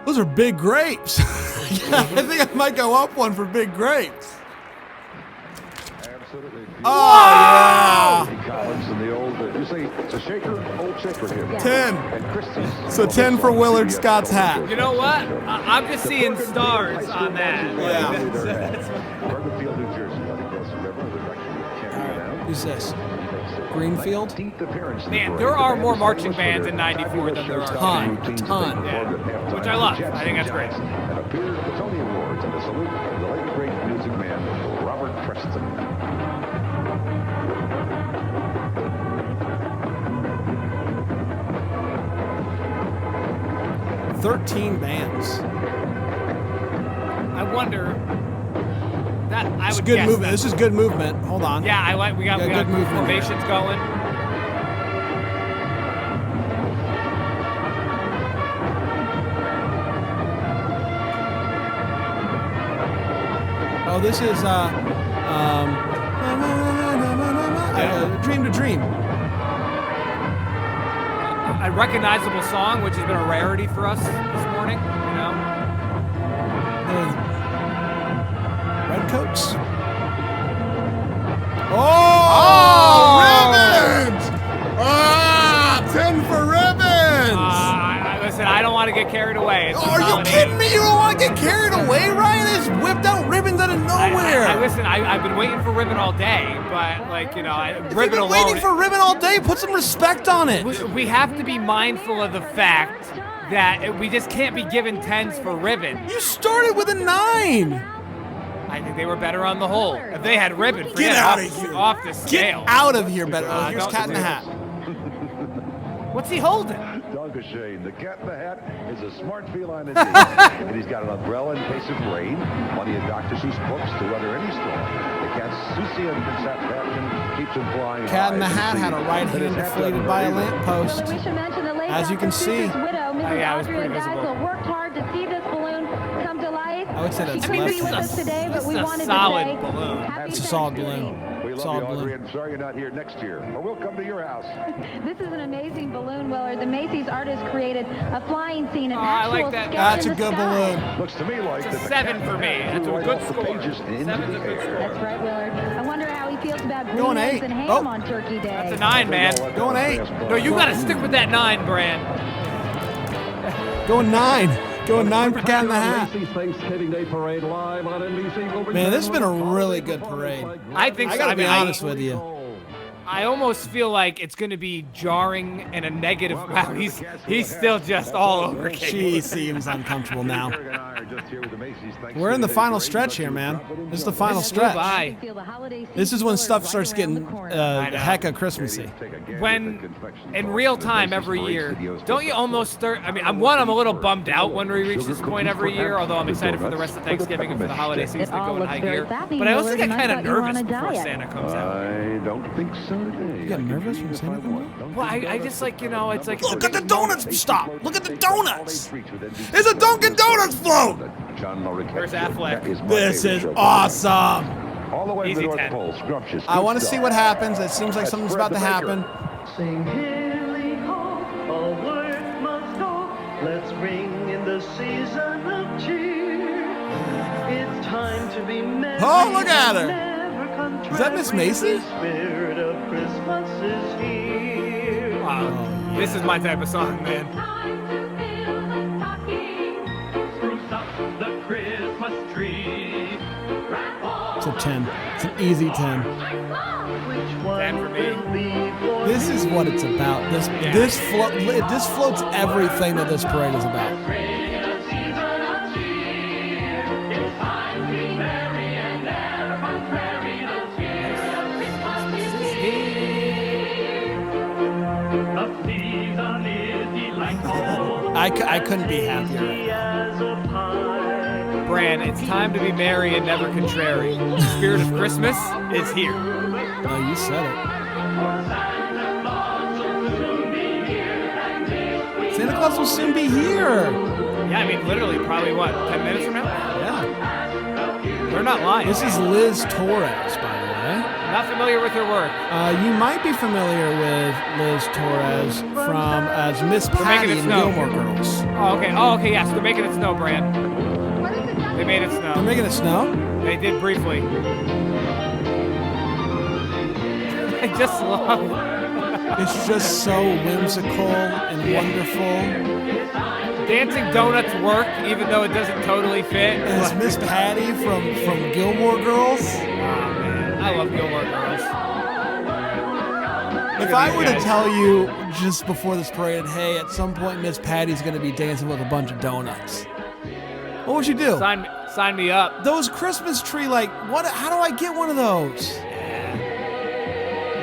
Those are big grapes. Yeah, I think I might go up one for big grapes.
Absolutely.
Oh, yeah.
Collins and the old, you say it's a shaker, old shaker here.
10. So 10 for Willard Scott's hat.
You know what? I'm just seeing stars on that.
Yeah.
Garfield, New Jersey, across the river, the direction of Kent.
Who's this? Greenfield?
Man, there are more marching bands in 94 than there are.
A ton.
Yeah. Which I love. I think that's great.
And appeared at the Tony Awards and a salute of the late great music man, Robert Preston.
bands.
I wonder. That I would
good
guess
movement.
that.
This is good movement. Hold on.
Yeah, we got
good movement.
Formations going.
Oh, this is Dream to Dream.
A recognizable song, which has been a rarity for us this morning. You know.
Redcoats. Oh, ribbons! 10 for ribbons!
Listen, I don't want to get carried away.
Are you kidding me? You don't want to get carried away, Ryan? They just whipped out ribbons out of nowhere.
Listen, I've been waiting for ribbon all day, but like, you know,
If
ribbon
you've been
alone.
waiting for ribbon all day, put some respect on it.
We have to be mindful of the fact that we just can't be given 10s for ribbon.
You started with a 9.
I think they were better on the whole. If they had ribbon,
Get out of
off,
here.
off the scale.
Get out of here, better. Here's
don't-
Cat in the Hat.
What's he holding?
Gushing. The Cat in the Hat is a smart feline indeed. And he's got an umbrella in case of rain, plenty of Dr. Seuss books to weather any storm. The cat's Seussian contraption keeps him flying.
Cat in the
high
Hat
and
had a
free.
right
But his
hand
hat
deflated
doesn't
by a
raise it.
lamppost.
We should mention the late
As you can
Dr.
see.
Seuss's widow, Mrs.
yeah, it was
Audrey
pretty visible.
Dazzle, worked hard to see this balloon come to life.
I would say that's
She couldn't
less
be with
than-
us today, but we
It's a
wanted
solid
to say
balloon.
happy
It's a solid
Thanksgiving.
balloon.
We love
Solid
you, Audrey,
balloon.
and sorry you're not here next year. But we'll come to your house.
This is an amazing balloon, Willard. The Macy's artist created a flying scene, an
I
actual
like that.
sketch
That's
in
a
the
good
sky.
balloon.
Looks to me like
It's a
that the
7
cat
for me.
flew
That's a
right
good
off the
score.
pages and into
7's a
the
good
air.
score.
That's right, Willard. I wonder how he feels about
Going
green eggs
8.
and ham
Oh.
on Turkey Day.
That's a 9, man.
Going 8.
No, you got to stick with that 9, Brand.
Going 9. Going 9 for Cat in the Hat.
Macy's Thanksgiving Day Parade live on NBC.
Man, this has been a really good parade.
I think
I
so.
gotta be
mean,
honest with you.
I almost feel like it's going to be jarring and a negative. Wow, he's still just all over.
She seems uncomfortable now. We're in the final stretch here, man. This is the final stretch. This is when stuff starts getting hecka Christmassy.
When in real time every year, don't you almost start? I mean, I'm a little bummed out when we reach this point every year. Although I'm excited for the rest of Thanksgiving and for the holiday season to go in high gear. But I also get kind of nervous before Santa comes out.
I don't think so today.
You get nervous when Santa comes out?
Well, I just like, you know, it's like
Look at the donuts! Stop! Look at the donuts! There's a Dunkin' Donuts float!
Where's Affleck?
This is awesome!
All the way to
Easy
the North
10.
Pole, scrumptious.
I want to see what happens. It seems like something's about to happen.
Sing hilly ho, all work must go. Let's ring in the season of cheer. It's time to be merry.
Oh, look at her.
Never contrary.
Is that Miss Macy?
The spirit of Christmas is here.
Wow, this is my type of song, man.
Spruce up the Christmas tree.
It's a 10. It's an easy 10.
Which one
10 for me.
will be for
This is what it's about. This floats everything that this parade is about. I couldn't be happier right now.
Bran, it's time to be merry and never contrary. The spirit of Christmas is here.
No, you said it. Santa Claus will soon be here.
Yeah, I mean, literally, probably what, 10 minutes from now?
Yeah.
They're not lying.
This is Liz Torres, by the way.
Not familiar with her work.
You might be familiar with Liz Torres from as Miss
They're
Patty
making it
in
snow.
Gilmore Girls.
Oh, okay, yes, they're making it snow, Bran. They made it snow.
They're making it snow?
They did briefly. I just love
It's just so whimsical and wonderful.
Dancing Donuts work, even though it doesn't totally fit.
As Miss Patty from Gilmore Girls.
Oh, man. I love Gilmore Girls.
If I were to tell you just before this parade, hey, at some point Miss Patty's going to be dancing with a bunch of donuts, what would you do?
Sign me up.
Those Christmas tree, what? How do I get one of those?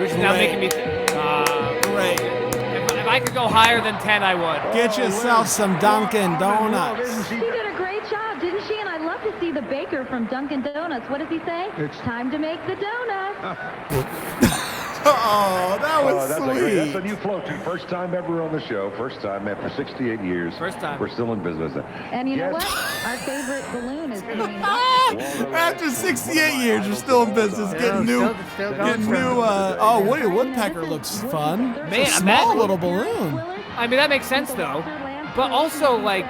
Which is now making me.
Great.
If I could go higher than 10, I would.
Get yourself some Dunkin' Donuts.
She did a great job, didn't she? And I'd love to see the baker from Dunkin' Donuts. What does he say? It's time to make the donuts.
Oh, that was
that's
sweet.
That's a new float too. First time ever on the show. First time after 68 years.
First time.
We're still in business.
And you know
Yes.
what? Our favorite balloon is coming up.
After 68 years, you're still in business, getting new. Woody the Woodpecker looks fun.
Man,
It's a small
imagine-
little balloon.
I mean, that makes sense though. But also, like,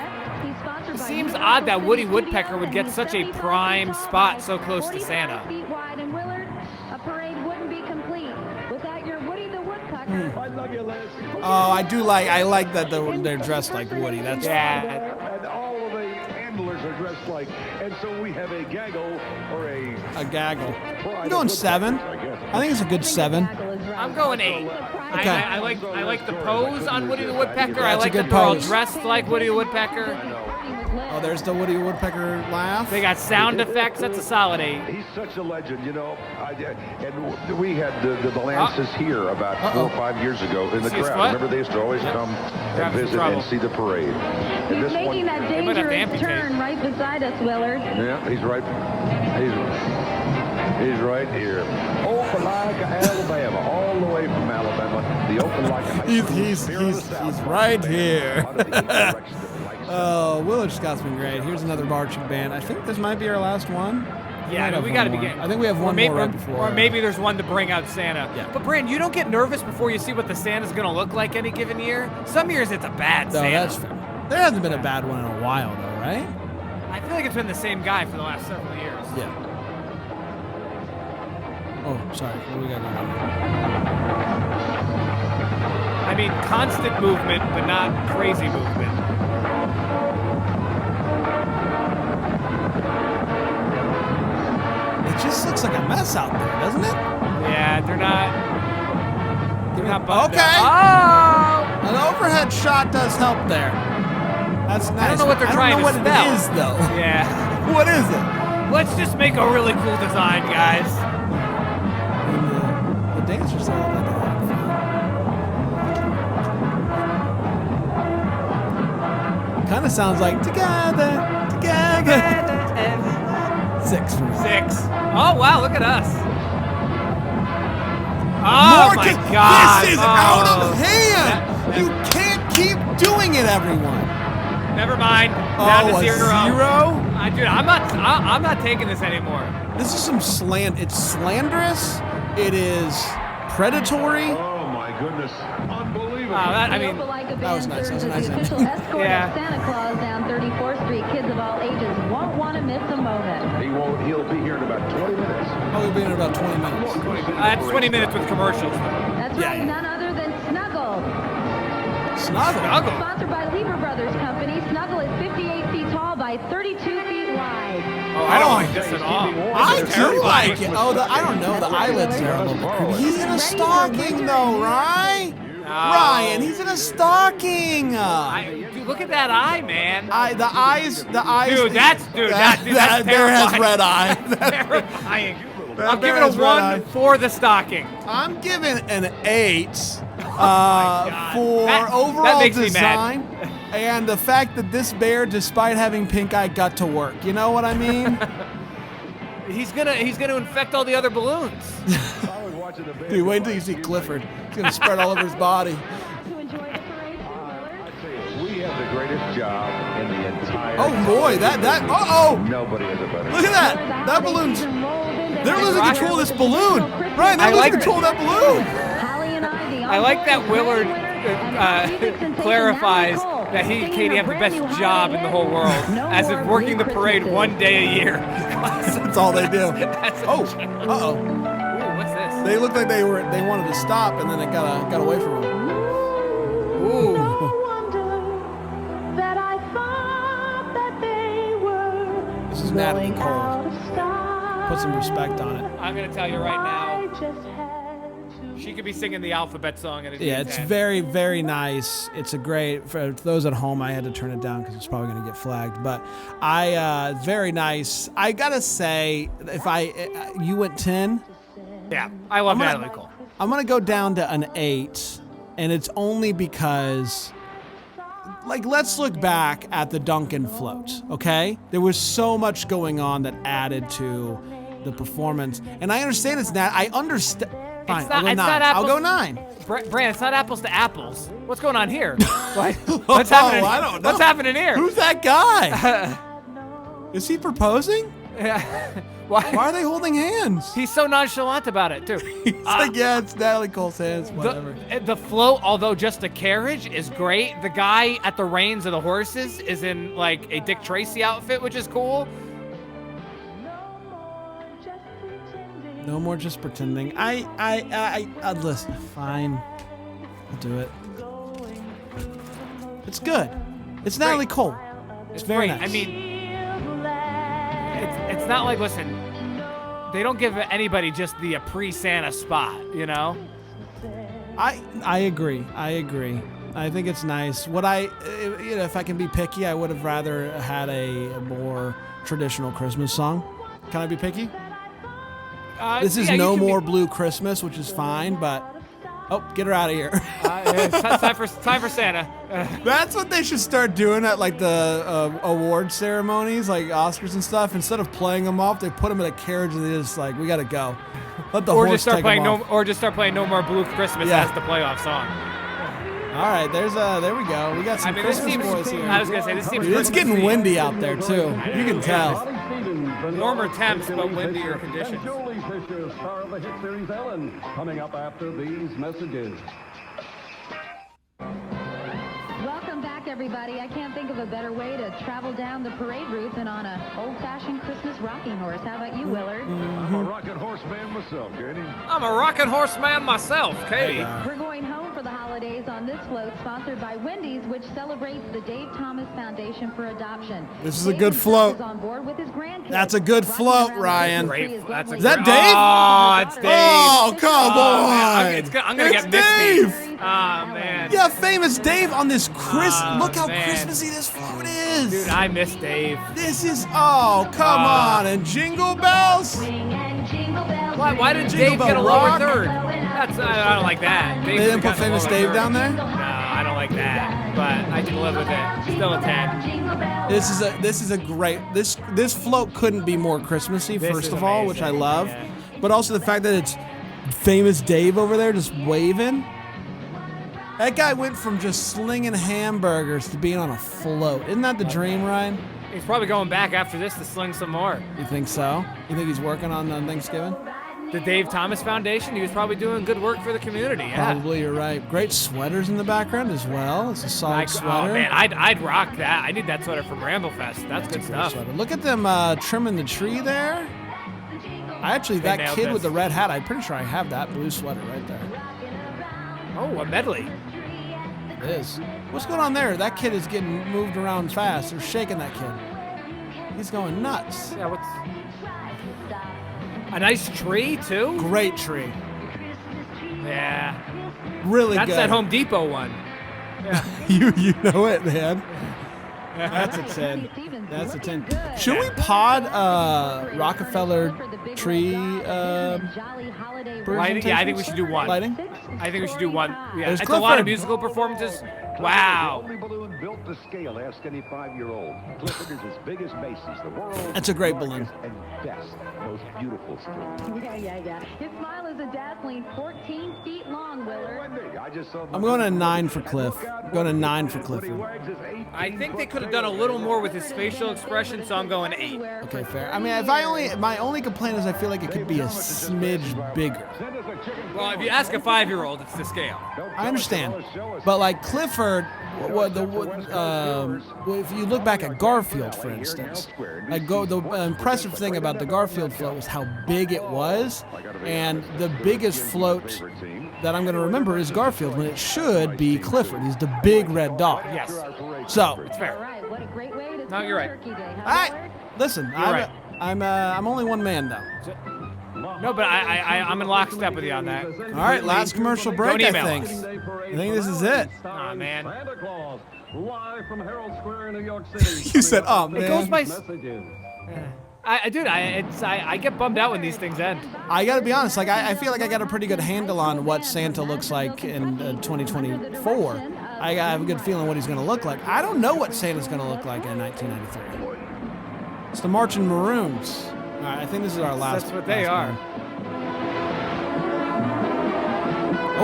it seems odd that Woody Woodpecker would get such a prime spot so close to Santa.
Feet wide, and Willard, a parade wouldn't be complete without your Woody the Woodpecker.
I love you, Liz.
Oh, I like that they're dressed like Woody. That's
And all of the handlers are dressed like. And so we have a gaggle or
a gaggle. I'm going 7. I think it's a good 7.
I'm going 8.
Okay.
I like the pose on Woody the Woodpecker.
Yeah,
I
it's a
like
good
that they're all
pose.
dressed like Woody the Woodpecker.
Oh, there's the Woody Woodpecker laugh.
They got sound effects. That's a solid 8.
He's such a legend, you know. And we had the Lances here about 4 or 5 years ago in the
See his
crowd.
foot?
Remember, they used to always come and
Having
visit
trouble.
and see the parade. And
He's
this
making
one,
that
might have to
dangerous
amputate.
turn right beside us, Willard.
yeah, he's right. He's right here. Opelika, Alabama, all the way from Alabama. The Opelika.
He's right here. Oh, Willard Scott's been great. Here's another marching band. I think this might be our last one.
Yeah, we got to be getting.
I think we have one more right before.
Or maybe there's one to bring out Santa.
Yeah.
But Brand, you don't get nervous before you see what the Santa's going to look like any given year. Some years it's a bad
No,
Santa.
that's fair. There hasn't been a bad one in a while, though, right?
I feel like it's been the same guy for the last several years.
Yeah. Oh, sorry. What do we got going on?
I mean, constant movement, but not crazy movement.
It just looks like a mess out there, doesn't it?
Yeah, they're not bummed
Okay.
out. Oh!
An overhead shot does help there. That's nice.
I don't know what they're trying to
what
spell.
it is, though.
Yeah.
What is it?
Let's just make a really cool design, guys.
The dancers sound like they're having fun. Kind of sounds like together. 6 for me.
6. Oh, wow, look at us. Oh,
More
my
ca-
God.
This is out of hand. You can't keep doing it, everyone.
Never mind. Down to
a
0.
0?
Dude, I'm not taking this anymore.
This is some It's slanderous. It is predatory.
Oh, my goodness. Unbelievable.
I
The
mean,
Opelika
that was
band
nice. That was
serves
a nice
as the official
ending.
escort
Yeah.
of Santa Claus down 34th Street. Kids of all ages won't want to miss a moment.
He'll be here in about 20 minutes.
Oh, we'll be in about 20 minutes.
That's 20 minutes with commercials.
That's
Yeah,
right,
yeah.
none other than Snuggle.
Snuggle.
Sponsored by Lever Brothers Company, Snuggle is 58 feet tall by 32 feet wide.
Oh, I don't like this at all.
I
This is
do
terrifying.
like it. Oh, I don't know. The eyelids are a little bit creepy. He's in a stocking, though, right? Ryan, he's in a stocking.
Dude, look at that eye, man.
The eyes.
Dude, that's
that there has
terrifying.
red eye.
Terrifying.
That
I'm
there
giving
has
a
red
1
eye.
for the stocking.
I'm giving an 8
God.
for
That
overall
makes me
design and the fact that this bear, despite having pink eye, got to work. You know what I mean?
He's gonna infect all the other balloons.
Dude, wait until you see Clifford. It's gonna spread all over his body.
We have the greatest job in the entire.
Oh boy, that.
Nobody has a better.
Look at that. That balloon's. They're losing control of this balloon. Ryan, they're losing control of that balloon.
I like that Willard clarifies that he and Katie have the best job in the whole world, as if working the parade one day a year.
That's all they do. Oh, uh-oh.
Ooh, what's this?
They looked like they wanted to stop, and then it got away from them.
Ooh.
That I thought that they were.
This is Natalie Cole. Put some respect on it.
I'm gonna tell you right now, she could be singing the alphabet song at a
Yeah, it's very, very nice. It's a great, for those at home, I had to turn it down because it's probably going to get flagged. But very nice. I got to say, you went 10?
Yeah, I love Natalie Cole.
I'm going to go down to an 8, and it's only because, let's look back at the Duncan float, okay? There was so much going on that added to the performance. And I understand it's not, Fine,
It's not,
I'll go
it's
9.
not apples.
I'll go 9.
Brand, it's not apples to apples. What's going on here? What's happening?
I don't know.
What's happening here?
Who's that guy? Is he proposing?
Yeah.
Why are they holding hands?
He's so nonchalant about it, too.
He's like, yeah, it's Natalie Cole's hands, whatever.
The float, although just a carriage, is great. The guy at the reins of the horses is in like a Dick Tracy outfit, which is cool.
No more just pretending. I'd listen. Fine. I'll do it. It's good. It's Natalie Cole. It's very
great.
nice.
I mean, it's not like, listen, they don't give anybody just the pre-Santa spot, you know?
I agree. I think it's nice. If I can be picky, I would have rather had a more traditional Christmas song. Can I be picky? This is No More Blue Christmas, which is fine, but get her out of here.
It's time for Santa.
That's what they should start doing at like the award ceremonies, like Oscars and stuff. Instead of playing them off, they put them in a carriage and they just like, we gotta go. Let the
or
horse
just start
take
playing
them off.
or just start playing No More Blue Christmas as the playoff song.
All right, there we go. We got some Christmas boys here.
I was gonna say this seems.
It's getting windy out there too. You can tell.
Warmer temps, but windier conditions.
Jolie's this year's star of the hit series, Ellen, coming up after these messages.
Welcome back, everybody. I can't think of a better way to travel down the parade route than on an old-fashioned Christmas rocking horse. How about you, Willard?
I'm a rocking horse man myself, Katie.
I'm a rocking horse man myself, Katie.
We're going home for the holidays on this float, sponsored by Wendy's, which celebrates the Dave Thomas Foundation for Adoption.
This is a good float.
Is on board with his grandkids.
That's a good float, Ryan.
Is
that Dave?
Oh, it's Dave.
Oh, come on.
I'm gonna get
Dave.
misty. Oh, man.
Yeah, famous Dave on this Look how
man.
Christmassy this float is.
Dude, I miss Dave.
This is, come on. And Jingle Bells.
Why did
Jingle
Dave
Bell
get a
Rock.
lower third? I don't like that.
They didn't put famous Dave down there?
No, I don't like that. But I can live with it. Still a 10.
This is a great, this float couldn't be more Christmassy,
This
first
is
of all,
amazing,
which I love.
yeah.
But also the fact that it's famous Dave over there just waving. That guy went from just slinging hamburgers to being on a float. Isn't that the dream, Ryan?
He's probably going back after this to sling some more.
You think so? You think he's working on Thanksgiving?
The Dave Thomas Foundation, he was probably doing good work for the community, yeah.
Probably, you're right. Great sweaters in the background as well. It's a solid sweater.
Oh, man, I'd rock that. I need that sweater from Ramblefest. That's good stuff.
Sweater. Look at them trimming the tree there. Actually,
They
that
nailed
kid
this.
with the red hat, I'm pretty sure I have that blue sweater right there.
Oh, a medley.
It is. What's going on there? That kid is getting moved around fast. They're shaking that kid. He's going nuts.
Yeah, what's... A nice tree, too?
Great tree.
Yeah.
Really
That's
good.
that Home Depot one. Yeah.
you know it, man. That's a 10. That's a 10. Should we pod Rockefeller tree
Lighting? Yeah, I think we should do one.
Lighting?
I think we should do one. Yeah,
There's
it's a lot
Clifford.
of musical performances. Wow.
The only balloon built to scale. Ask any 5-year-old. Clifford is as big as Macy's, the world's
That's a great balloon.
largest and best, most beautiful still.
Yeah. His smile is a dazzling 14 feet long, Willard.
I just saw
I'm going to 9 for Cliff. I'm going to 9 for Clifford.
I think they could have done a little more with his facial expression, so I'm going 8.
Okay, fair. I mean, my only complaint is I feel like it could be a smidge bigger.
Well, if you ask a 5-year-old, it's to scale.
I understand, but like Clifford, if you look back at Garfield, for instance, the impressive thing about the Garfield float was how big it was, and the biggest float that I'm going to remember is Garfield, when it should be Clifford. He's the big red dog.
Yes.
So
It's fair.
What a great way to
No, you're right.
Turkey Day.
All right, listen,
right.
I'm only one man though.
No, but I'm in lockstep with you on that.
All right, last commercial break.
Don't
I
email
think.
us.
I think this is it.
Aw, man.
Santa Claus, live from Herald Square in New York City.
You said, "Oh man."
It goes by.
Messages.
I get bummed out when these things end.
I gotta be honest, like I feel like I got a pretty good handle on what Santa looks like in 2024. I have a good feeling what he's gonna look like. I don't know what Santa's gonna look like in 1993. It's the Marching Maroons. All right, I think this is our last.
That's what they
last
are.
one.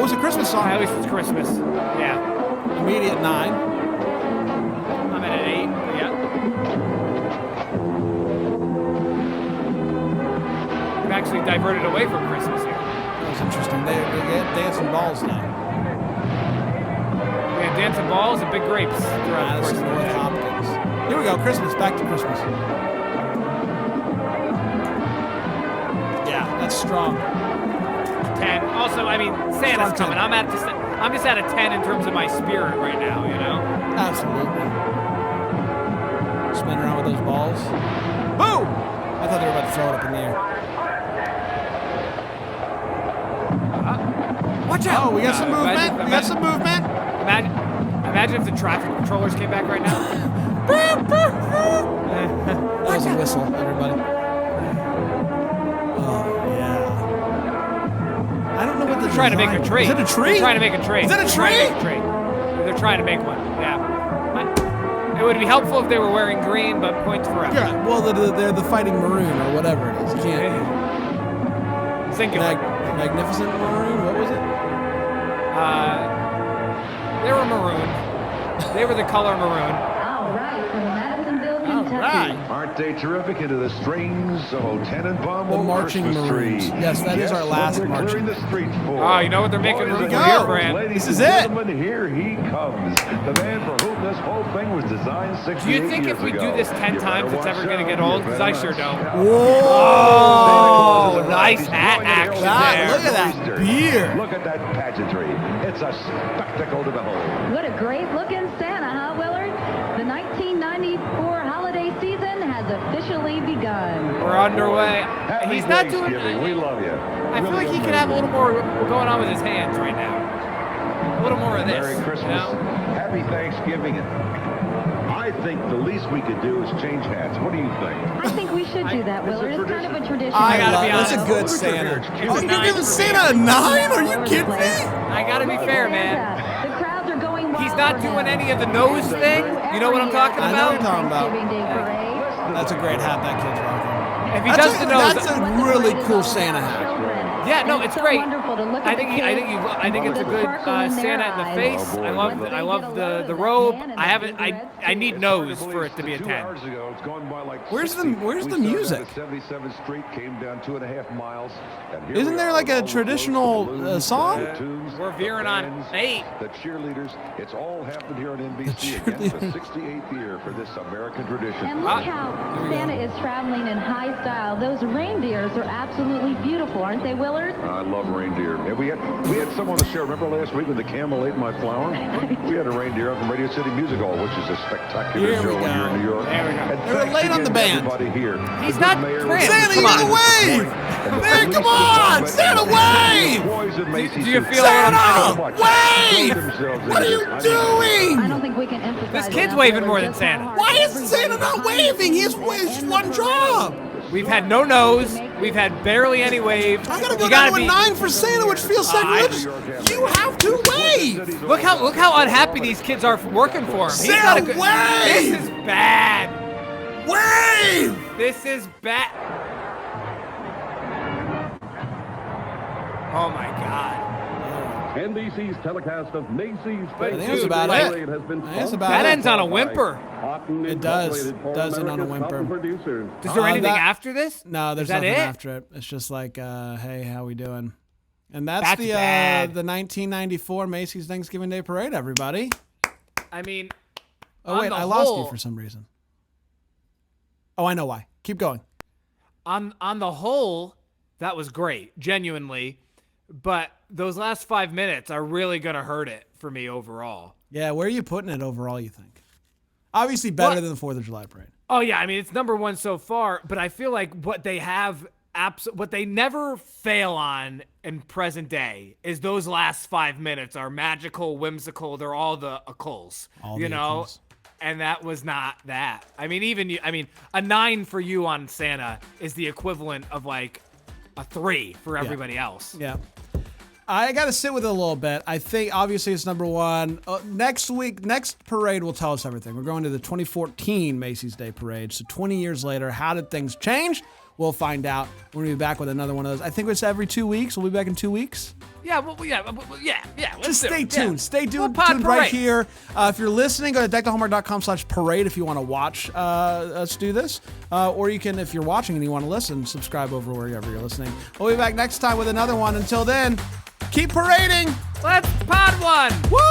Oh, it's a Christmas song.
At least it's Christmas. Yeah.
Immediate 9.
I'm at an 8. Yeah. We've actually diverted away from Christmas here.
That's interesting. They get dancing balls now.
We had dancing balls and big grapes throughout the course of the day.
Hopkins. Here we go. Christmas. Back to Christmas. Yeah, that's strong.
10. Also, I mean, Santa's coming. I'm just at a 10 in terms of my spirit right now, you know?
Absolutely. Spin around with those balls. Boom! I thought they were about to throw it up in the air.
Watch out!
Oh, we got some movement. We got some movement.
Imagine if the traffic controllers came back right now.
That was a whistle, everybody. Oh, yeah. I don't know what they're
trying to make a tree.
Is it a tree?
They're trying to make a tree.
Is that a tree?
They're trying to make one. Yeah. It would be helpful if they were wearing green, but points for us.
Yeah. Well, they're the fighting maroon or whatever it is. You can't.
Singular.
Magnificent maroon. What was it?
They were maroon. They were the color maroon.
All right, from Madisonville, Kentucky.
Aren't they terrific into the strings of O Tenenbaum Pommel
The marching
Christmas
Maroons.
tree?
Yes, that is our last
what they're
marching.
clearing the streets for.
Oh, you know what they're making
Boys
room
and
for
girls,
here, Brand.
ladies
This is
and
it.
gentlemen, here he comes. The man for whom this whole thing was designed 68
Do you think
years
if we
ago.
do this 10
You
times,
better
it's ever
watch
going to
out.
get old?
You
Because I
better
sure
watch
don't.
out.
Oh, nice hat action there.
Look at that beard.
Look at that pageantry. It's a spectacle to behold.
What a great-looking Santa, huh, Willard? The 1994 holiday season has officially begun.
We're underway.
Happy
He's not doing.
Thanksgiving. We love you.
I feel like he could have a little more going on with his hands right now. A little more of this.
Merry Christmas.
You know?
Happy Thanksgiving. I think the least we could do is change hats. What do you think?
I think we should do that, Willard. It's kind of a tradition.
I gotta be
That's
honest.
a good Santa.
It's
Oh,
a
you're
9
giving
for
Santa a 9? Are you kidding me?
I gotta be fair, man.
The crowds are going wild.
He's not doing any of the nose thing. You know what I'm talking
I know what
about?
you're talking about.
Thanksgiving Day parade.
That's a great hat that kid's rocking.
If he does the nose,
That's a really cool Santa hat.
yeah, no, it's
so
great.
wonderful to look
I
at
think
the
I
kids
think it's a
with the
good
sparkle in their
Santa in the
eyes.
face.
Oh, boy.
I love the robe. I need nose for it to be a 10.
Where's the music?
77th Street came down 2.5 miles. And here
Isn't
we
there
are
like
with
a
all the
traditional
balloons,
song?
the tunes,
We're veering
the
on
bands,
8.
The cheerleaders. It's all happened here on NBC again, the 68th year for this American tradition.
And look how Santa is traveling in high style. Those reindeers are absolutely beautiful, aren't they, Willard?
I love reindeer. And we had someone on the show. Remember last week when the camel ate my flower? We had a reindeer up from Radio City Music Hall, which is a spectacular
Here we
show when
go.
you're in New York.
There we go.
And
They were
thanks
late on
again
the
to
band.
everybody here.
He's
The
not
good mayor
Brand,
was
Santa, you
come
gotta
on.
wave! There, come on! Santa, wave!
Do you feel
Santa,
like
wave! What are you
I
doing?
don't think we can emphasize
This kid's
enough,
waving
Willard,
more than
just how
Santa.
hard
Why is
every
Santa
day
not
is.
waving? He has one job.
We've had no nose. We've had barely any wave.
I gotta go
You
down
gotta
to a 9 for Santa, which feels sacrilegious. You have to wave.
Look how unhappy these kids are working for him. He's
Santa,
not a good.
wave!
This is bad.
Wave!
This is bad. Oh my God.
NBC's telecast of Macy's
I think
that's about it.
Parade has been
That's about
That
it.
ends on a whimper.
It does. Does end on a whimper.
Producers.
Is there anything
that-
after this?
No, there's
Is that
nothing
it?
after it. It's just like, hey, how we doing? And that's
That's bad.
the 1994 Macy's Thanksgiving Day Parade, everybody.
I mean,
Oh,
on
wait,
the
I lost you
whole-
for some reason. Oh, I know why. Keep going.
on the whole, that was great, genuinely. But those last 5 minutes are really gonna hurt it for me overall.
Yeah, where are you putting it overall, you think? Obviously better
Well-
than the 4th of July Parade.
Oh yeah, I mean it's number one so far. But I feel like what they have, what they never fail on in present day is those last 5 minutes are magical, whimsical. They're all the occults,
All
you
the
know.
occults.
And that was not that. I mean, a 9 for you on Santa is the equivalent of like a 3 for everybody else.
Yeah. I got to sit with it a little bit. I think obviously it's number one. Next parade will tell us everything. We're going to the 2014 Macy's Day Parade. So 20 years later, how did things change? We'll find out. We'll be back with another one of those. I think it's every 2 weeks. We'll be back in 2 weeks.
Yeah, yeah.
Just stay tuned.
Yeah.
Stay tuned
Pod
right
Parade.
here. If you're listening, go to deckthehallmark.com/parade if you want to watch us do this. Or you can, if you're watching and you want to listen, subscribe over wherever you're listening. We'll be back next time with another one. Until then, keep parading.
Let's pod one.
Woo!